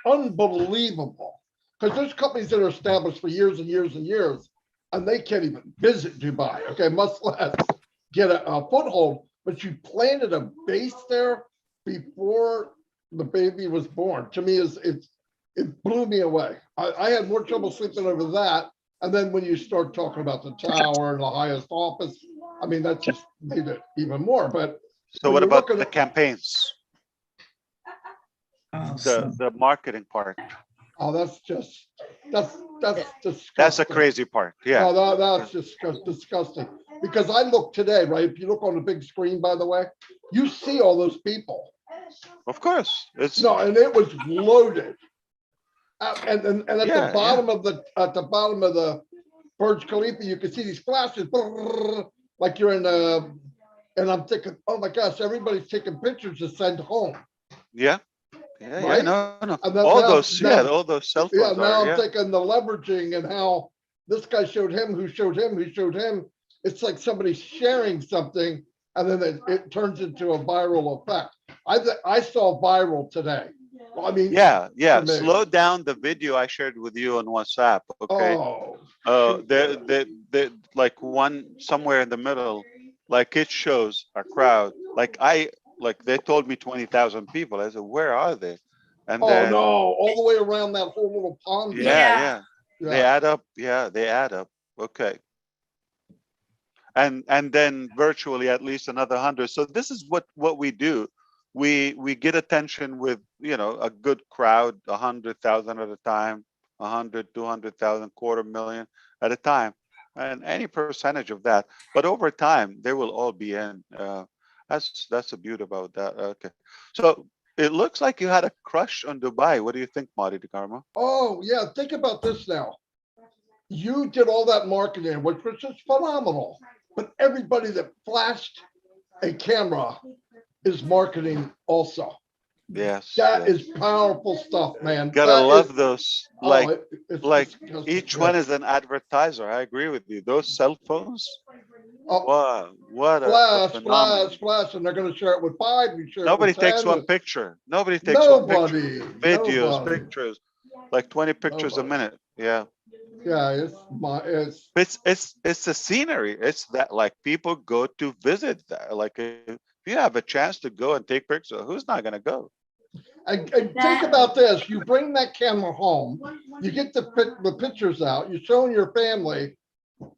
unbelievable. Because there's companies that are established for years and years and years, and they can't even visit Dubai, okay, much less get a foothold. But you planted a base there before the baby was born. To me, it blew me away. I had more trouble sleeping over that. And then when you start talking about the tower and the highest office, I mean, that just made it even more. But so what about the campaigns? The marketing part. Oh, that's disgusting. That's a crazy part. Yeah. No, that's just disgusting. Because I look today, right? If you look on the big screen, by the way, you see all those people. Of course. And it was loaded. And at the bottom of the Burj Khalifa, you can see these flashes, like you're in and I'm thinking, oh my gosh, everybody's taking pictures to send home. Yeah. Right? No. All those cell phones. Yeah, now I'm thinking the leveraging and how this guy showed him, who showed him, who showed him. It's like somebody sharing something, and then it turns into a viral effect. I saw viral today. Well, I mean, yeah. Slow down the video I shared with you on WhatsApp. Okay. They like one somewhere in the middle, like it shows a crowd. Like they told me 20,000 people. I said, where are they? And then, no, all the way around that whole little pond. Yeah. They add up. Yeah, they add up. Okay. And then virtually at least another 100. So this is what we do. We get attention with, you know, a good crowd, 100,000 at a time, 100, 200,000, 250,000 at a time, and any percentage of that. But over time, they will all be in. That's the beauty about that. Okay, so it looks like you had a crush on Dubai. What do you think, Marty DeCarmo? Oh yeah, think about this now. You did all that marketing, which was just phenomenal. But everybody that flashed a camera is marketing also. Yes. That is powerful stuff, man. Gotta love those. Like each one is is an advertiser. I agree with you. Those cell phones. Oh, what a phenomenon. Flash, and they're going to share it with 5. Nobody takes one picture. Nobody takes one picture. Videos, pictures, like 20 pictures a minute. Yeah. Yeah, it's the scenery. It's that, like, people go to visit that. Like, if you have a chance to go and take pictures, who's not going to go? And think about this. You bring that camera home, you get the pictures out, you're showing your family.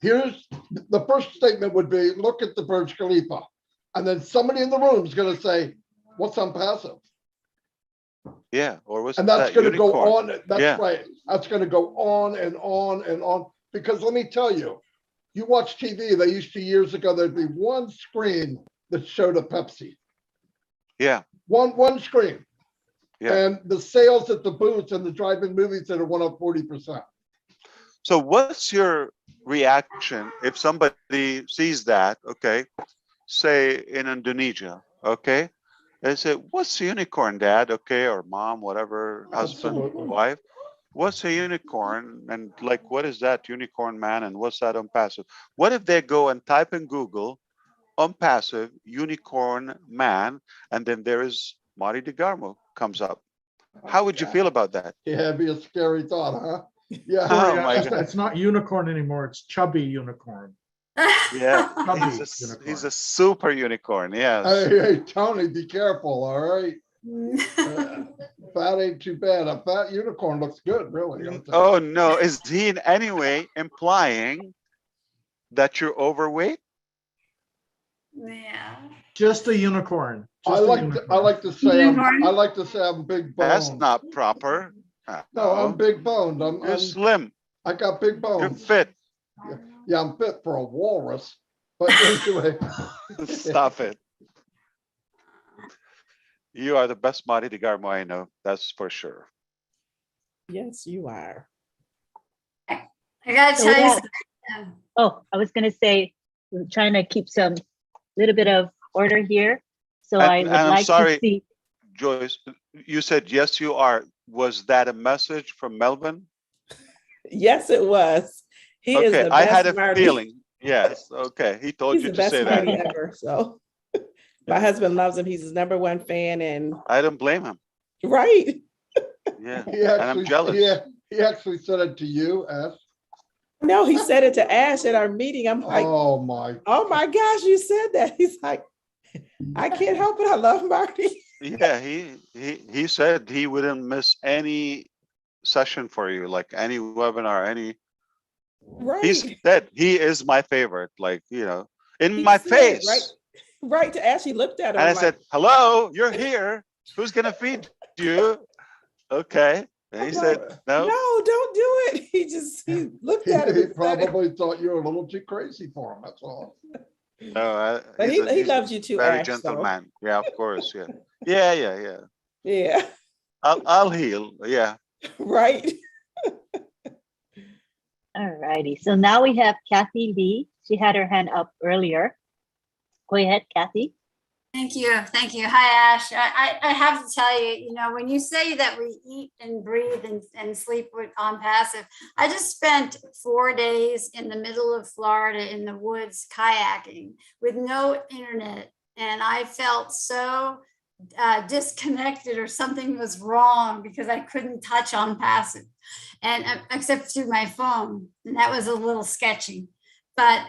Here's the first statement would be, look at the Burj Khalifa. And then somebody in the room is going to say, what's unpassive? Yeah, or what's and that's going to go on. That's right. That's going to go on and on and on. Because let me tell you, you watch TV, they used to years ago, there'd be one screen that showed a Pepsi. Yeah. One screen. Yeah. And the sales at the booths and the drive-in movie theater went up 40%. So what's your reaction if somebody sees that, okay, say in Indonesia, okay? They say, what's a unicorn, Dad? Okay, or Mom, whatever, husband, wife. What's a unicorn? And like, what is that unicorn man? And what's that unpassive? What if they go and type in Google, unpassive unicorn man, and then there is Marty DeGarmo comes up. How would you feel about that? Yeah, it'd be a scary thought, huh? Yeah. Oh my it's, God. it's not unicorn anymore. It's chubby unicorn. Yeah, Chubby he's a super unicorn. Yes. Hey, Tony, be careful, all right? Fat ain't too bad. A fat unicorn looks good, really. Oh no, is he in any way implying that you're overweight? Yeah. Just a unicorn. I like to say I'm big boned. That's not proper. No, I'm big boned. You're slim. I got big bones. You're fit. Yeah, I'm fit for a walrus. But anyway. Stop it. You are the best Marty DeGarmo I know. That's for sure. Yes, you are. I gotta tell you something. Oh, I was gonna say, we're trying to keep some little bit of order here. So I would I'm like sorry, to see. Joyce, you said, yes, you are. Was that a message from Melvin? Yes, it was. He is Okay, the I best had a Marty. feeling. Yes, okay. He told He's you the to best say Marty that. ever. So my husband loves him. He's his #1 fan, and I don't blame him. right. Yeah, He actually, and I'm jealous. He actually said it to you, Ash. No, he said it to Ash at our meeting. I'm like, oh my gosh, you said that. He's like, I can't help it. I love Marty. Yeah, he said he wouldn't miss any session for you, like any webinar, any. Right. He said he is my favorite, like, you know, in He my said, face. right to Ash. He looked at him. And I like, said, hello, you're here. Who's gonna feed you? Okay. And he said, no. no, don't do it. He looked at him. He and said it. probably thought you were a little too crazy for him. That's all. No, But he's he a loves you too, very Ash. gentle So. man. Yeah, of course. Yeah. Yeah. Yeah. I'll heal. Yeah. Right. All righty. So now we have Kathy Lee. She had her hand up earlier. Go ahead, Kathy. Thank you. Thank you. Hi, Ash. I have to tell you, you know, when you say that we eat and breathe and sleep on passive, I just spent 4 days in the middle of Florida in the woods kayaking with no internet. And I felt so disconnected, or something was wrong because I couldn't touch on passive, and except through my phone. And that was a little sketchy. But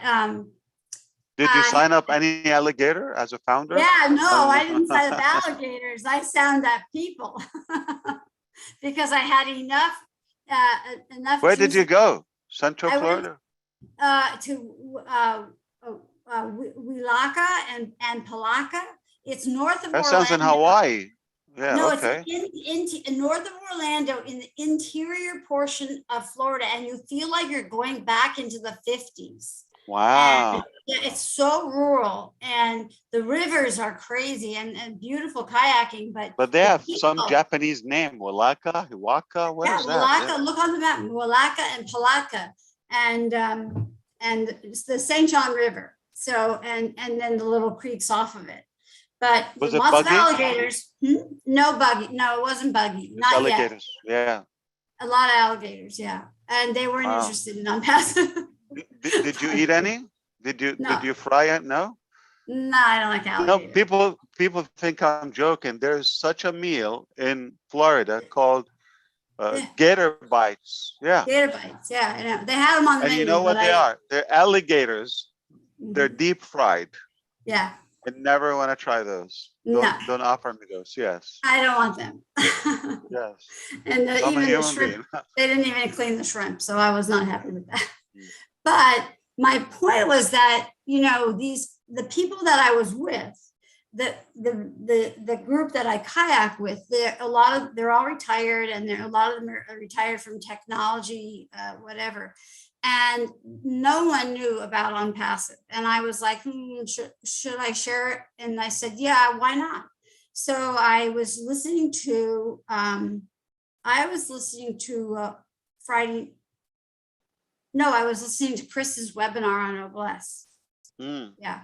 did you sign up any alligator as a founder? Yeah, no, I didn't sign up alligators. I signed up people because I had enough. Where did you go? Central Florida? To Wilaka and Palaka. It's north of That Orlando. sounds in Hawaii. Yeah, No, okay. it's in north of Orlando, in the interior portion of Florida, and you feel like you're going back into the 50s. Wow. And, yeah, it's so rural, and the rivers are crazy and beautiful kayaking. But they have some Japanese name, Walaka, Hiwaka. What is that? Walaka. Yeah. Look on the map, Walaka and Palaka, and it's the St. John River. So and then the little creeks off of it. But Was it lots buggy? of alligators. No buggy. No, it wasn't buggy. Not alligators. yet. Yeah. A lot of alligators. Yeah, and they weren't interested in passive. Did you eat any? Did you fry it? No. No, I don't like alligators. No, people think I'm joking. There's such a meal in Florida called gator bites. Yeah. Gator bites. Yeah, I know. They had them on the And menu. you know what they are? They're alligators. They're deep fried. Yeah. I never want to try those. Don't offer me those. Yes. I don't want them. Yes. And I'm a even the human shrimp, being. they didn't even clean the shrimp, so I was not happy with that. But my point was that, you know, the people that I was with, the group that I kayak with, they're all retired, and a lot of them are retired from technology, whatever. And no one knew about OnPassive. And I was like, should I share it? And I said, yeah, why not? So I was listening to I was listening to Chris's webinar on Noblesse. Yeah.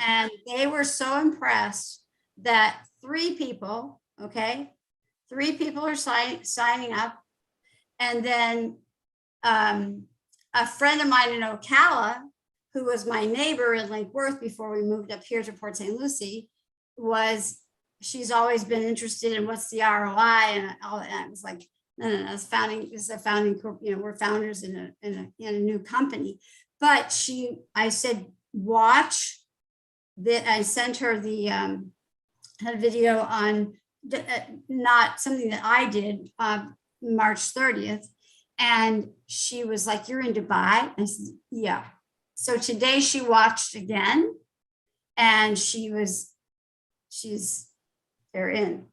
And they were so impressed that 3 people are signing up. And then a friend of mine in Ocala, who was my neighbor in Lake Worth before we moved up here to Port St. Lucie, was she's always been interested in what's the ROI and all that. And I was like, no, it's a founding, we're founders in a new company. But I said, watch that. I sent her the had a video on not something that I did March 30th. And she was like, you're in Dubai? I said, yeah. So today she watched again and they're in.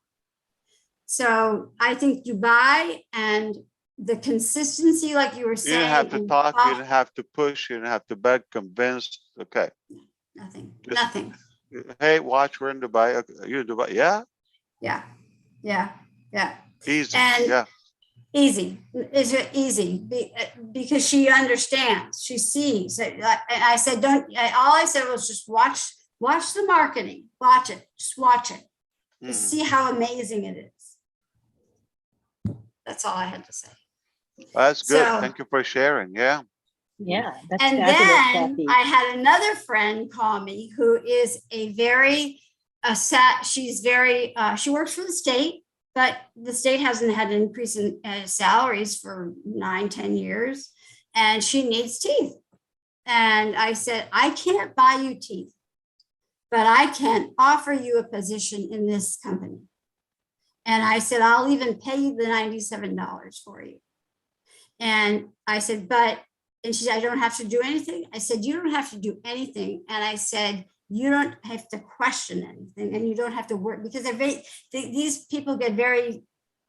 So I think Dubai and the consistency, like you were saying. You didn't have to talk, you didn't have to push, you didn't have to beg, convince. Okay. Nothing. Hey, watch, we're in Dubai. Okay. You're in Dubai, yeah? Yeah. Easy, and Easy. Is it easy? Because she understands, she sees. And I said, all I said was just watch the marketing. Watch it. Just watch it. Just see how amazing it is. That's all I had to say. That's good. So, thank you for sharing. Yeah. Yeah. That's and fabulous, then Kathy. I had another friend call me who is a very she's very she works for the state, but the state hasn't had an increase in salaries for 9-10 years, and she needs teeth. And I said, I can't buy you teeth, but I can offer you a position in this company. And I said, I'll even pay you the $97 for you. And I said, and she said, I don't have to do anything. I said, you don't have to do anything. And I said, you don't have to question anything, and you don't have to work, because these people get very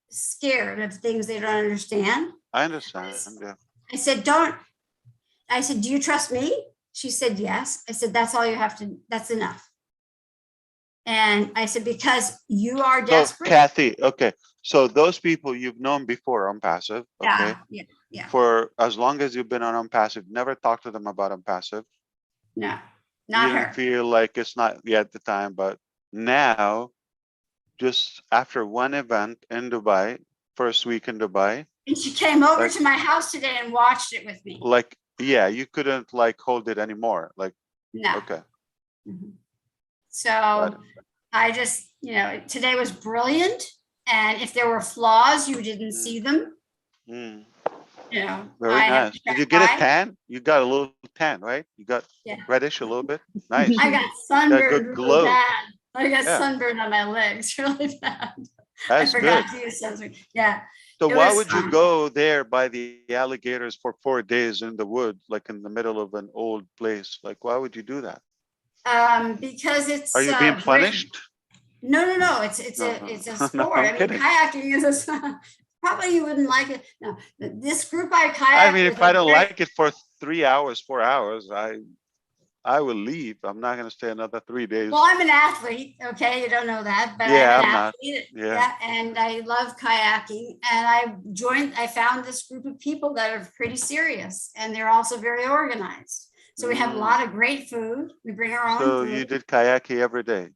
scared of things they don't understand. I understand. Yeah. I said, do you trust me? She said, yes. I said, that's all you have to, that's enough. And I said, because you are desperate. So, Kathy, okay. So those people you've known before on Passive, okay? Yeah. For as long as you've been on Passive, never talked to them about Passive. No, not you her. Didn't feel like it's not yet the time, but now, just after one event in Dubai, first week in Dubai. And she came over to my house today and watched it with me. Like, yeah, you couldn't like hold it anymore. Like, no. Okay. So I just, today was brilliant. And if there were flaws, you didn't see them. Very nice. Did you get a tan? You got a little tan, right? You got reddish a little bit. Nice. I got sunburned really bad. I got Yeah. sunburned on my legs really bad. That's I forgot good. to use sunscreen. Yeah. So It why was would you fun. go there by the alligators for 4 days in the wood, like in the middle of an old place? Like, why would you do that? Because it's. Are you being great. punished? No. It's a sport. No, I'm kidding. Kayaking is probably you wouldn't like it. No, this group I kayak. I mean, if I don't like it for 3 hours, 4 hours, I will leave. I'm not going to stay another 3 days. Well, I'm an athlete. Okay, you don't know that, but Yeah, I'm an I'm not. athlete. Yeah. And I love kayaking. And I found this group of people that are pretty serious, and they're also very organized. So we have a lot of great food. We bring our own So food. you did kayaking every day.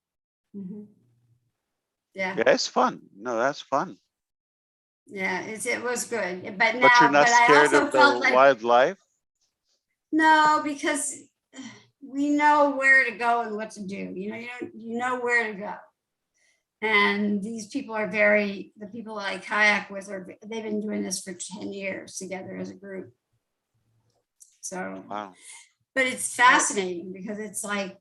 Yeah. Yeah, it's fun. No, that's fun. Yeah, it was good. But now, But you're not I scared also of felt the like wildlife? no, because we know where to go and what to do. You know where to go. And these people are the people that I kayak with they've been doing this for 10 years together as a group. So, Wow. but it's fascinating because it's like,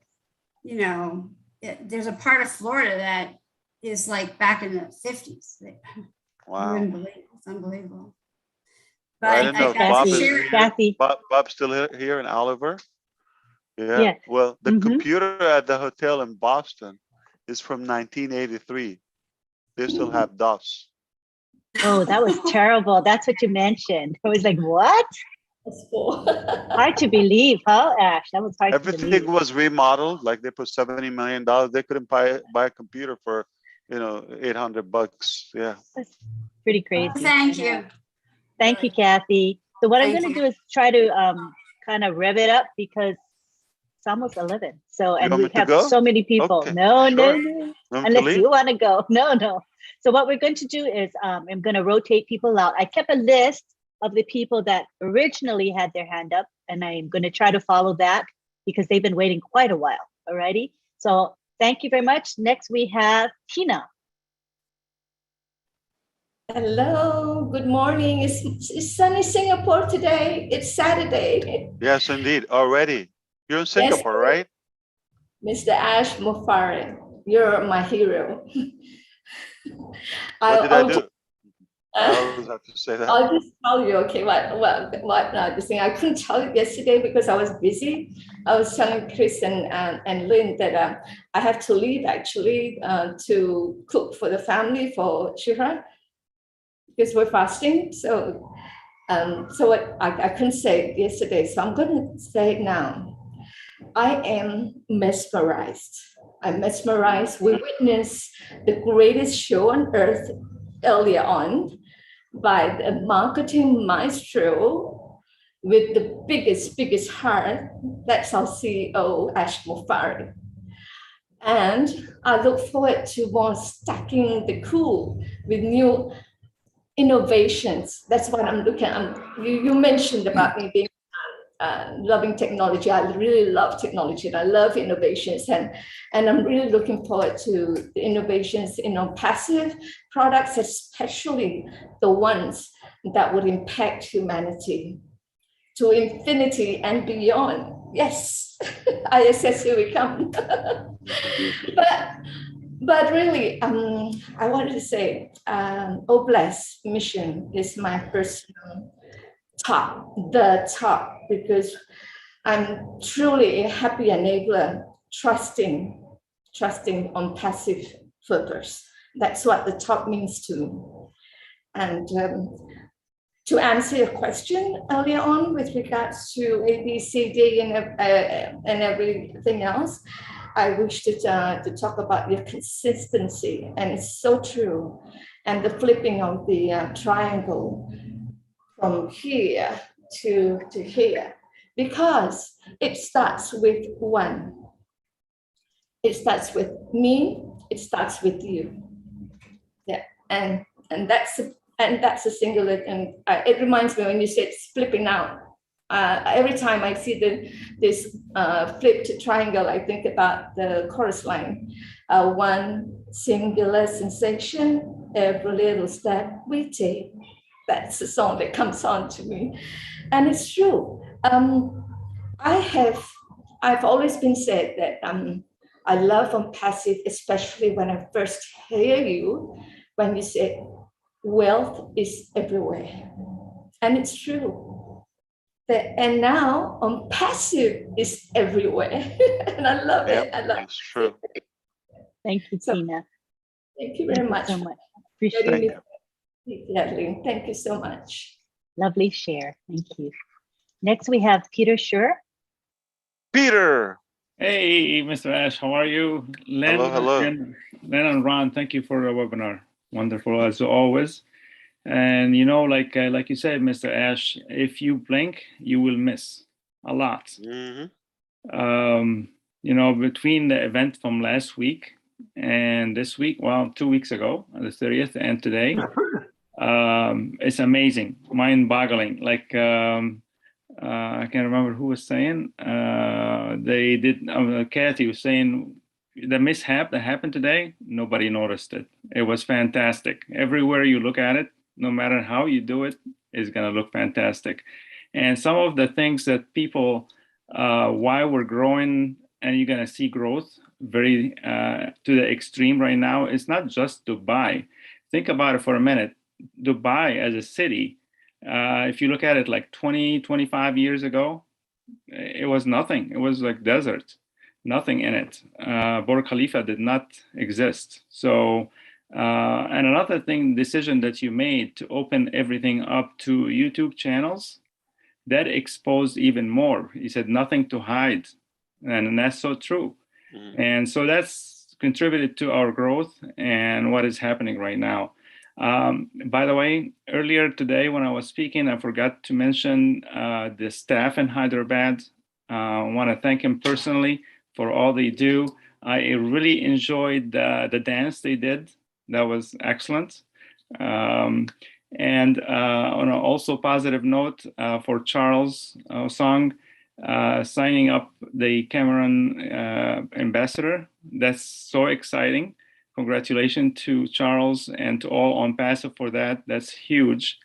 there's a part of Florida that is like back in the 50s. Wow. You wouldn't believe it. It's unbelievable. Well, I didn't know if Kathy. Bob's still here in Oliver. Yeah. Yes. Well, the computer at the hotel in Boston is from 1983. They still have DOS. Oh, that was terrible. That's what you mentioned. I was like, what? Hard to believe, huh, Ash? That was hard to believe. Everything was remodeled. Like they put $70 million. They couldn't buy a computer for, $800. Yeah. That's pretty crazy. Thank you. Thank you, Kathy. So what I'm Thank going to you. do is try to kind of rev it up because it's almost 11. So, and want we me to have go? so many people. Okay, No. Want to Unless leave? you want to go. No. So what we're going to do is I'm going to rotate people out. I kept a list of the people that originally had their hand up, and I'm going to try to follow that because they've been waiting quite a while. Alrighty. So Thank you very much. Next, we have Tina. Hello, good morning. It's sunny Singapore today. It's Saturday. Yes, indeed. Already. You're in Singapore, right? Mr. Ash Mufari, you're my hero. What did I do? I always have to say that. I'll just tell you, okay, this thing. I couldn't tell you yesterday because I was busy. I was telling Chris and Lynn that I have to leave actually to cook for the family for Shira because we're fasting. So, I couldn't say it yesterday, so I'm going to say it now. I am mesmerized. I'm mesmerized. We witnessed the greatest show on earth earlier on by the marketing maestro with the biggest heart. That's our CEO, Ash Mufari. And I look forward to more stacking the cool with new innovations. That's what I'm looking at. You mentioned about me being loving technology. I really love technology and I love innovations, and I'm really looking forward to the innovations in passive products, especially the ones that would impact humanity to infinity and beyond. Yes, ISS, here we come. But really, I wanted to say, Oblast mission is my personal the top, because I'm truly a happy enabler, trusting on passive flippers. That's what the top means to me. And to answer your question earlier on with regards to A, B, C, D, and everything else, I wish to talk about your consistency, and it's so true. And the flipping of the triangle from here to here, because it starts with one. It starts with me, it starts with you. Yeah, and that's a singular, and it reminds me when you said flipping out. Every time I see this flipped triangle, I think about the chorus line. One singular sensation, every little step we take. That's the song that comes on to me. And it's true. I've always been said that I love on passive, especially when I first hear you, when you say wealth is everywhere. And it's true. And now on passive is everywhere. And I love it. I love it. It's true. Thank you, Tina. Thank you very much. So much. Appreciate it. Thank you so much. Lovely share. Thank you. Next, we have Peter Schur. Peter. Hey, Mr. Ash, how are you? Lynn, hello. Lynn and Ron, thank you for the webinar. Wonderful as always. And you know, like you said, Mr. Ash, if you blink, you will miss a lot. Mm-hmm. You know, between the event from last week and this week, well, 2 weeks ago, the 30th, and today, it's amazing, mind-boggling. Like I can't remember who was saying. They did. Kathy was saying the mishap that happened today. Nobody noticed it. It was fantastic. Everywhere you look at it, no matter how you do it, is going to look fantastic. And some of the things that people, why we're growing, and you're going to see growth very to the extreme right now. It's not just Dubai. Think about it for a minute. Dubai as a city, if you look at it like 20, 25 years ago, it was nothing. It was like desert, nothing in it. Burj Khalifa did not exist. So, and another thing, decision that you made to open everything up to YouTube channels, that exposed even more. You said nothing to hide. And that's so true. Mm-hmm. And so that's contributed to our growth and what is happening right now. By the way, earlier today when I was speaking, I forgot to mention the staff in Hyderabad. I want to thank him personally for all they do. I really enjoyed the dance they did. That was excellent. And on an also positive note for Charles' song, signing up the Cameron ambassador. That's so exciting. Congratulations to Charles and to all on passive for that. That's huge.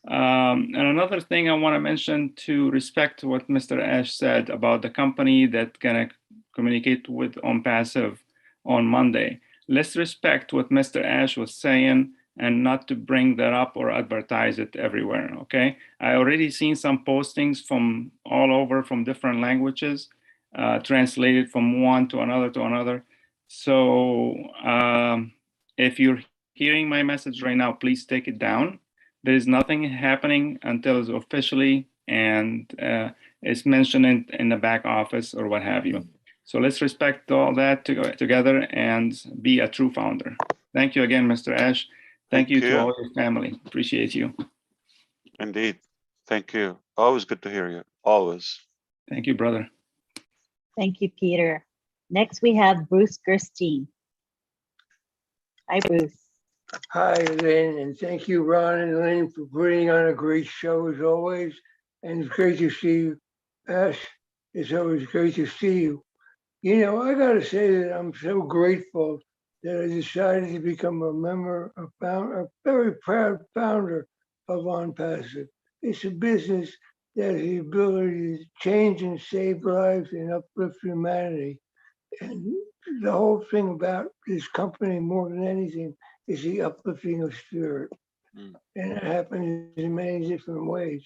And another thing I want to mention to respect what Mr. Ash said about the company that gonna communicate with on passive on Monday. Let's respect what Mr. Ash was saying and not to bring that up or advertise it everywhere, okay? I already seen some postings from all over from different languages, translated from one to another. So if you're hearing my message right now, please take it down. There is nothing happening until it's officially and it's mentioned in the back office or what have you. So let's respect all that together and be a true founder. Thank you again, Mr. Ash. Thank you to all your family. Appreciate you. Indeed. Thank you. Always good to hear you. Always. Thank you, brother. Thank you, Peter. Next, we have Bruce Gerstein. Hi, Bruce. Hi, Lynn, and thank you, Ron and Lynn, for putting on a great show as always. And it's great to see you, Ash. It's always great to see you. You know, I got to say that I'm so grateful that I decided to become a member, a very proud founder of OnPassive. It's a business that has the ability to change and save lives and uplift humanity. And the whole thing about this company, more than anything, is the uplifting of spirit. And it happens in many different ways.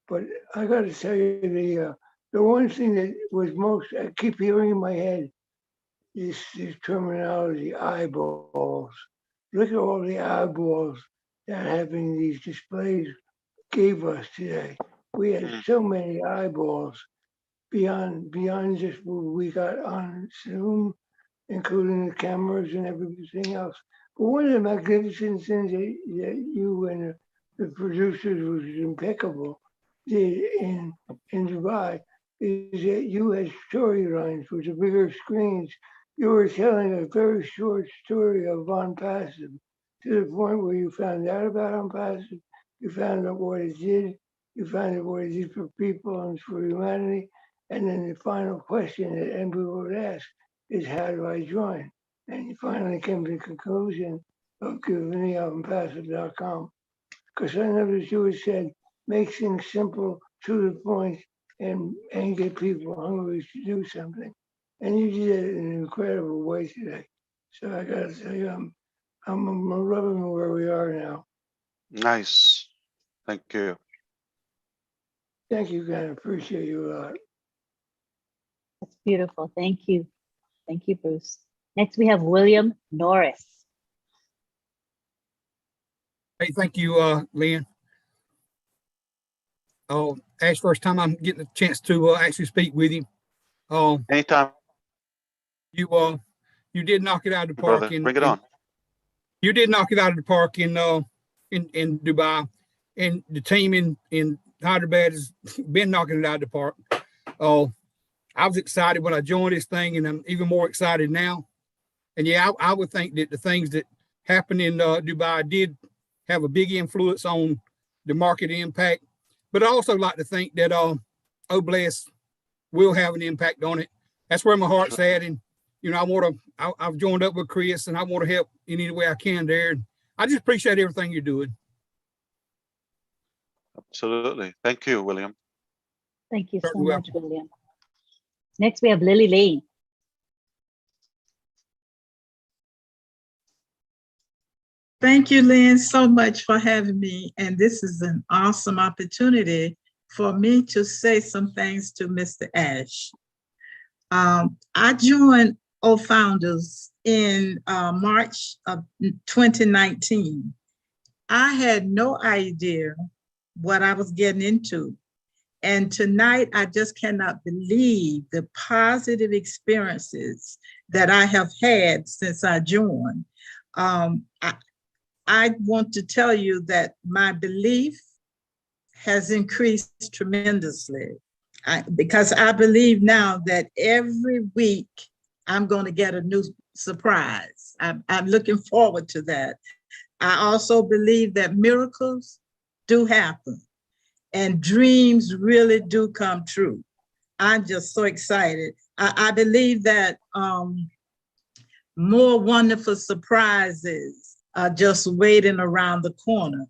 But I got to tell you, the one thing that was most, I keep hearing in my head, this terminology, eyeballs. Look at all the eyeballs that having these displays gave us today. We had so many eyeballs beyond just what we got on Zoom, including the cameras and everything else. But one of the magnificent things that you and the producers was impeccable did in Dubai is that you had storylines with the bigger screens. You were telling a very short story of OnPassive to the point where you found out about OnPassive, you found out what it did, you found out what it did for people and for humanity, and then the final question that everybody would ask is, how do I join? And you finally came to the conclusion of giving me OnPassive.com. Because I noticed you had said, make things simple, to the point, and get people hungry to do something. And you did it in an incredible way today. So I got to tell you, I'm loving where we are now. Nice. Thank you. Thank you, guys. Appreciate you a lot. That's beautiful. Thank you. Thank you, Bruce. Next, we have William Norris. Hey, thank you, Lynn. Oh, Ash, first time I'm getting a chance to actually speak with you. Anytime. You did knock it out of the park. Brother, bring it on. You did knock it out of the park in Dubai, and the team in Hyderabad has been knocking it out of the park. I was excited when I joined this thing, and I'm even more excited now. And yeah, I would think that the things that happened in Dubai did have a big influence on the market impact. But I also like to think that Oblast will have an impact on it. That's where my heart's at, and you know, I've joined up with Chris, and I want to help in any way I can there. And I just appreciate everything you're doing. Absolutely. Thank you, William. Thank you so much, William. Next, we have Lily Lane. Thank you, Lynn, so much for having me. And this is an awesome opportunity for me to say some things to Mr. Ash. I joined Founders in March of 2019. I had no idea what I was getting into. And tonight, I just cannot believe the positive experiences that I have had since I joined. I want to tell you that my belief has increased tremendously because I believe now that every week I'm going to get a new surprise. I'm looking forward to that. I also believe that miracles do happen and dreams really do come true. I'm just so excited. I believe that more wonderful surprises are just waiting around the corner.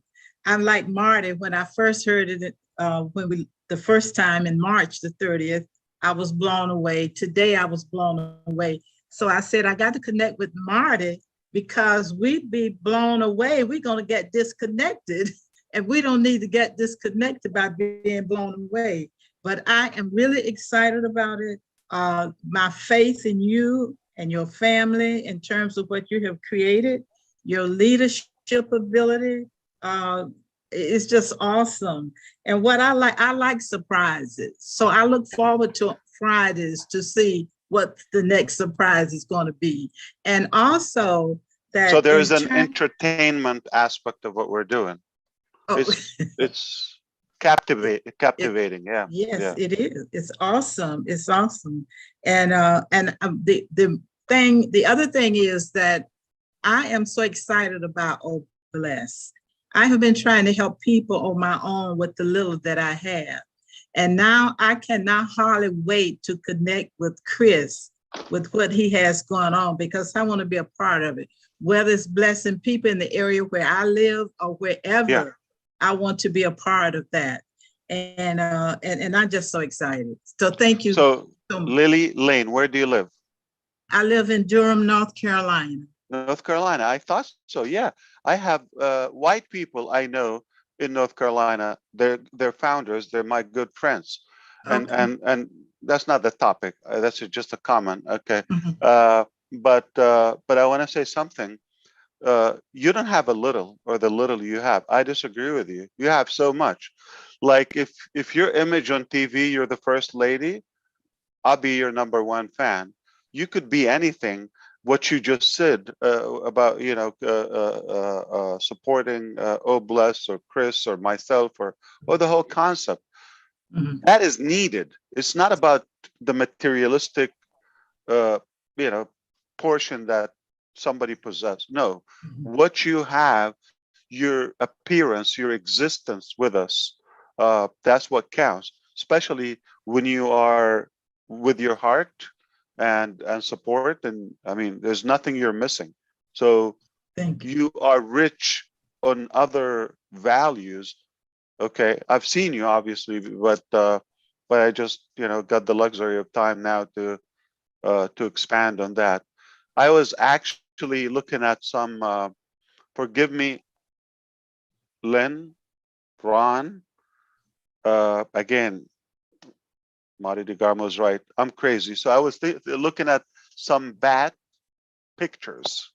I'm like Marty, when I first heard it, the first time in March the 30th, I was blown away. Today I was blown away. So I said, I got to connect with Marty because we'd be blown away. We're going to get disconnected and we don't need to get disconnected by being blown away. But I am really excited about it. My faith in you and your family in terms of what you have created, your leadership ability, it's just awesome. And what I like surprises. So I look forward to Fridays to see what the next surprise is going to be. And also that— So there is an entertainment aspect of what we're doing. Oh. It's captivating. Yeah. Yes, yeah. It is. It's awesome. It's awesome. And the other thing is that I am so excited about Bless. I have been trying to help people on my own with the little that I have. And now I cannot hardly wait to connect with Chris with what he has going on, because I want to be a part of it, whether it's blessing people in the area where I live or wherever. Yeah. I want to be a part of that. And I'm just so excited. So thank you. So Lily Lane, where do you live? I live in Durham, North Carolina. North Carolina. I thought so. Yeah. I have white people I know in North Carolina. They're founders. They're my good friends. Okay. And that's not the topic. That's just a comment. Okay. Mm-hmm. But I want to say something. You don't have a little, or the little you have. I disagree with you. You have so much. Like if your image on TV, you're the first lady, I'll be your #1 fan. You could be anything. What you just said about, supporting Bless or Chris or myself or the whole concept, mm-hmm. That is needed. It's not about the materialistic, portion that somebody possesses. No, mm-hmm. What you have, your appearance, your existence with us, that's what counts, especially when you are with your heart and support. And I mean, there's nothing you're missing. So you are rich on other values. Okay, I've seen you obviously, but I just got the luxury of time now to expand on that. I was actually looking at some, forgive me, Lynn, Ron, again, Marty DeGarmo's right. I'm crazy. So I was looking at some bat pictures.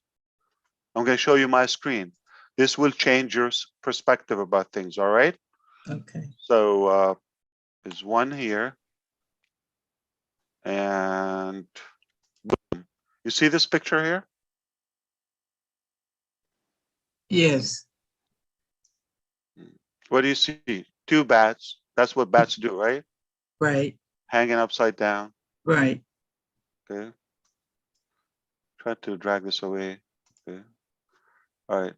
I'm going to show you my screen. This will change your perspective about things. All right. Okay. So there's one here. And boom. You see this picture here? Yes. What do you see? 2 bats. That's what bats do, right? Right. Hanging upside down. Right. Okay. Try to drag this away. Okay. All right.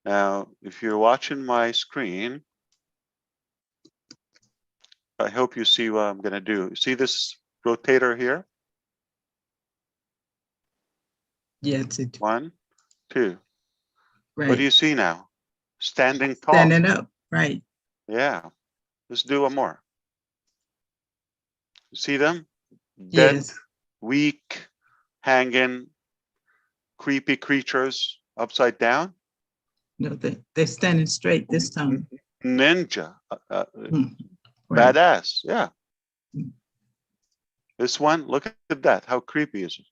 Now, if you're watching my screen, I hope you see what I'm going to do. See this rotator here? Yes. It. 1, 2. Right. What do you see now? Standing tall. Standing up. Right. Yeah. Let's do one more. See them? Dead, yes. Weak, hanging, creepy creatures upside down. No, they're standing straight this time. Ninja. Right. Badass. Yeah. This one, look at that. How creepy is it?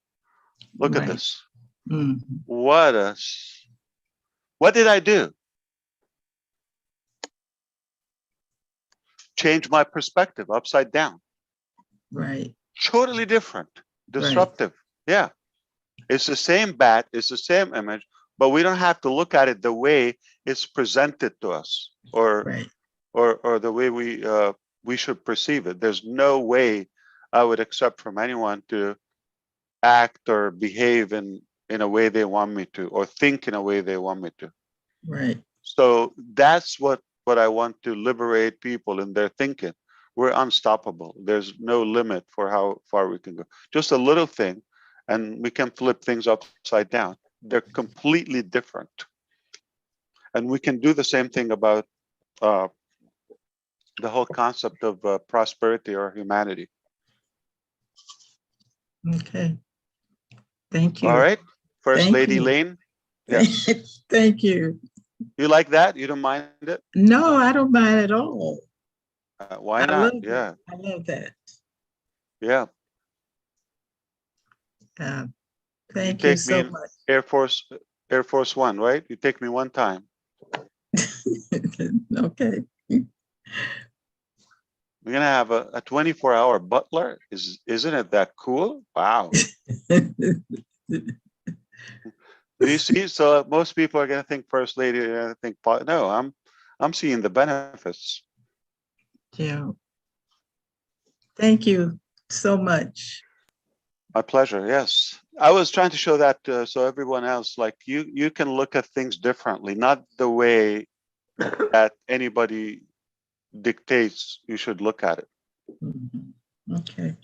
Look at this. Mm-hmm. What did I do? Change my perspective upside down. Right. Totally different. Disruptive. Right. Yeah. It's the same bat, it's the same image, but we don't have to look at it the way it's presented to us, or right. or the way we should perceive it. There's no way I would accept from anyone to act or behave in a way they want me to, or think in a way they want me to. Right. So that's what I want to liberate people in their thinking. we're unstoppable. There's no limit for how far we can go. Just a little thing, and we can flip things upside down. They're completely different. And we can do the same thing about the whole concept of prosperity or humanity. Okay. Thank you. All right. First Thank Lady you. Lane. Yes. Thank you. You like that? You don't mind it? No, I don't mind at all. Why I not? love Yeah. that. I love that. Yeah. Thank you so me much. Air Force One, right? You take me one time. Okay. We're gonna have a 24-hour butler. Isn't it that cool? Wow. You see, so most people are gonna think First Lady, think no. I'm seeing the benefits. Yeah. Thank you so much. My pleasure. Yes, I was trying to show that so everyone else, like you can look at things differently, not the way that anybody dictates you should look at it. Okay.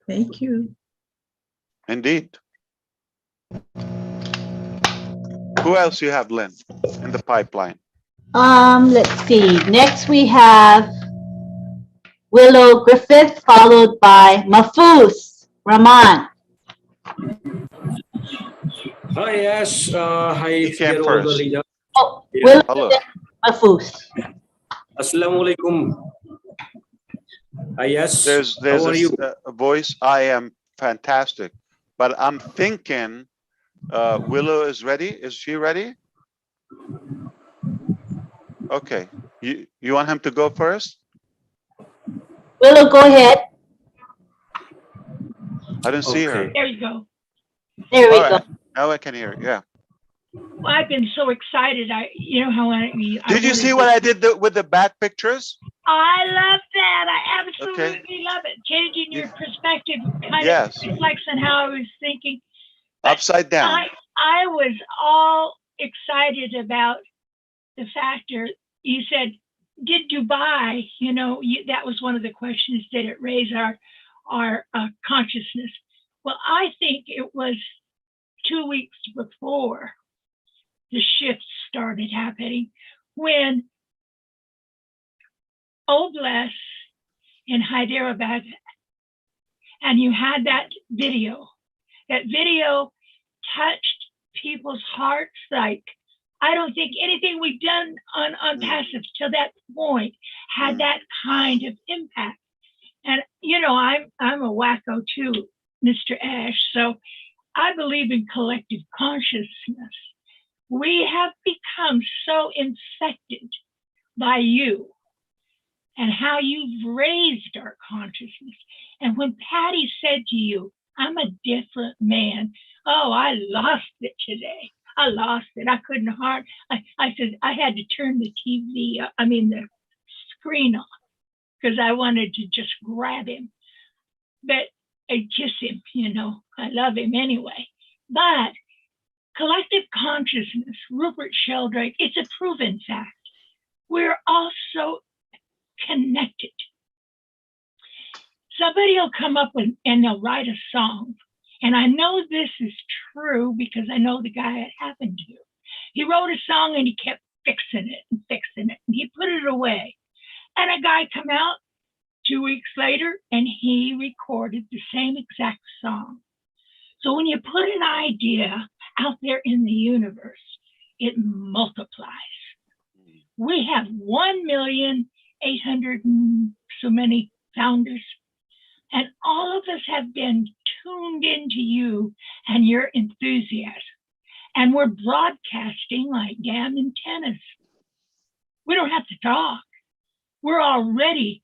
Thank you. Indeed. Who else you have, Lynn, in the pipeline? Let's see. Next we have Willow Griffith, followed by Mahfouz Rahman. Hi, Ash. Hi, dear first. older leader. Oh, Yeah. Willow Hello. Mahfouz. Assalamualaikum. Hi, Ash. There's How are you? a voice. I am fantastic, but I'm thinking Willow is ready. Is she ready? Okay. You want him to go first? Willow, go ahead. I didn't see her. There you go. There we All go. right. Now I can hear it. Yeah. Well, I've been so excited. You know how Did you see what I did with the back pictures? I love that. I absolutely love it. Changing your perspective kind of reflects on how I was thinking. Upside down. I was all excited about the factor you said, did Dubai, that was one of the questions, did it raise our consciousness? Well, I think it was 2 weeks before the shift started happening when Obless in Hyderabad, and you had that video. That video touched people's hearts. Like, I don't think anything we've done on passive till that point had that kind of impact. And I'm a wacko too, Mr. Ash. So I believe in collective consciousness. We have become so infected by you and how you've raised our consciousness. And when Patty said to you, I'm a different man. Oh, I lost it today. I lost it. I couldn't I said I had to turn the the screen off because I wanted to just grab him. But I'd kiss him, I love him anyway. But collective consciousness, Rupert Sheldrake, it's a proven fact. We're all so connected. Somebody will come up and they'll write a song. And I know this is true because I know the guy it happened to. He wrote a song and he kept fixing it and he put it away. And a guy come out 2 weeks later and he recorded the same exact song. So when you put an idea out there in the universe, it multiplies. We have 1,800,000 and so many founders, and all of us have been tuned into you and your enthusiasm. And we're broadcasting like damn antennas. We don't have to talk. We're already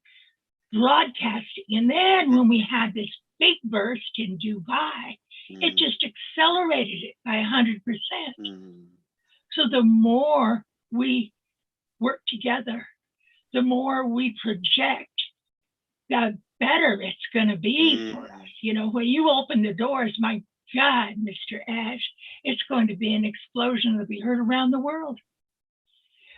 broadcasting. And then when we had this big burst in Dubai, it just accelerated it by 100%. So the more we work together, the more we project, the better it's going to be for us. When you open the doors, my God, Mr. Ash, it's going to be an explosion that'll be heard around the world.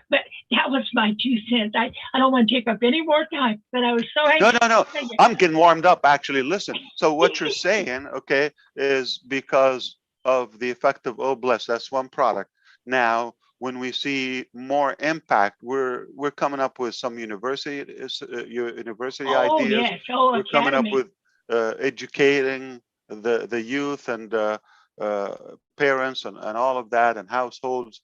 But that was my 2 cents. I don't want to take up any more time, but I was so No, anxious. no, no. I'm getting warmed up, actually. Listen, so what you're saying, okay, is because of the effect of Bless. That's one product. Now, when we see more impact, we're coming up with some university Oh, ideas. yes. Oh, We're coming up Academy. with educating the youth and parents and all of that and households.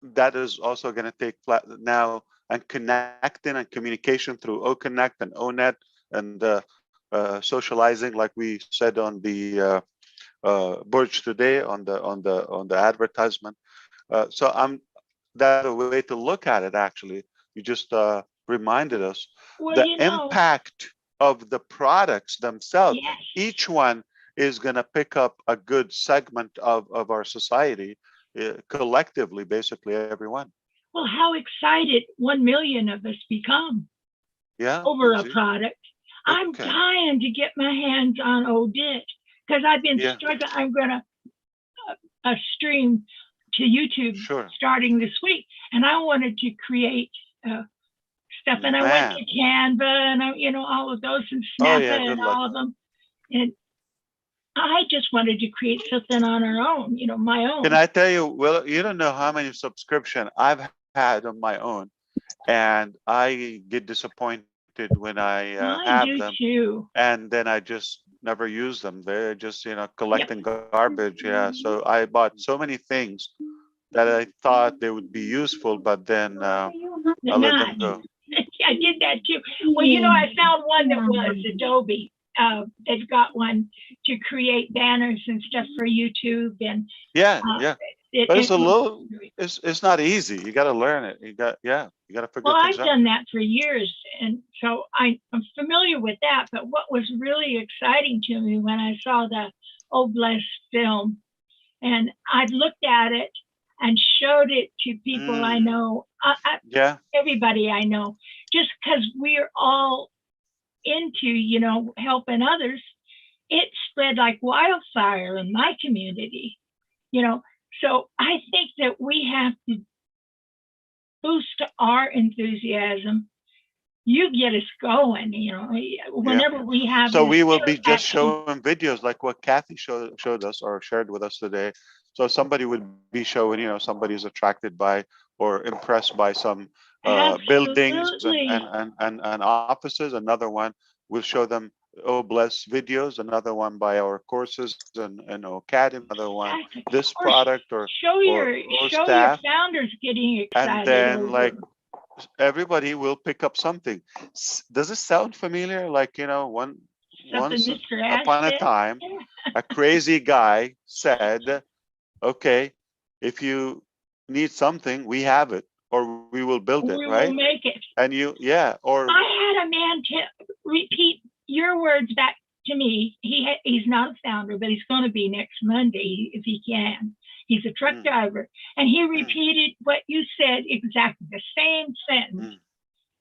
That is also going to take now, and connecting and communication through OConnect and ONET and socializing, like we said on the Burj today on the advertisement. So that's a way to look at it. Actually, you just reminded us the impact of the products themselves. Yes. Each one is going to pick up a good segment of our society. Collectively, basically everyone. Well, how excited 1 million of us become over a product. I'm dying to get my hands on ODIT because I've been struggling. I'm going to stream to YouTube starting this week, and I wanted to create stuff, and I went to Canva and all of those and Snappa and all of them, and I just wanted to create something on our own, my own. Can I tell you, well, you don't know how many subscriptions I've had on my own, and I get disappointed when I have them, too. And then I just never use them. They're just, collecting garbage. Yeah. So I bought so many things that I thought they would be useful, but then I let them go. I did that too. Well, I found one that was Adobe. They've got one to create banners and stuff for YouTube, and but it's a little, it's not easy. You got to learn it. You got to figure things out. I've done that for years, and so I'm familiar with that. But what was really exciting to me when I saw the Bless film, and I looked at it and showed it to people I know, everybody I know, just because we're all into, helping others, it spread like wildfire in my community, So I think that we have to boost our enthusiasm. You get us going, whenever we have. So we will be just showing videos like what Kathy showed us or shared with us today. So somebody would be showing, somebody's attracted by or impressed by some buildings and offices. Another one will show them Bless videos. Another one by our courses and Academy. Another one this product or show your founders getting excited. And then like everybody will pick up something. Does it sound familiar? Like once upon a time, a crazy guy said, "Okay, if you need something, we have it." Or we will build it, right? We will make it. And or I had a man repeat your words back to me. He's not a founder, but he's going to be next Monday if he can. He's a truck driver, and he repeated what you said exactly, the same sentence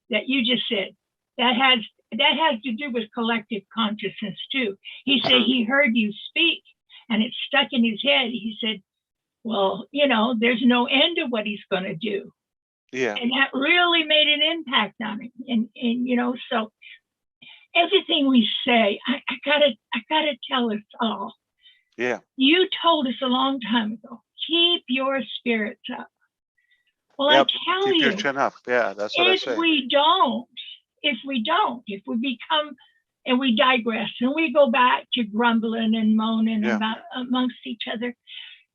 that you just said. That has to do with collective consciousness too. He said he heard you speak, and it stuck in his head. He said, "Well, there's no end to what he's going to do." Yeah. And that really made an impact on him. And so everything we say, I gotta tell us all. Yeah. You told us a long time ago, keep your spirits up. Well, I tell you, keep your chin up. Yeah, that's what I say. If we become and we digress and we go back to grumbling and moaning about amongst each other,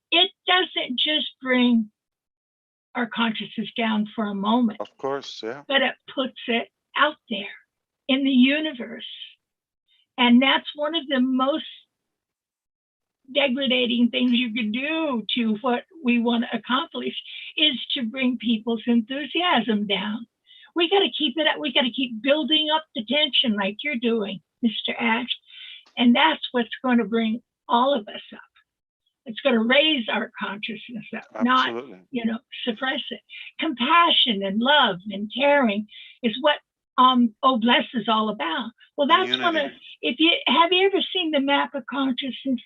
it doesn't just bring our consciousness down for a moment. Of course, yeah. But it puts it out there in the universe. And that's one of the most degrading things you can do to what we want to accomplish is to bring people's enthusiasm down. We got to keep it up. We got to keep building up the tension like you're doing, Mr. Ash. And that's what's going to bring all of us up. It's going to raise our consciousness up, Absolutely. not, suppress it. Compassion and love and caring is what Bless is all about. Well, that's one of, have you ever seen the map of consciousness,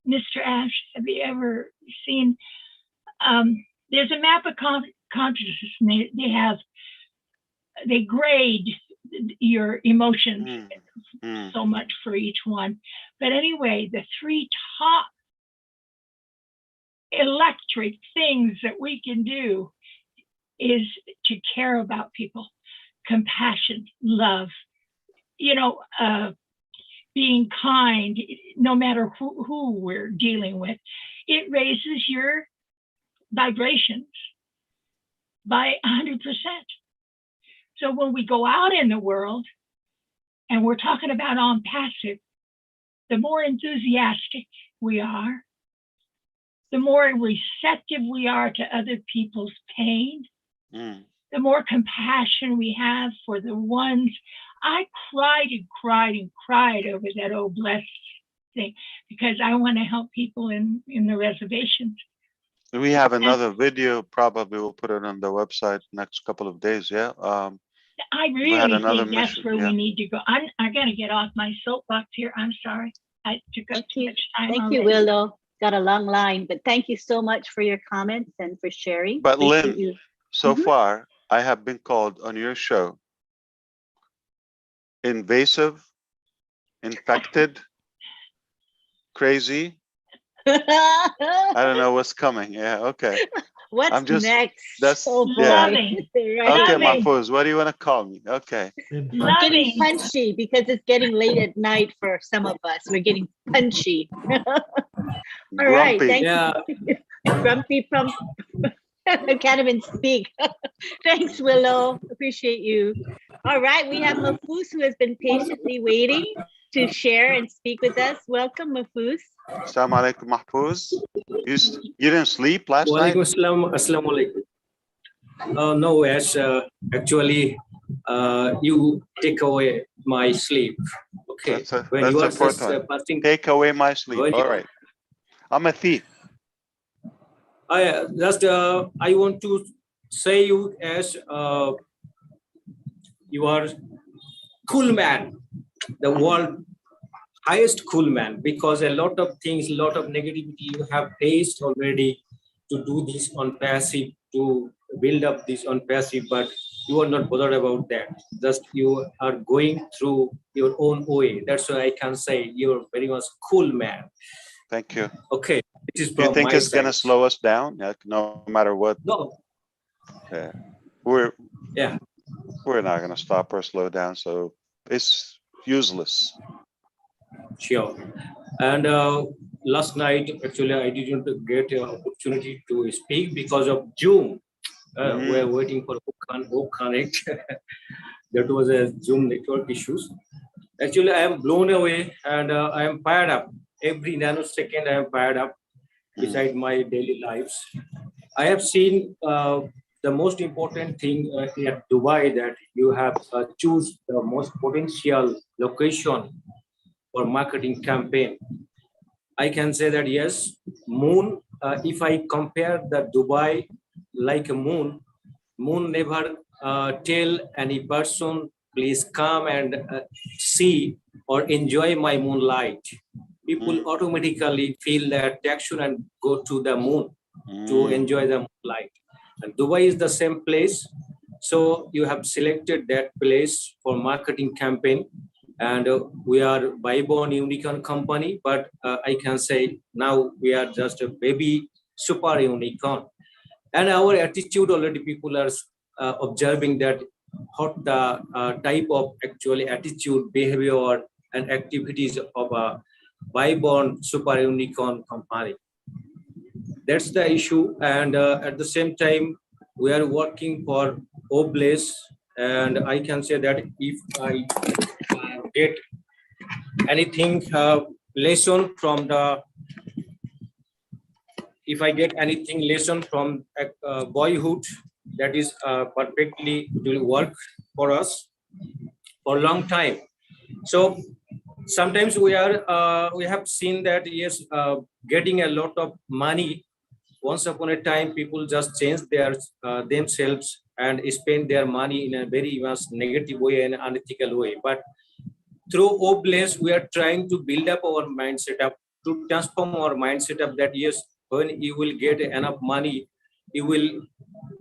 Mr. Ash? Have you ever seen, there's a map of consciousness. And they grade your emotions so much for each one. But anyway, the three top electric things that we can do is to care about people, compassion, love, being kind, no matter who we're dealing with. It raises your vibrations by 100%. So when we go out in the world and we're talking about on passive, the more enthusiastic we are, the more receptive we are to other people's pain, the more compassion we have for the ones. I cried and cried and cried over that old blessed thing because I want to help people in the reservations. We have another video. Probably we'll put it on the website next couple of days. Yeah. I really think that's where we need to go. I got to get off my soapbox here. I'm sorry. I took up too much time. Thank you, Willow. Got a long line, but thank you so much for your comments and for sharing. But Lynn, so far I have been called on your show invasive, infected, crazy. I don't know what's coming. Yeah, okay. What's next? That's Loving. Okay, Mahfouz, what do you want to call me? Okay. I'm getting punchy because it's getting late at night for some of us. We're getting punchy. All right, thank you. Grumpy from I can't even speak. Thanks, Willow. Appreciate you. All right, we have Mahfouz who has been patiently waiting to share and speak with us. Welcome, Mahfouz. Assalamu alaikum, Mahfouz. You didn't sleep last night? Assalamu alaikum. No, Ash, actually, you take away my sleep. Okay. That's important. Take away my sleep. All right. I'm a thief. I want to say you as you are cool man, the world highest cool man, because a lot of things, a lot of negativity you have faced already to do this on passive, to build up this on passive, but you are not bothered about that. Just you are going through your own way. That's why I can say you're very much cool man. Thank you. Okay. Do you think it's going to slow us down? Like, no matter what? No. Yeah. We're not going to stop or slow down. So it's useless. Sure. And last night, actually, I didn't get an opportunity to speak because of Zoom. We're waiting for who connect. That was a Zoom network issues. Actually, I am blown away and I am fired up. Every nanosecond, I am fired up beside my daily lives. I have seen the most important thing at Dubai, that you have choose the most potential location for marketing campaign. I can say that yes, moon, if I compare the Dubai like a moon never tell any person, please come and see or enjoy my moonlight. People automatically feel the attraction and go to the moon to enjoy the moonlight. And Dubai is the same place. So you have selected that place for marketing campaign. And we are by-born unicorn company, but I can say now we are just a baby super unicorn. And our attitude already people are observing that what the type of actually attitude, behavior, and activities of a by-born super unicorn company. That's the issue. And at the same time, we are working for Obless. And I can say that if I get anything lesson from the, if I get anything lesson from boyhood, that is perfectly will work for us for a long time. So sometimes we are we have seen that yes, getting a lot of money. Once upon a time, people just change their themselves and spend their money in a very much negative way and unethical way. But through Obless, we are trying to build up our mindset up, to transform our mindset up that yes, when you will get enough money, you will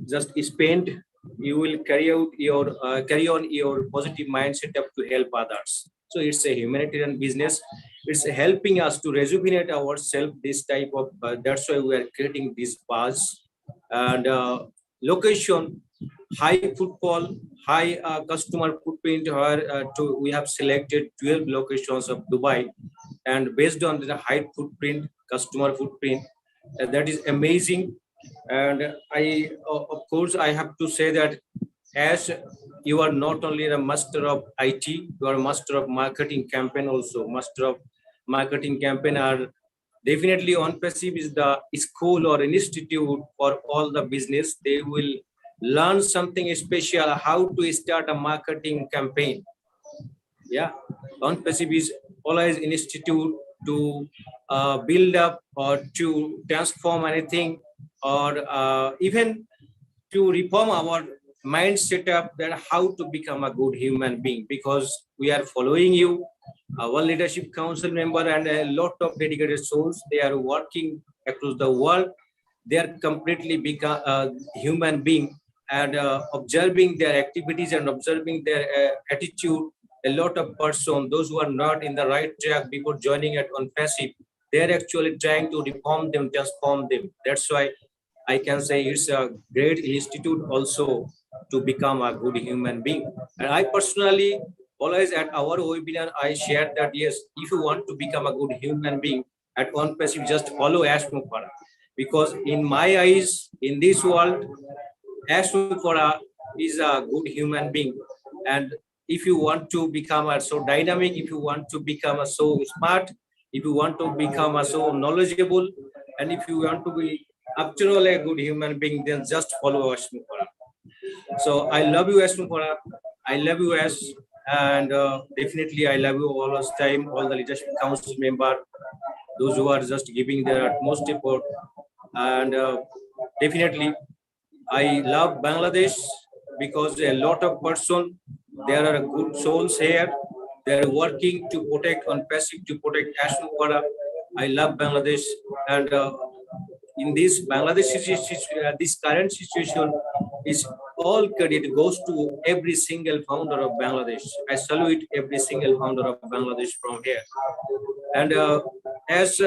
just spend, you will carry on your positive mindset up to help others. So it's a humanitarian business. It's helping us to rejuvenate ourselves. This type of that's why we are creating this buzz and location, high footfall, high customer footprint. Where we have selected 12 locations of Dubai, and based on the high footprint, customer footprint, that is amazing. And I, of course, I have to say that as you are not only a master of IT, you are a master of marketing campaign also. Master of marketing campaign are definitely on passive is the school or an institute for all the business. They will learn something special, how to start a marketing campaign. Yeah, on passive is always an institute to build up or to transform anything, or even to reform our mind setup that how to become a good human being, because we are following you, our leadership council member and a lot of dedicated souls. They are working across the world. They are completely become a human being, and observing their activities and observing their attitude. A lot of person, those who are not in the right track before joining at on passive, they're actually trying to reform them, transform them. That's why I can say it's a great institute also to become a good human being. And I personally, always at our webinar, I shared that yes, if you want to become a good human being at on passive, just follow Ash Mukherjee. Because in my eyes, in this world, Ash Mukherjee is a good human being. And if you want to become a so dynamic, if you want to become a so smart, if you want to become a so knowledgeable, and if you want to be after all a good human being, then just follow Ash Mukherjee. So I love you, Ash Mukherjee. I love you, Ash, and definitely I love you all this time, all the leadership council member, those who are just giving their utmost effort, and definitely I love Bangladesh because a lot of person, there are good souls here. They are working to protect on passive, to protect Ash Mukherjee. I love Bangladesh, and in this Bangladesh this current situation is all credit goes to every single founder of Bangladesh. I salute every single founder of Bangladesh from here. And as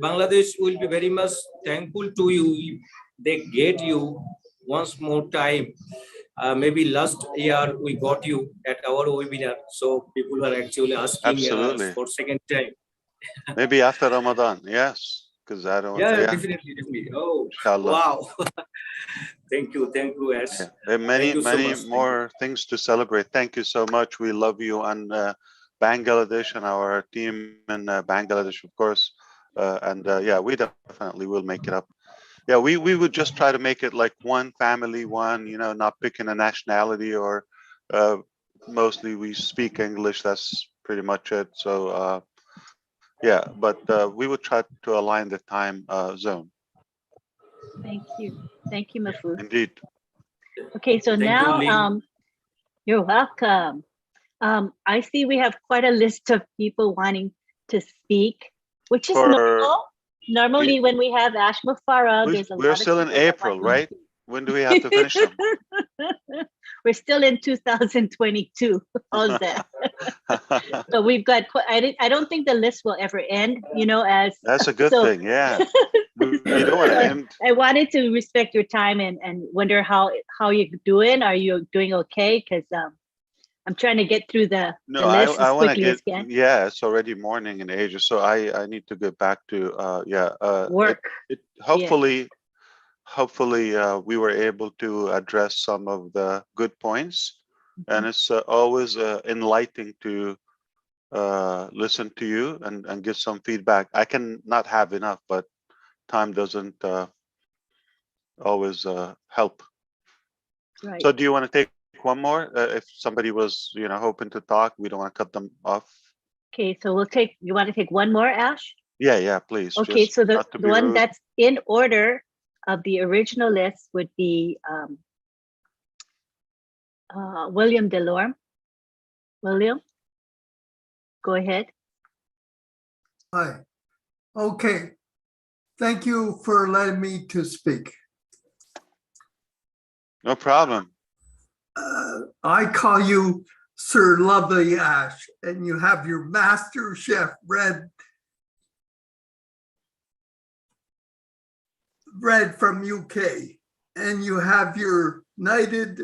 Bangladesh will be very much thankful to you if they get you once more time. Maybe last year we got you at our webinar, so people are actually asking for second time. Maybe after Ramadan, yes, because I don't. Yeah, definitely. Oh, Inshallah. Wow! Thank you, Ash. Yeah. There are many more things to celebrate. Thank you so much. We love you, and Bangladesh and our team in Bangladesh, of course. Yeah, we definitely will make it up. Yeah, we would just try to make it like one family, one, not picking a nationality, or mostly we speak English. That's pretty much it. So yeah, but we would try to align the time zone. Thank you, Mahfouz. Indeed. Okay, so now you're welcome. I see we have quite a list of people wanting to speak, which is normal. Normally, when we have Ash Mukherjee, there's a lot of We're still in April, right? When do we have to finish them? We're still in 2022. How's that? So we've got. I don't think the list will ever end. As that's a good thing. Yeah. We don't want to end. I wanted to respect your time and wonder how you're doing. Are you doing okay? Because I'm trying to get through the list I as want to quickly as can. Yeah, it's already morning in Asia, so I need to get back to work. Hopefully we were able to address some of the good points, and it's always enlightening to listen to you and give some feedback. I can not have enough, but time doesn't always help. Right. So do you want to take one more? If somebody was, hoping to talk, we don't want to cut them off. Okay, so you want to take one more, Ash? Yeah, please. Okay, so the one that's in order of the original list would be William Delorme. William, go ahead. Hi. Okay. Thank you for letting me to speak. No problem. I call you Sir Lovely Ash, and you have your Master Chef bread from UK, and you have your knighted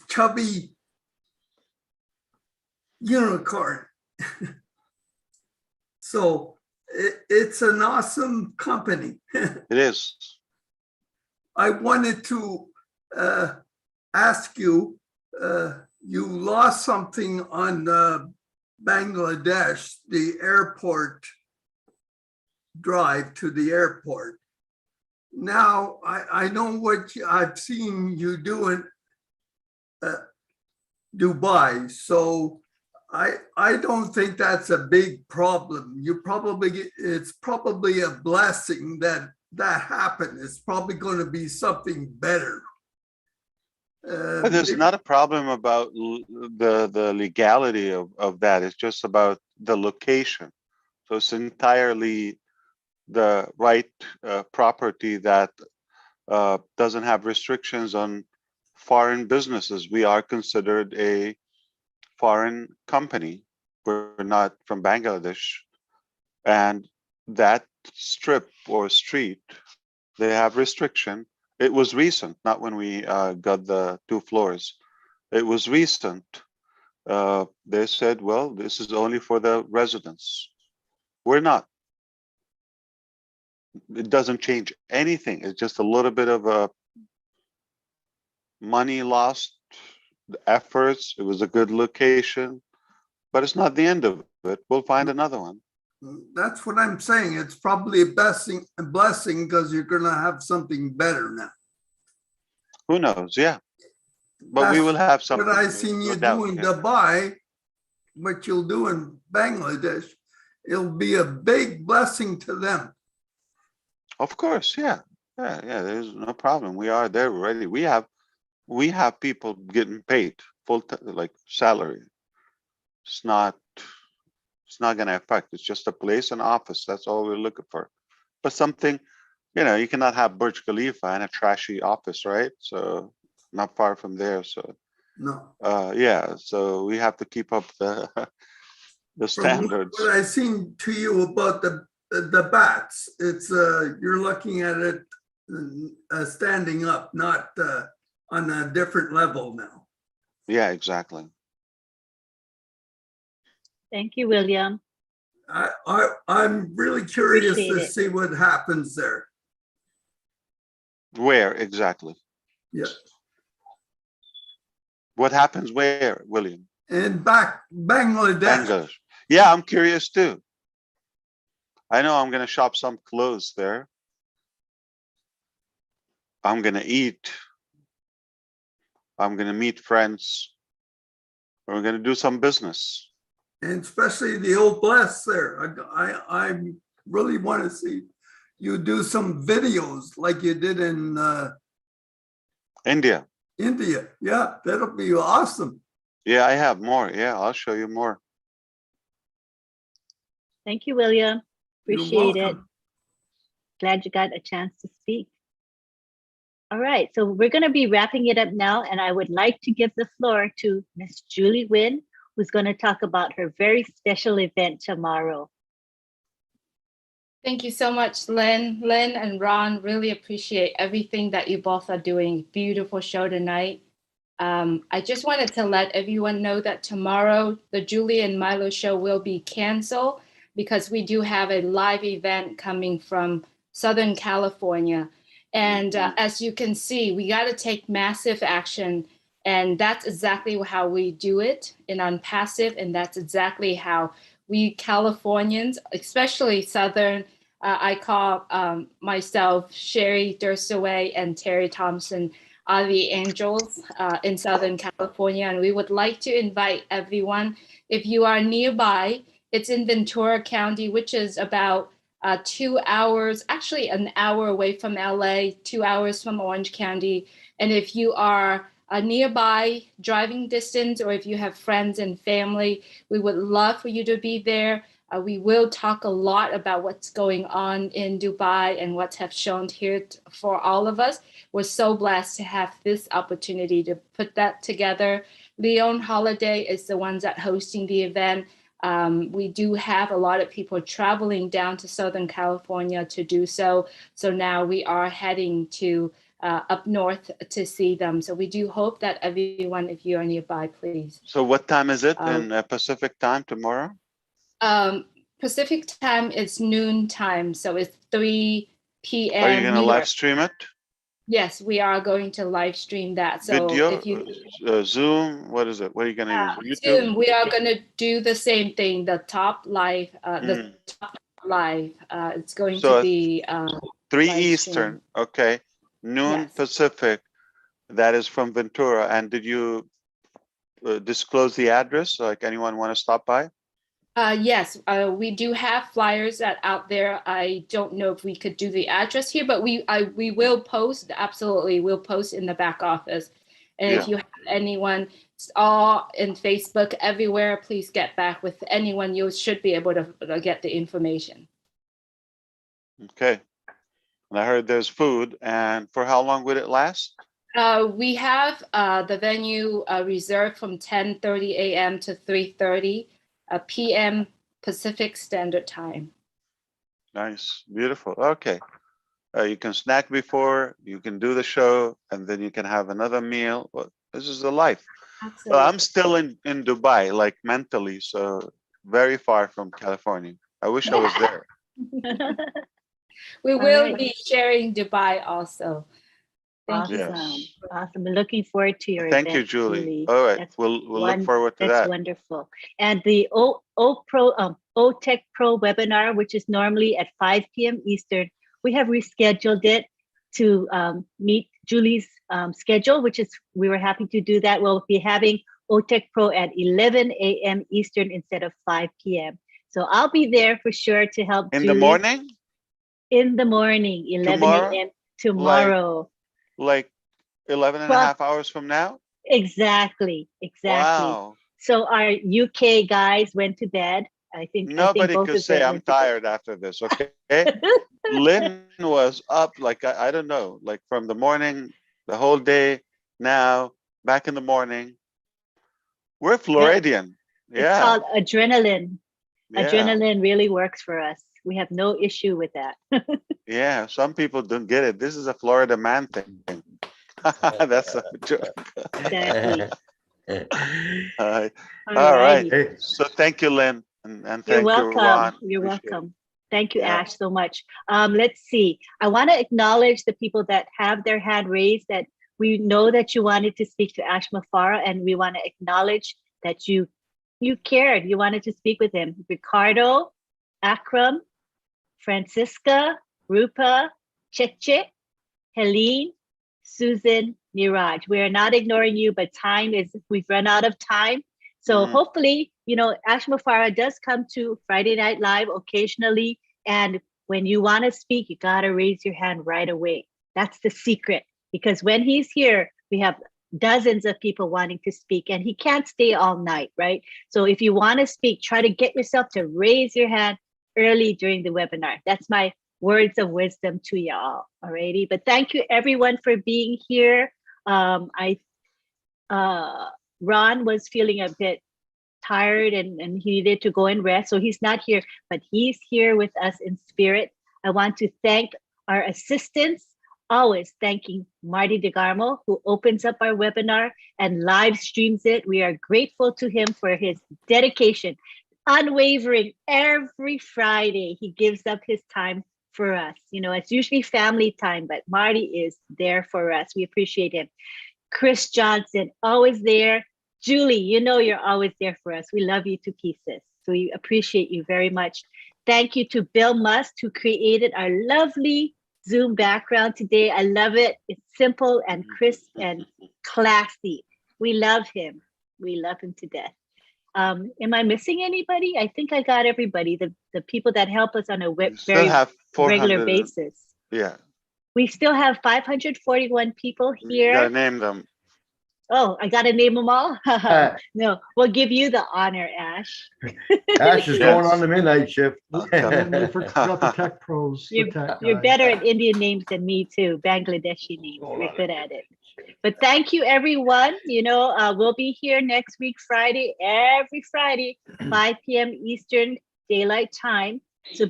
chubby unicorn. So it's an awesome company. It is. I wanted to ask you, you lost something on Bangladesh, the airport drive to the airport. Now, I know what I've seen you do in Dubai, so I don't think that's a big problem. It's probably a blessing that happened. It's probably going to be something better. But there's not a problem about the legality of that. It's just about the location. So it's entirely the right property that doesn't have restrictions on foreign businesses. We are considered a foreign company. We're not from Bangladesh. And that strip or street, they have restriction. It was recent, not when we got the 2 floors. It was recent. They said, well, this is only for the residents. We're not. It doesn't change anything. It's just a little bit of a money lost, the efforts. It was a good location, but it's not the end of it. We'll find another one. That's what I'm saying. It's probably a blessing because you're going to have something better now. Who knows? Yeah. But we will have something. What I seen you do in Dubai, what you'll do in Bangladesh, it'll be a big blessing to them. Of course, yeah. Yeah, there's no problem. We are there already. We have people getting paid full like salary. It's not going to affect. It's just a place, an office. That's all we're looking for. But something, you cannot have Burj Khalifa and a trashy office, right? So not far from there. So no. Yeah. So we have to keep up the standards. What I seen to you about the bats, it's you're looking at it standing up, not on a different level now. Yeah, exactly. Thank you, William. I'm really curious Appreciate to it. see what happens there. Where exactly? Yeah. What happens where, William? In Bangladesh. Bangladesh. Yeah, I'm curious too. I know I'm going to shop some clothes there. I'm going to eat. I'm going to meet friends. We're going to do some business. And especially the old bless there. I really want to see you do some videos like you did in India. Yeah, that'll be awesome. Yeah, I have more. Yeah, I'll show you more. Thank you, William. Appreciate You're it. welcome. Glad you got a chance to speak. All right, so we're going to be wrapping it up now, and I would like to give the floor to Miss Julie Nguyen, who's going to talk about her very special event tomorrow. Thank you so much, Lynn. Lynn and Ron, really appreciate everything that you both are doing. Beautiful show tonight. I just wanted to let everyone know that tomorrow, the Julie and Milo show will be canceled because we do have a live event coming from Southern California. And as you can see, we got to take massive action. And that's exactly how we do it in Unpassive. And that's exactly how we Californians, especially Southern, I call myself Sherry Dursaway and Terry Thompson are the angels in Southern California. And we would like to invite everyone, if you are nearby, it's in Ventura County, which is about 2 hours, actually an hour away from LA, 2 hours from Orange County. And if you are nearby, driving distance, or if you have friends and family, we would love for you to be there. We will talk a lot about what's going on in Dubai and what have shown here for all of us. We're so blessed to have this opportunity to put that together. Leon Holiday is the ones that hosting the event. We do have a lot of people traveling down to Southern California to do so. So now we are heading to up north to see them. So we do hope that everyone, if you are nearby, please. So what time is it in Pacific time tomorrow? Pacific time is noon time, so it's 3 p.m. Are you going to live stream it? Yes, we are going to live stream that. So Video, if you Zoom, what is it? What are you going to use? YouTube? Zoom, we are going to do the same thing. The top live, it's going to be 3 Eastern. Okay, noon Pacific. That is from Ventura. And did you disclose the address? Like anyone want to stop by? Yes, we do have flyers out there. I don't know if we could do the address here, but we will post. Absolutely, we'll post in the back office. And if you have anyone, all in Facebook, everywhere, please get back with anyone. You should be able to get the information. Okay. And I heard there's food. And for how long would it last? We have the venue reserved from 10:30 a.m. to 3:30 p.m. Pacific Standard Time. Nice, beautiful. Okay. You can snack before, you can do the show, and then you can have another meal. Well, this is the life. Well, I'm still in Dubai, like mentally, so very far from California. I wish I was there. We will be sharing Dubai also. Awesome. Awesome. We're looking forward to your Thank event, you, Julie. All right. We'll look forward to that. That's wonderful. And the OTech Pro webinar, which is normally at 5 p.m. Eastern, we have rescheduled it to meet Julie's schedule, which is, we were happy to do that. We'll be having OTech Pro at 11 a.m. Eastern instead of 5 p.m. So I'll be there for sure to help in Julie. The morning? In the morning, 11 a.m. tomorrow. Like 11 and a half hours from now? Exactly. Wow. So our UK guys went to bed. I think nobody both could say I'm tired after this. Okay. Lynn was up like I don't know, like from the morning, the whole day. Now back in the morning. We're Floridian. It's called adrenaline. Adrenaline really works for us. We have no issue with that. Yeah, some people don't get it. This is a Florida man thing. That's a joke. Exactly. All right. So thank you, Lynn. And thank you, Ron. You're welcome. Thank you, Ash, so much. Let's see. I want to acknowledge the people that have their hand raised, that we know that you wanted to speak to Ash Mafara, and we want to acknowledge that you cared. You wanted to speak with him. Ricardo, Akram, Francisca, Rupa, Cheche, Helene, Susan, Niraj. We are not ignoring you, but we've run out of time. So hopefully, Ash Mafara does come to Friday Night Live occasionally. And when you want to speak, you got to raise your hand right away. That's the secret, because when he's here, we have dozens of people wanting to speak, and he can't stay all night, right? So if you want to speak, try to get yourself to raise your hand early during the webinar. That's my words of wisdom to y'all. Alrighty, but thank you everyone for being here. Ron was feeling a bit tired and he needed to go and rest, so he's not here, but he's here with us in spirit. I want to thank our assistants, always thanking Marty DeGarmo, who opens up our webinar and live streams it. We are grateful to him for his dedication, unwavering. Every Friday, he gives up his time for us. It's usually family time, but Marty is there for us. We appreciate him. Chris Johnson, always there. Julie, you're always there for us. We love you to pieces. So we appreciate you very much. Thank you to Bill Must, who created our lovely Zoom background today. I love it. It's simple and crisp and classy. We love him. We love him to death. Am I missing anybody? I think I got everybody. The people that help us on a very regular basis. Yeah. We still have 541 people here. You gotta name them. Oh, I got to name them all? No, we'll give you the honor, Ash. Ash is going on the midnight shift. They forgot the tech pros. The tech You're guys. better at Indian names than me too, Bangladeshi names. You're good at it. But thank you, everyone. You know, we'll be here next week, Friday, every Friday, 5 p.m. Eastern Daylight Time. So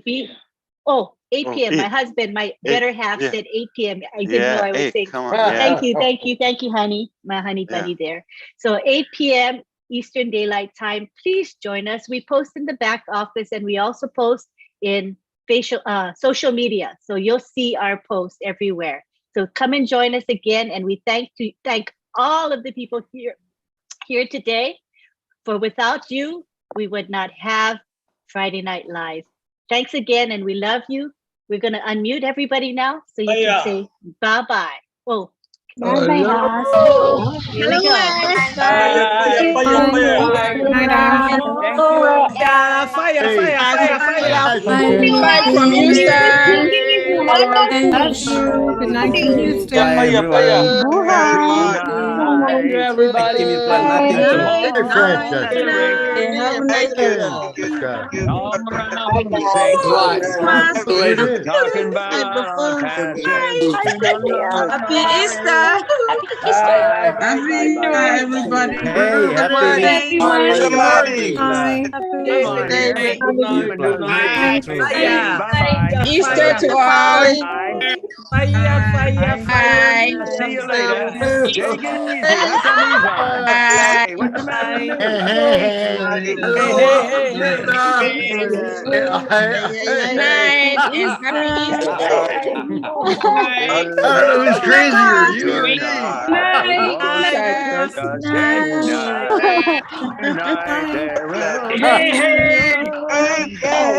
8 p.m. My husband, my better half said 8 p.m. I didn't know I was saying. Thank you, honey. My honey bunny there. So 8 p.m. Eastern Daylight Time. Please join us. We post in the back office, and we also post in social media. So you'll see our posts everywhere. So come and join us again. And we thank all of the people here today. For without you, we would not have Friday Night Live. Thanks again, and we love you. We're going to unmute everybody now so you can say bye-bye. Oh, Bye-bye. Here we go. Bye from Houston. Good night from Houston. Bye, everyone. Thank you, everybody. Happy Easter. Bye, everybody. Hey, happy Easter to all. Fire. See you later. Take it easy. Bye. What's the matter? Good night and happy Easter. I don't know who's crazier, you or me. Hey, hey.